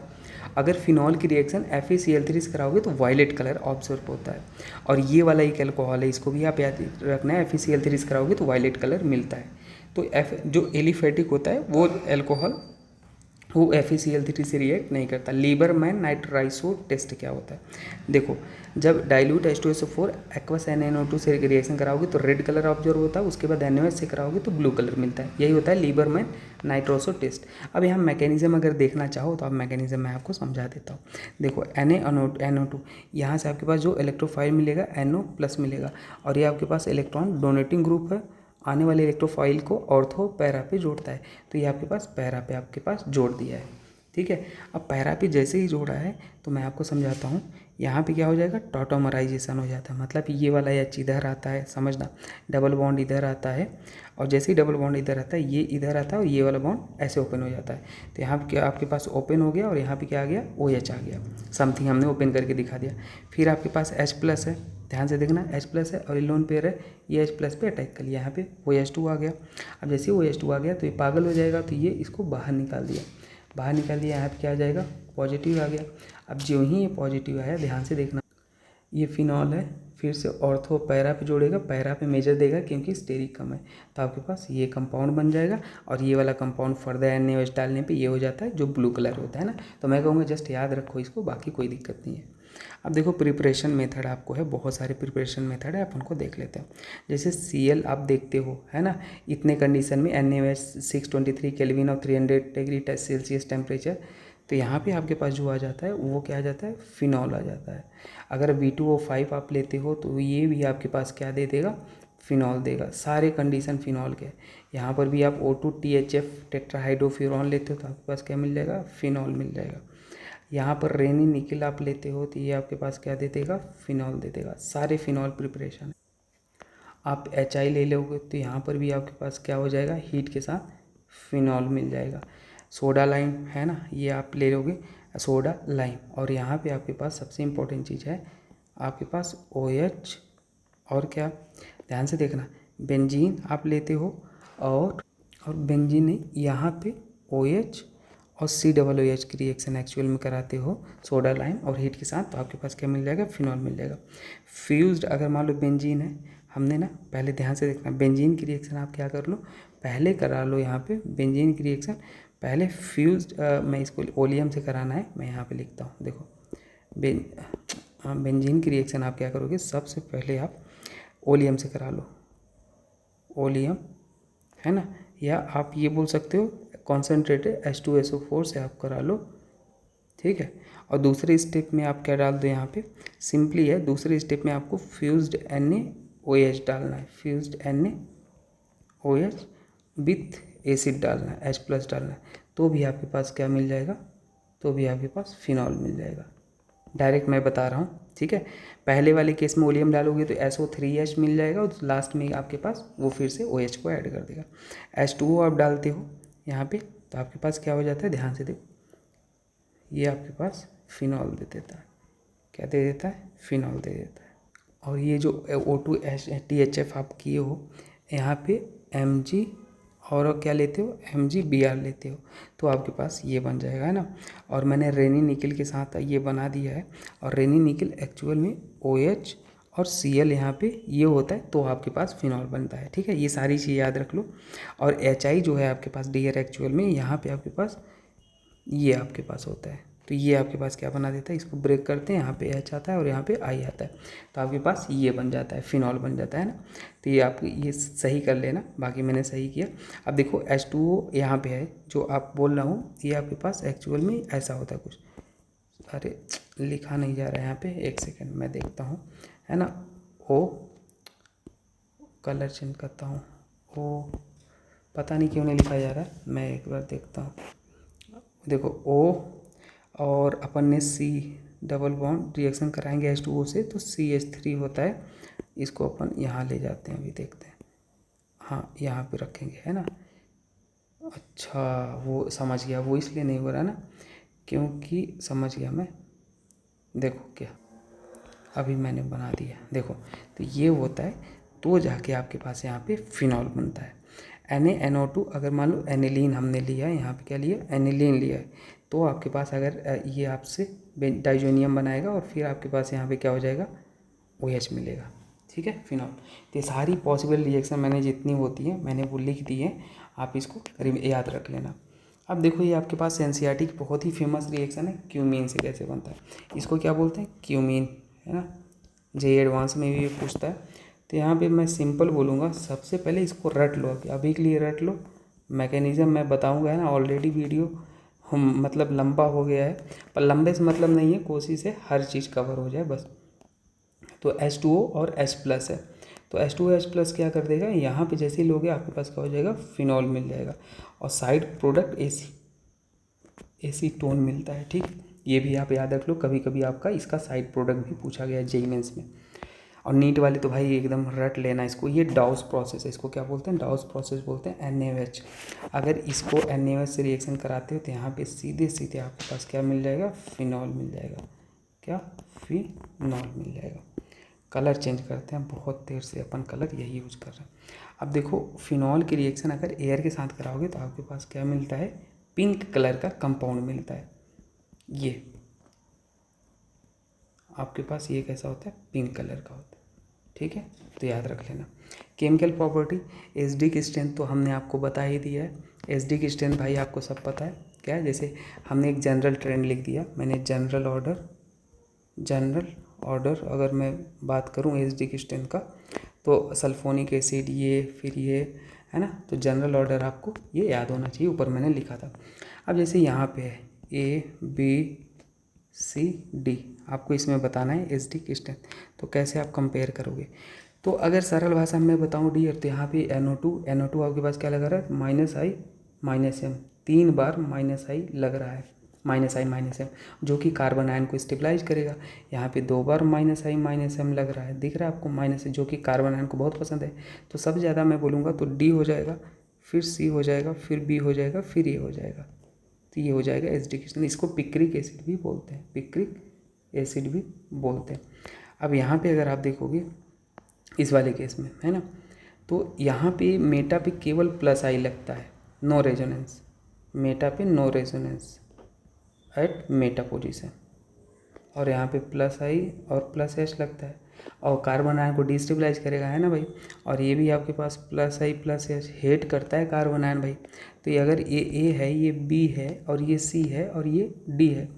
अगर फिनॉल की रिएक्शन FeCl3 से कराओगे तो वायलेट कलर ऑब्जर्व होता है। और ये वाला एक एल्कोहल है, इसको भी आप याद रखना है, FeCl3 से कराओगे तो वायलेट कलर मिलता है। तो एफ जो एलिफेटिक होता है वो एल्कोहल वो FeCl3 से रिएक्ट नहीं करता। लीबरमैन नाइट्राइसो टेस्ट क्या होता है, देखो जब डाइल्यूट H2SO4 एक्वस NaNO2 से रिएक्शन कराओगे तो रेड कलर ऑब्जर्व होता है, उसके बाद NaOH से कराओगे तो ब्लू कलर मिलता है। यही होता है लीबरमैन नाइट्रोसो टेस्ट। अब यहाँ मैकेनिज्म अगर देखना चाहो तो आप मैकेनिज्म मैं आपको समझा देता हूँ। देखो NaNO2 यहाँ से आपके पास जो इलेक्ट्रोफाइल मिलेगा NO+ मिलेगा, और ये आपके पास इलेक्ट्रॉन डोनेटिंग ग्रुप है, आने वाले इलेक्ट्रोफाइल को ऑर्थो पैरा पे जोड़ता है। तो ये आपके पास पैरा पे आपके पास जोड़ दिया है, ठीक है। अब पैरा पे जैसे ही जोड़ा है तो मैं आपको समझाता हूँ। यहाँ पे क्या हो जाएगा, टॉटोमराइजेशन हो जाता है, मतलब ये वाला एच इधर आता है, समझना, डबल बॉन्ड इधर आता है, और जैसे ही डबल बॉन्ड इधर आता है ये इधर आता है और ये वाला बॉन्ड ऐसे ओपन हो जाता है। तो यहाँ पे क्या आपके पास ओपन हो गया और यहाँ पे क्या आ गया, OH आ गया, समथिंग हमने ओपन करके दिखा दिया। फिर आपके पास H+ है, ध्यान से देखना H+ है और ये लोन पेयर है, ये H+ पे अटैक कर लिया, यहाँ पे OH2 आ गया। अब जैसे ही OH2 आ गया तो ये पागल हो जाएगा, तो ये इसको बाहर निकाल दिया, यहाँ पे क्या आ जाएगा, पॉजिटिव आ गया। अब जो ही ये पॉजिटिव आया, ध्यान से देखना, ये फिनॉल है, फिर से ऑर्थो पैरा पे जोड़ेगा, पैरा पे मेजर देगा क्योंकि स्टेरिक कम है, तो आपके पास ये कंपाउंड बन जाएगा। और ये वाला कंपाउंड फर्दर NaOH डालने पे ये हो जाता है जो ब्लू कलर होता है ना। तो मैं कहूँगा जस्ट याद रखो इसको, बाकी कोई दिक्कत नहीं है। अब देखो प्रिपरेशन मेथड आपको है, बहुत सारे प्रिपरेशन मेथड है, अपन को देख लेते हैं। जैसे Cl आप देखते हो है ना, इतने कंडीशन में NaOH 623 केल्विन और 300 डिग्री सेल्सियस टेम्परेचर, तो यहाँ पे आपके पास जो आ जाता है वो क्या आ जाता है, फिनॉल आ जाता है। अगर V2O5 आप लेते हो तो ये भी आपके पास क्या दे देगा, फिनॉल देगा। सारे कंडीशन फिनॉल के। यहाँ पर भी आप O2 THF टेट्राहाइड्रोफ्यूरॉन लेते हो तो आपके पास क्या मिल जाएगा, फिनॉल मिल जाएगा। यहाँ पर रेनी निकल आप लेते हो तो ये आपके पास क्या दे देगा, फिनॉल दे देगा। सारे फिनॉल प्रिपरेशन। आप HI ले लोगे तो यहाँ पर भी आपके पास क्या हो जाएगा, हीट के साथ फिनॉल मिल जाएगा। सोडा लाइम है ना, ये आप ले लोगे सोडा लाइम। और यहाँ पे आपके पास सबसे इम्पोर्टेंट चीज़ है आपके पास OH, और क्या, ध्यान से देखना, बेंजीन आप लेते हो, और बेंजीन नहीं, यहाँ पे OH और COOH की रिएक्शन एक्चुअल में कराते हो सोडा लाइम और हीट के साथ, तो आपके पास क्या मिल जाएगा, फिनॉल मिल जाएगा। फ्यूज्ड अगर मान लो बेंजीन है, हमने ना पहले ध्यान से देखना, बेंजीन की रिएक्शन आप क्या कर लो, पहले करा लो। यहाँ पे बेंजीन की रिएक्शन पहले फ्यूज्ड, मैं इसको ओलियम से कराना है, मैं यहाँ पे लिखता हूँ, देखो बेंजीन की रिएक्शन आप क्या करोगे, सबसे पहले आप ओलियम से करा लो, ओलियम है ना, या आप ये बोल सकते हो कॉन्सेंट्रेटेड H2SO4 से आप करा लो, ठीक है। और दूसरे स्टेप में आप क्या डाल दो, यहाँ पे सिंपली है, दूसरे स्टेप में आपको फ्यूज्ड NaOH डालना है, फ्यूज्ड NaOH विथ एसिड डालना है, H+ डालना है, तो भी आपके पास क्या मिल जाएगा, तो भी आपके पास फिनॉल मिल जाएगा। डायरेक्ट मैं बता रहा हूँ, ठीक है। पहले वाले केस में ओलियम डालोगे तो SO3H मिल जाएगा, और लास्ट में आपके पास वो फिर से OH को ऐड कर देगा। H2O आप डालते हो यहाँ पे तो आपके पास क्या हो जाता है, ध्यान से देखो, ये आपके पास फिनॉल दे देता है, क्या दे देता है, फिनॉल दे देता है। और ये जो O2 THF आप किए हो, यहाँ पे Mg और क्या लेते हो, MgBr लेते हो, तो आपके पास ये बन जाएगा, है ना। और मैंने रेनी निकल के साथ ये बना दिया है, और रेनी निकल एक्चुअल में OH और Cl यहाँ पे ये होता है, तो आपके पास फिनॉल बनता है, ठीक है। ये सारी चीज़ याद रख लो। और HI जो है आपके पास डियर एक्चुअल में यहाँ पे आपके पास ये आपके पास होता है, तो ये आपके पास क्या बना देता है, इसको ब्रेक करते हैं, यहाँ पे H आता है और यहाँ पे I आता है, तो आपके पास ये बन जाता है, फिनॉल बन जाता है ना। तो ये आप ये सही कर लेना, बाकी मैंने सही किया। अब देखो H2O यहाँ पे है, जो आप बोल रहा हूँ, ये आपके पास एक्चुअल में ऐसा होता है कुछ, अरे लिखा नहीं जा रहा है यहाँ पे, एक सेकेंड मैं देखता हूँ, है ना। O कलर चेंज करता हूँ, O पता नहीं क्यों नहीं लिखा जा रहा है, मैं एक बार देखता हूँ। देखो O और अपन ने C डबल बॉन्ड रिएक्शन कराएंगे H2O से, तो CH3 होता है, इसको अपन यहाँ ले जाते हैं, अभी देखते हैं, हाँ यहाँ पे रखेंगे, है ना। अच्छा वो समझ गया, वो इसलिए नहीं हो रहा ना, क्योंकि समझ गया मैं, देखो क्या अभी मैंने बना दिया, देखो तो ये होता है, तो जाके आपके पास यहाँ पे फिनॉल बनता है। NaNO2 अगर मान लो एनिलीन हमने लिया है, यहाँ पे क्या लिया, एनिलीन लिया है, तो आपके पास अगर ये आपसे डाइजोनियम बनाएगा, और फिर आपके पास यहाँ पे क्या हो जाएगा, OH मिलेगा, ठीक है, फिनॉल। तो ये सारी पॉसिबल रिएक्शन मैंने जितनी होती है मैंने वो लिख दी है, आप इसको याद रख लेना। अब देखो ये आपके पास एनसीईआरटी की बहुत ही फेमस रिएक्शन है, क्यूमीन से कैसे बनता है, इसको क्या बोलते हैं, क्यूमीन, है ना। जे एडवांस में भी ये पूछता है। तो यहाँ पे मैं सिंपल बोलूँगा, सबसे पहले इसको रट लो, अभी के लिए रट लो। मैकेनिज़्म मैं बताऊँगा, है ना, ऑलरेडी वीडियो हम मतलब लंबा हो गया है, पर लंबे से मतलब नहीं है, कोशिश है हर चीज़ कवर हो जाए बस। तो H2O और H+ है, तो H2O H+ क्या कर देगा, यहाँ पे जैसे ही लोगे आपके पास क्या हो जाएगा, फिनॉल मिल जाएगा, और साइड प्रोडक्ट एसीटोन मिलता है। ठीक, ये भी आप याद रख लो, कभी कभी आपका इसका साइड प्रोडक्ट भी पूछा गया जेईई मेंस में। और नीट वाले तो भाई एकदम रट लेना इसको, ये डाउस प्रोसेस है, इसको क्या बोलते हैं, डाउस प्रोसेस बोलते हैं, NaOH। अगर इसको NaOH से रिएक्शन कराते हो तो यहाँ पे सीधे सीधे आपके पास क्या मिल जाएगा, फिनॉल मिल जाएगा, क्या, फिनॉल मिल जाएगा। कलर चेंज करते हैं, बहुत देर से अपन कलर यही यूज कर रहे हैं। अब देखो फिनॉल की रिएक्शन अगर एयर के साथ कराओगे तो आपके पास क्या मिलता है, पिंक कलर का कंपाउंड मिलता है। ये आपके पास ये कैसा होता है, पिंक कलर का होता है। ठीक है, तो याद रख लेना। केमिकल प्रॉपर्टी, एसिडिक की स्ट्रेंथ तो हमने आपको बता ही दिया है। एसिडिक की स्ट्रेंथ भाई आपको सब पता है क्या है, जैसे हमने एक जनरल ट्रेंड लिख दिया, मैंने जनरल ऑर्डर अगर मैं बात करूँ एसिडिक की स्ट्रेंथ का, तो सल्फोनिक एसिड, ये फिर ये, है ना, तो जनरल ऑर्डर आपको ये याद होना चाहिए, ऊपर मैंने लिखा था। अब जैसे यहाँ पे है ABCD, आपको इसमें बताना है एसिडिक स्ट्रेंथ, तो कैसे आप कंपेयर करोगे, तो अगर सरल भाषा में बताऊँ डी, तो यहाँ पे NO2 आपके पास क्या लगा रहा है, -I-M, 3 बार -I लग रहा है, -I-M, जो कि कार्बन आयन को स्टेबलाइज करेगा। यहाँ पे 2 बार -I-M लग रहा है, दिख रहा है आपको माइनस, जो कि कार्बन आयन को बहुत पसंद है। तो सबसे ज़्यादा मैं बोलूँगा तो D हो जाएगा, फिर C हो जाएगा, फिर B हो जाएगा, फिर ये हो जाएगा, तो ये हो जाएगा एसिडिक स्ट्रेंथ। इसको पिक्रिक एसिड भी बोलते हैं, पिक्रिक एसिड भी बोलते हैं। अब यहाँ पे अगर आप देखोगे इस वाले केस में, है ना, तो यहाँ पे मेटा पे केवल +I लगता है, नो रेजोनेंस, मेटा पे no resonance at meta position, और यहाँ पे +I और +H लगता है, और कार्बन आयन को डिस्टेबलाइज करेगा, है ना भाई। और ये भी आपके पास +I+H हेट करता है कार्बन आयन भाई। तो ये अगर ये A है, ये B है, और ये C है, और ये D है,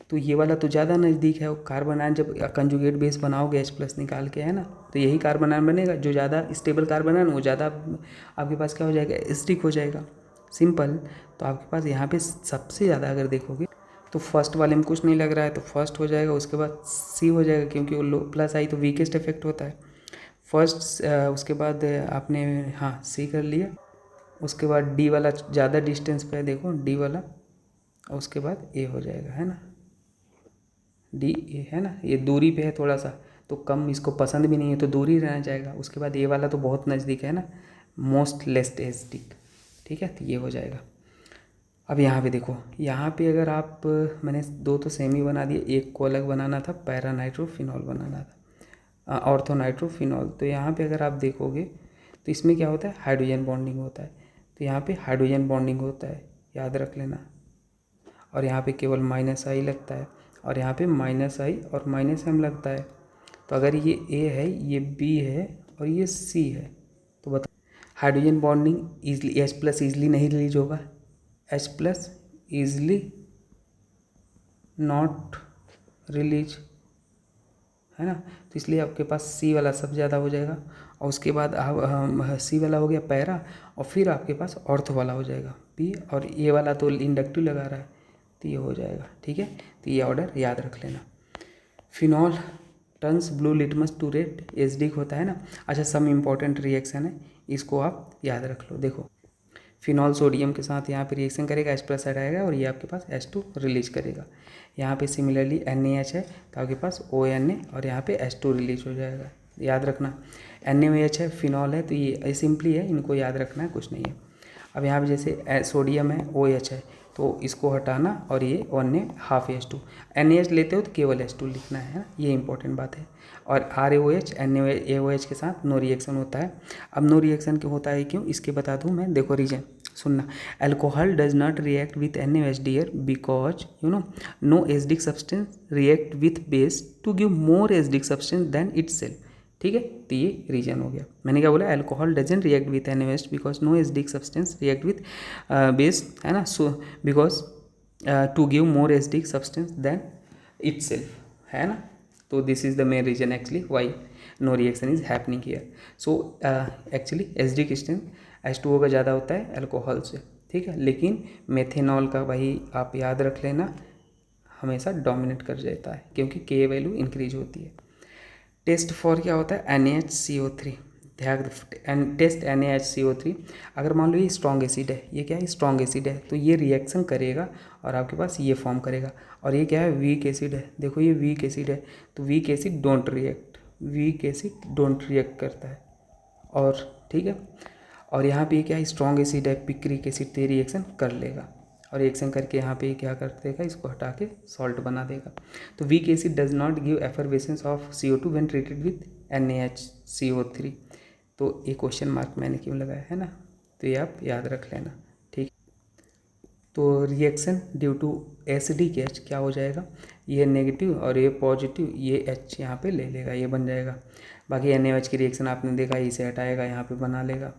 तो ये वाला तो ज़्यादा नज़दीक है। कार्बन आयन जब कंजुगेट बेस बनाओगे H+ निकाल के, है ना, तो यही कार्बन आयन बनेगा, जो ज़्यादा स्टेबल कार्बन आयन वो ज़्यादा आपके पास क्या हो जाएगा, एसिडिक हो जाएगा, सिंपल। तो आपके पास यहाँ पे सबसे ज़्यादा अगर देखोगे तो फर्स्ट वाले में कुछ नहीं लग रहा है, तो फर्स्ट हो जाएगा, उसके बाद C हो जाएगा, क्योंकि वो +I तो वीकेस्ट इफेक्ट होता है फर्स्ट। उसके बाद आपने हाँ C कर लिया, उसके बाद D वाला ज़्यादा डिस्टेंस पे है, देखो D वाला, और उसके बाद A हो जाएगा, है ना, D A, है ना, ये दूरी पे है थोड़ा सा, तो कम इसको पसंद भी नहीं है, तो दूरी रहना चाहेगा। उसके बाद ये वाला तो बहुत नज़दीक है ना, मोस्ट लेस्ट एसिडिक, ठीक है, तो ये हो जाएगा। अब यहाँ पे देखो, यहाँ पे अगर आप, मैंने 2 तो सेम ही बना दिए, एक को अलग बनाना था, पैरा नाइट्रोफिनॉल बनाना था, ऑर्थो नाइट्रोफिनॉल। तो यहाँ पे अगर आप देखोगे तो इसमें क्या होता है, हाइड्रोजन बॉन्डिंग होता है, तो यहाँ पे हाइड्रोजन बॉन्डिंग होता है, याद रख लेना। और यहाँ पे केवल -I लगता है, और यहाँ पे -I और -M लगता है। तो अगर ये A है, ये B है, और ये C है, तो बता, hydrogen bonding easily H+ easily नहीं रिलीज होगा, H+ ईजली नॉट रिलीज, है ना, तो इसलिए आपके पास C वाला सबसे ज़्यादा हो जाएगा। और उसके बाद C वाला हो गया पैरा, और फिर आपके पास ऑर्थो वाला हो जाएगा P, और ये वाला तो इंडक्टिव लगा रहा है, तो ये हो जाएगा, ठीक है। तो ये ऑर्डर याद रख लेना। Phenol turns blue litmus to red, acidic होता है ना। अच्छा, सम इम्पॉर्टेंट रिएक्शन है, इसको आप याद रख लो। देखो, फिनॉल सोडियम के साथ यहाँ पे रिएक्शन करेगा, H+ आएगा, और ये आपके पास H2 रिलीज करेगा। यहाँ पे सिमिलरली NaH है, तो आपके पास ONA, और यहाँ पे H2 रिलीज हो जाएगा, याद रखना। NaOH है, फिनॉल है, तो ये सिंपली है, इनको याद रखना है, कुछ नहीं है। अब यहाँ पे जैसे सोडियम है, OH है, तो इसको हटाना, और ये Na ½ H2, NaH लेते हो तो केवल H2 लिखना है ना, ये इंपॉर्टेंट बात है। और RaOH NaOH के साथ नो रिएक्शन होता है। अब नो रिएक्शन क्यों होता है, क्यों, इसके बता दूँ मैं, देखो रीजन सुनना। Alcohol does not react with NaOH because no acidic substance react with base to give more acidic substance than itself. ठीक है, तो ये रीजन हो गया। मैंने क्या बोला, alcohol doesn't react with NaOH because no acidic substance react with base, है ना, so because to give more acidic substance than itself, है ना। तो this is the main reason actually why no reaction is happening here. So actually acidic strength H2O का ज़्यादा होता है अल्कोहल से, ठीक है, लेकिन मेथेनॉल का भाई आप याद रख लेना हमेशा डोमिनेट कर जाता है क्योंकि Ka वैल्यू इंक्रीज होती है। टेस्ट फॉर क्या होता है, NaHCO3, टेस्ट NaHCO3। अगर मान लो ये स्ट्रॉन्ग एसिड है, ये क्या है, स्ट्रॉन्ग एसिड है, तो ये रिएक्शन करेगा और आपके पास ये फॉर्म करेगा। और ये क्या है, वीक एसिड है, देखो ये वीक एसिड है, तो weak acid don't react, weak acid don't react करता है। और ठीक है, और यहाँ पे क्या है, स्ट्रॉन्ग एसिड है, पिक्रिक एसिड, तो रिएक्शन कर लेगा और रिएक्शन करके यहाँ पे क्या कर देगा, इसको हटा के सॉल्ट बना देगा। तो weak acid does not give effervescence of CO2 when treated with NaHCO3। तो ये क्वेश्चन मार्क मैंने क्यों लगाया है ना, तो ये आप याद रख लेना, ठीक। तो reaction due to acidic H क्या हो जाएगा, ये नेगेटिव और ये पॉजिटिव, ये H यहाँ पे ले लेगा, ये बन जाएगा। बाकी NaOH की रिएक्शन आपने देखा, इसे हटाएगा, यहाँ पे बना लेगा।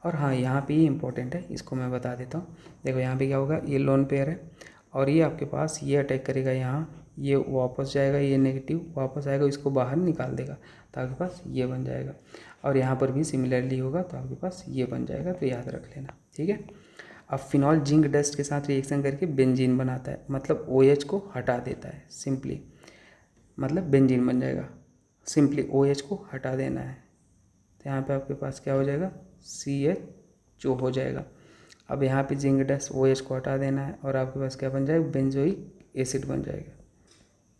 और हाँ, यहाँ पे ये इंपॉर्टेंट है, इसको मैं बता देता हूँ। देखो यहाँ पे क्या होगा, ये लोन पेयर है और ये आपके पास ये अटैक करेगा यहाँ, ये वापस जाएगा, ये नेगेटिव वापस आएगा, इसको बाहर निकाल देगा तो आपके पास ये बन जाएगा। और यहाँ पर भी सिमिलरली होगा तो आपके पास ये बन जाएगा, तो याद रख लेना, ठीक है। अब फिनॉल जिंक डस्ट के साथ रिएक्शन करके बेंजीन बनाता है, मतलब OH को हटा देता है सिंपली, मतलब बेंजीन बन जाएगा। सिंपली OH को हटा देना है, तो यहाँ पे आपके पास क्या हो जाएगा, CHO हो जाएगा। अब यहाँ पे जिंक डस्ट OH को हटा देना है और आपके पास क्या बन जाएगा, बेंजोइक एसिड बन जाएगा,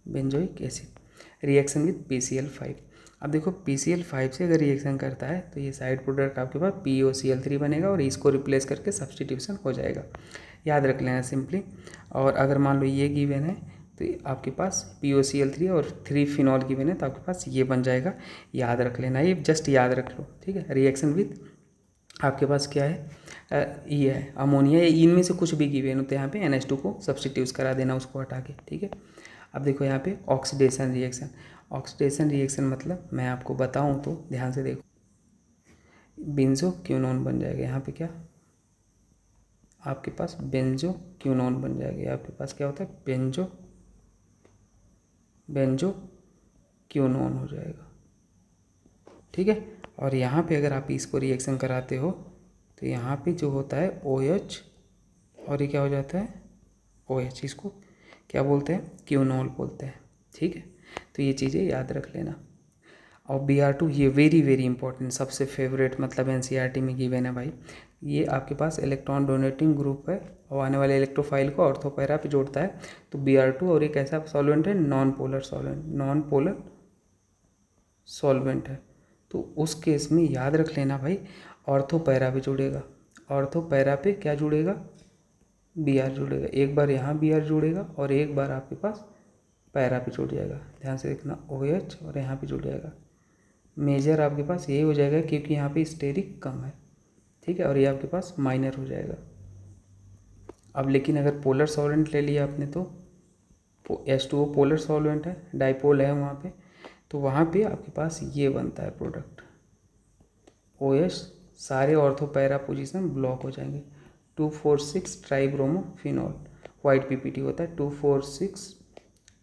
benzoic acid. Reaction with PCl5। अब देखो PCl5 से अगर रिएक्शन करता है तो ये साइड प्रोडक्ट आपके पास POCl3 बनेगा और इसको रिप्लेस करके सब्सटीट्यूशन हो जाएगा, याद रख लेना सिंपली। और अगर मान लो ये गिवन है तो आपके पास POCl3 और 3 फिनॉल गिवन है तो आपके पास ये बन जाएगा, याद रख लेना, ये जस्ट याद रख लो, ठीक है। रिएक्शन विद आपके पास क्या है, ये है अमोनिया, इनमें से कुछ भी गिवन हो तो यहाँ पे NH2 को सब्सटीट्यूट करा देना, उसको हटा के, ठीक है। अब देखो यहाँ पे ऑक्सीडेशन रिएक्शन, ऑक्सीडेशन रिएक्शन मतलब मैं आपको बताऊँ तो ध्यान से देखो, बेंजोक्विनोन बन जाएगा, यहाँ पे क्या आपके पास बेंजोक्विनोन बन जाएगा, आपके पास क्या होता है, बेंजोक्विनोन हो जाएगा, ठीक है। और यहाँ पे अगर आप इसको रिएक्शन कराते हो तो यहाँ पे जो होता है OH और ये क्या हो जाता है OH, इसको क्या बोलते हैं, क्यूनोल बोलते हैं, ठीक है। तो ये चीज़ें याद रख लेना। और Br2 ये वेरी वेरी इंपॉर्टेंट, सबसे फेवरेट, मतलब NCERT में गिवन है भाई। ये आपके पास इलेक्ट्रॉन डोनेटिंग ग्रुप है और आने वाले इलेक्ट्रोफाइल को ऑर्थो पैरा पे जोड़ता है। तो Br2 और एक ऐसा सॉल्वेंट है, नॉन पोलर सॉल्वेंट है, तो उस केस में याद रख लेना भाई, ऑर्थो पैरा पे जुड़ेगा, ऑर्थो पैरा पे क्या जुड़ेगा, Br जुड़ेगा, एक बार यहाँ Br जुड़ेगा और एक बार आपके पास पैरा पे जुड़ जाएगा, ध्यान से देखना, OH और यहाँ पे जुड़ जाएगा। मेजर आपके पास यही हो जाएगा क्योंकि यहाँ पे स्टेरिक कम है, ठीक है, और ये आपके पास माइनर हो जाएगा। अब लेकिन अगर पोलर सॉल्वेंट ले लिया आपने तो H2O पोलर सॉल्वेंट है, डाइपोल है वहाँ पे, तो वहाँ पे आपके पास ये बनता है प्रोडक्ट OH, सारे ऑर्थो पैरा पोजीशन ब्लॉक हो जाएंगे। 2,4,6 ट्राइब्रोमोफिनॉल, वाइट PPT होता है, 2,4,6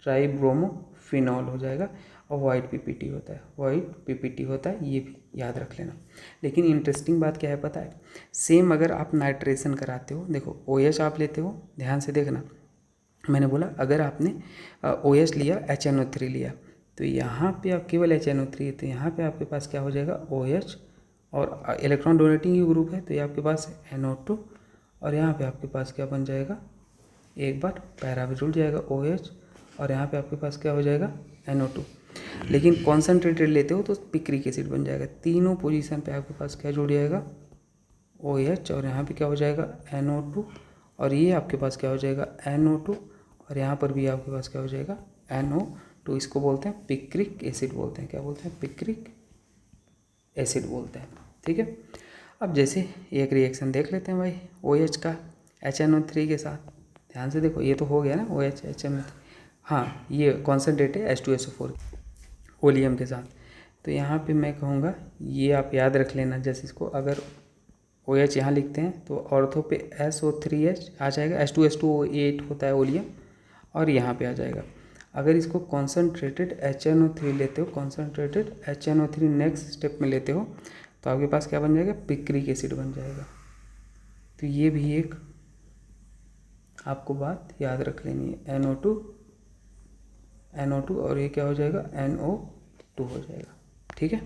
ट्राइब्रोमोफिनॉल हो जाएगा और वाइट PPT होता है, वाइट PPT होता है, ये भी याद रख लेना। लेकिन इंटरेस्टिंग बात क्या है पता है, सेम अगर आप नाइट्रेशन कराते हो, देखो OH आप लेते हो, ध्यान से देखना, मैंने बोला अगर आपने OH लिया, HNO3 लिया, तो यहाँ पे आप केवल HNO3 है, तो यहाँ पे आपके पास क्या हो जाएगा OH और इलेक्ट्रॉन डोनेटिंग ग्रुप है, तो ये आपके पास NO2 और यहाँ पे आपके पास क्या बन जाएगा, एक बार पैरा पे जुड़ जाएगा OH और यहाँ पे आपके पास क्या हो जाएगा NO2। लेकिन कॉन्सेंट्रेटेड लेते हो तो पिक्रिक एसिड बन जाएगा, तीनों पोजीशन पे आपके पास क्या जुड़ जाएगा OH और यहाँ पे क्या हो जाएगा NO2 और ये आपके पास क्या हो जाएगा NO2 और यहाँ पर भी आपके पास क्या हो जाएगा NO2, इसको बोलते हैं पिक्रिक एसिड बोलते हैं, क्या बोलते हैं, पिक्रिक एसिड बोलते हैं, ठीक है। अब जैसे एक रिएक्शन देख लेते हैं भाई OH का HNO3 के साथ, ध्यान से देखो, ये तो हो गया ना OH HNO3, हाँ ये कॉन्सेंट्रेट है H2SO4 ओलियम के साथ, तो यहाँ पे मैं कहूँगा ये आप याद रख लेना। जैसे इसको अगर OH यहाँ लिखते हैं तो ऑर्थो पे SO3H आ जाएगा, H2SO8 होता है ओलियम, और यहाँ पे आ जाएगा। अगर इसको कॉन्सनट्रेटेड HNO3 लेते हो, कॉन्सनट्रेटेड HNO3 नेक्स्ट स्टेप में लेते हो, तो आपके पास क्या बन जाएगा, पिक्रिक एसिड बन जाएगा। तो ये भी एक आपको बात याद रख लेनी है, NO2 और ये क्या हो जाएगा, NO2 हो जाएगा। ठीक है।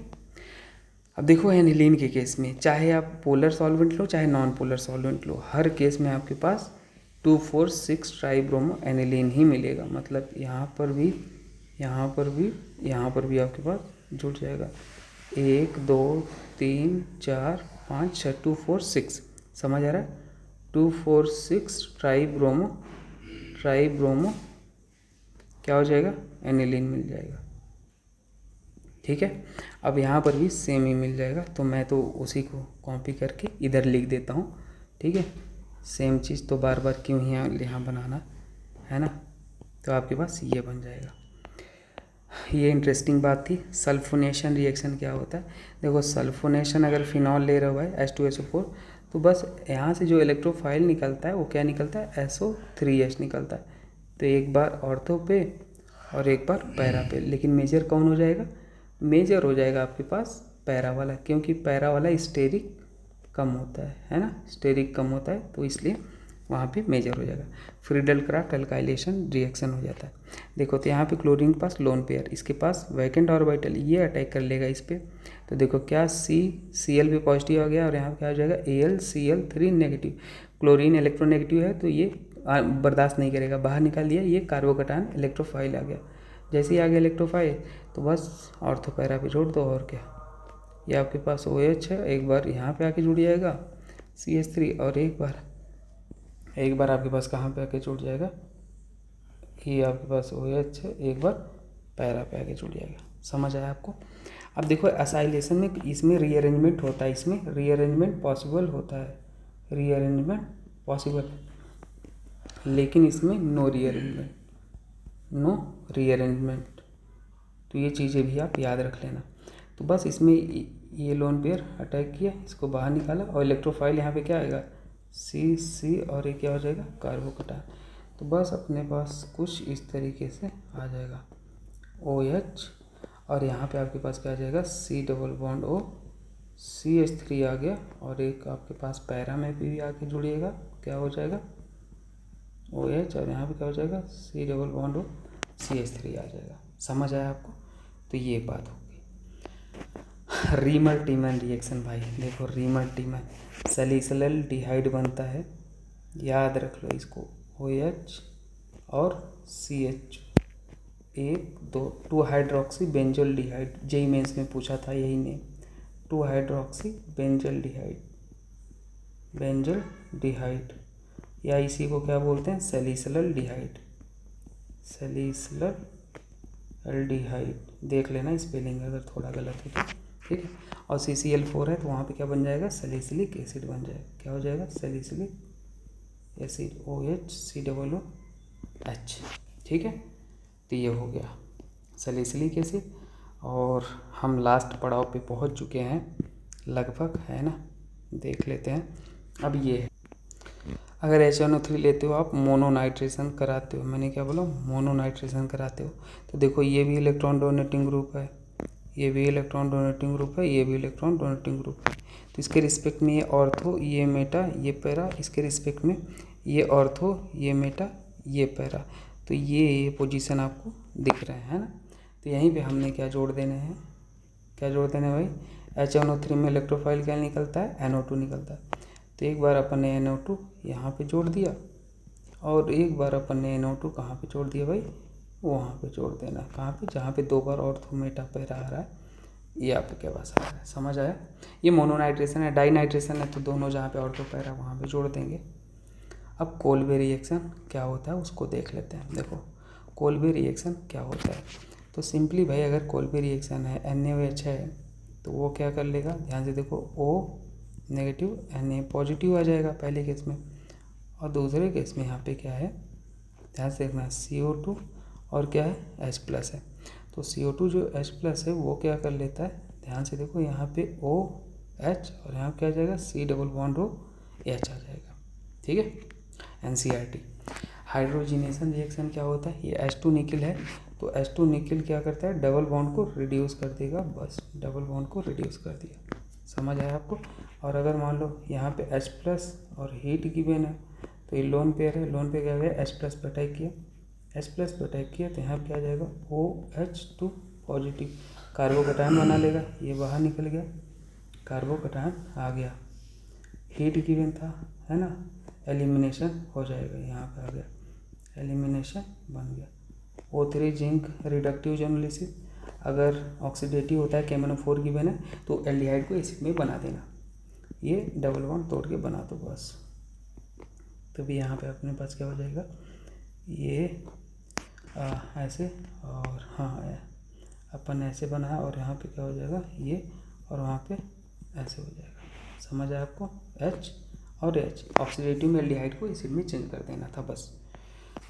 अब देखो एनिलीन के केस में चाहे आप पोलर सॉल्वेंट लो चाहे नॉन पोलर सॉल्वेंट लो, हर केस में आपके पास 2,4,6 ट्राइब्रोमो एनिलीन ही मिलेगा। मतलब यहाँ पर भी, यहाँ पर भी, यहाँ पर भी आपके पास जुड़ जाएगा 1 2 3 4 5 6 2 4 6। समझ आ रहा है, 2 4 6 ट्राइब्रोमो क्या हो जाएगा, एनिलीन मिल जाएगा। ठीक है। अब यहाँ पर भी सेम ही मिल जाएगा, तो मैं तो उसी को कॉपी करके इधर लिख देता हूँ। ठीक है, सेम चीज़ तो बार बार क्यों ही यहाँ बनाना है ना। तो आपके पास ये बन जाएगा। ये इंटरेस्टिंग बात थी। सल्फोनेशन रिएक्शन क्या होता है, देखो सल्फोनेशन अगर फिनॉल ले रहा हुआ है H2SO4, तो बस यहाँ से जो इलेक्ट्रोफाइल निकलता है वो क्या निकलता है, SO3H निकलता है। तो एक बार ऑर्थो पे और एक बार पैरा पे, लेकिन मेजर कौन हो जाएगा, मेजर हो जाएगा आपके पास पैरा वाला, क्योंकि पैरा वाला स्टेरिक कम होता है ना, स्टेरिक कम होता है, तो इसलिए वहाँ पे मेजर हो जाएगा। फ्रीडल क्राफ्ट अल्काइलेशन रिएक्शन हो जाता है। देखो तो यहाँ पे क्लोरीन के पास लोन पेयर, इसके पास वैकेंट ऑर्बिटल, ये अटैक कर लेगा इस पर। तो देखो क्या Cl पे पॉजिटिव आ गया और यहाँ पे क्या हो जाएगा AlCl3 नेगेटिव। क्लोरीन इलेक्ट्रोनेगेटिव है तो ये बर्दाश्त नहीं करेगा, बाहर निकाल दिया, ये कार्बोकटायन इलेक्ट्रोफाइल आ गया। जैसे ही आ गया इलेक्ट्रोफाइल तो बस ऑर्थो पैरा पे जोड़ दो, और क्या, ये आपके पास OH है, एक बार यहाँ पे आके जुड़ जाएगा CH3, और एक बार आपके पास कहाँ पे आके जुड़ जाएगा, ये आपके पास OH है, एक बार पैरा पे आके जुड़ जाएगा। समझ आया आपको। अब देखो एसाइलेशन में इसमें रीअरेंजमेंट होता है, इसमें रीअरेंजमेंट पॉसिबल होता है, रीअरेंजमेंट पॉसिबल, लेकिन इसमें नो रीअरेंजमेंट। तो ये चीज़ें भी आप याद रख लेना। तो बस इसमें ये लोन पेयर अटैक किया, इसको बाहर निकाला, और इलेक्ट्रोफाइल यहाँ पे क्या आएगा C और ये क्या हो जाएगा कार्बोकटायन। तो बस अपने पास कुछ इस तरीके से आ जाएगा OH, और यहाँ पे आपके पास क्या आ जाएगा C double bond O, CH3 आ गया, और एक आपके पास पैरा में भी आके जुड़िएगा, क्या हो जाएगा OH, और यहाँ पे क्या हो जाएगा C double bond O, CH3 आ जाएगा। समझ आया आपको। तो ये बात होगी। रीमर टीमन रिएक्शन भाई, देखो रीमर टीमन सैलिसिल डिहाइड बनता है, याद रख लो इसको, OH और CH, 2 hydroxy benzaldehyde, JEE mains में पूछा था यही नेम, 2 हाइड्रोक्सी बेंजोल डिहाइड, या इसी को क्या बोलते हैं सैलिसिल डिहाइड, देख लेना स्पेलिंग अगर थोड़ा गलत है तो। ठीक है। और CCl4 है तो वहाँ पे क्या बन जाएगा सैलिसिलिक एसिड बन जाएगा, क्या हो जाएगा सैलिसिलिक एसिड OHCOOH। ठीक है। तो ये हो गया सैलिसिलिक एसिड, और हम लास्ट पड़ाव पे पहुँच चुके हैं लगभग, है ना, देख लेते हैं। अब ये है, अगर HNO3 लेते हो आप, मोनोनाइट्रेशन कराते हो, मैंने क्या बोला मोनोनाइट्रेशन कराते हो, तो देखो ये भी इलेक्ट्रॉन डोनेटिंग ग्रुप है, ये भी इलेक्ट्रॉन डोनेटिंग ग्रुप है, ये भी इलेक्ट्रॉन डोनेटिंग ग्रुप है। तो इसके रिस्पेक्ट में ये ऑर्थो, ये मेटा, ये पैरा, इसके रिस्पेक्ट में ये ऑर्थो, ये मेटा, ये पैरा। तो ये पोजीशन आपको दिख रहे हैं, है ना। तो यहीं पे हमने क्या जोड़ देने हैं, क्या जोड़ देने भाई, HNO3 में इलेक्ट्रोफाइल क्या निकलता है NO2 निकलता है। तो एक बार अपन ने NO2 यहाँ पे जोड़ दिया, और एक बार अपन ने NO2 कहाँ पे जोड़ दिया भाई, वहाँ पे जोड़ देना, कहाँ पे, जहाँ पे 2 बार ऑर्थो मेटा पैरा आ रहा है, ये आपके पास आ रहा है। समझ आया। ये मोनोनाइट्रेशन है, डाइनाइट्रेशन है तो दोनों जहाँ पे ऑर्थो पैरा वहाँ पे जोड़ देंगे। अब कोल्बे रिएक्शन क्या होता है उसको देख लेते हैं। देखो कोल्बे रिएक्शन क्या होता है, तो सिंपली भाई अगर कोल्बे रिएक्शन है NaOH है तो वो क्या कर लेगा, ध्यान से देखो O नेगेटिव Na पॉजिटिव आ जाएगा पहले केस में, और दूसरे केस में यहाँ पे क्या है, ध्यान से देखना CO2 और क्या है H+ है। तो CO2 जो H+ है वो क्या कर लेता है, ध्यान से देखो यहाँ पे OH और यहाँ क्या आ जाएगा C+OH आ जाएगा। ठीक है, NCERT। हाइड्रोजिनेशन रिएक्शन क्या होता है, ये H2 निकल है तो H2 निकल क्या करता है, डबल बॉन्ड को रिड्यूस कर देगा, बस डबल बॉन्ड को रिड्यूस कर दिया। समझ आया आपको। और अगर मान लो यहाँ पे H+ और हीट गिवन है तो ये लोन पेयर है, लोन पेयर क्या गया H+ पर अटैक किया, H+ पर अटैक किया तो यहाँ क्या आ जाएगा OH2 पॉजिटिव, कार्बोकैटायन बना लेगा, ये बाहर निकल गया, कार्बोकैटायन आ गया, हीट गिवन था है ना, एलिमिनेशन हो जाएगा, यहाँ पे आ गया एलिमिनेशन बन गया। O3 जिंक रिडक्टिव जर्नलिसिस, अगर ऑक्सीडेटिव होता है KMnO4 गिवन है तो एल्डिहाइड को एसिड में बना देना, ये डबल बॉन्ड तोड़ के बना दो बस। तो भी यहाँ पे अपने पास क्या हो जाएगा, ये ऐसे और हाँ अपन ऐसे बनाया और यहाँ पे क्या हो जाएगा ये, और वहाँ पे ऐसे हो जाएगा। समझ आया आपको, H और H ऑक्सीडेटिव में एल्डिहाइड को एसिड में चेंज कर देना था बस,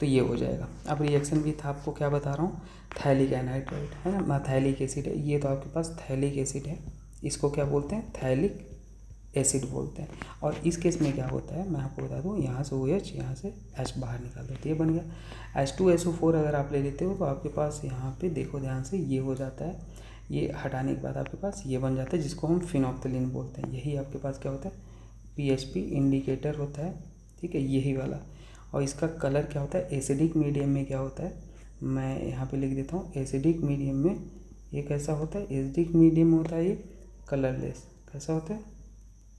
तो ये हो जाएगा। अब रिएक्शन भी था, आपको क्या बता रहा हूँ, थैलिक एनहाइड्राइड है ना, थैलिक एसिड है, ये तो आपके पास थैलिक एसिड है, इसको क्या बोलते हैं, थैलिक एसिड बोलते हैं। और इस केस में क्या होता है मैं आपको बता दूँ, यहाँ से OH यहाँ से H बाहर निकाल देते, ये बन गया। H2SO4 अगर आप ले लेते हो तो आपके पास यहाँ पे देखो ध्यान से ये हो जाता है, ये हटाने के बाद आपके पास ये बन जाता है जिसको हम फिनोक्सिलिन बोलते हैं। यही आपके पास क्या होता है, PHP इंडिकेटर होता है, ठीक है, यही वाला। और इसका कलर क्या होता है, एसिडिक मीडियम में क्या होता है, मैं यहाँ पे लिख देता हूँ, एसिडिक मीडियम में ये कैसा होता है, एसिडिक मीडियम होता है ये कलरलेस, कैसा होता है,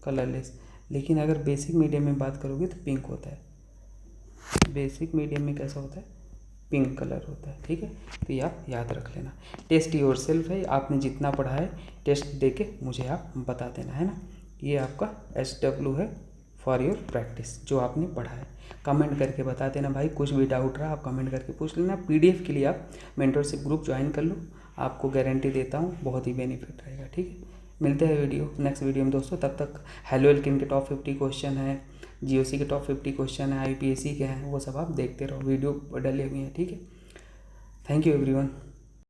कलरलेस। लेकिन अगर बेसिक मीडियम में बात करोगे तो पिंक होता है, बेसिक मीडियम में कैसा होता है, पिंक कलर होता है। ठीक है, तो ये आप याद रख लेना। टेस्ट योर सेल्फ है, आपने जितना पढ़ा है टेस्ट दे के मुझे आप बता देना, है ना। ये आपका SW है फॉर योर प्रैक्टिस, जो आपने पढ़ा है कमेंट करके बता देना भाई। कुछ भी डाउट रहा आप कमेंट करके पूछ लेना। PDF के लिए आप मेंटरशिप ग्रुप ज्वाइन कर लो, आपको गारंटी देता हूँ बहुत ही बेनिफिट रहेगा। ठीक है, मिलते हैं नेक्स्ट वीडियो में दोस्तों। तब तक हेलो एल्केन के टॉप 50 क्वेश्चन है, GOC के टॉप 50 क्वेश्चन है, IPSC के हैं, वो सब आप देखते रहो, वीडियो डले हुए हैं। ठीक है, थैंक यू एवरीवन।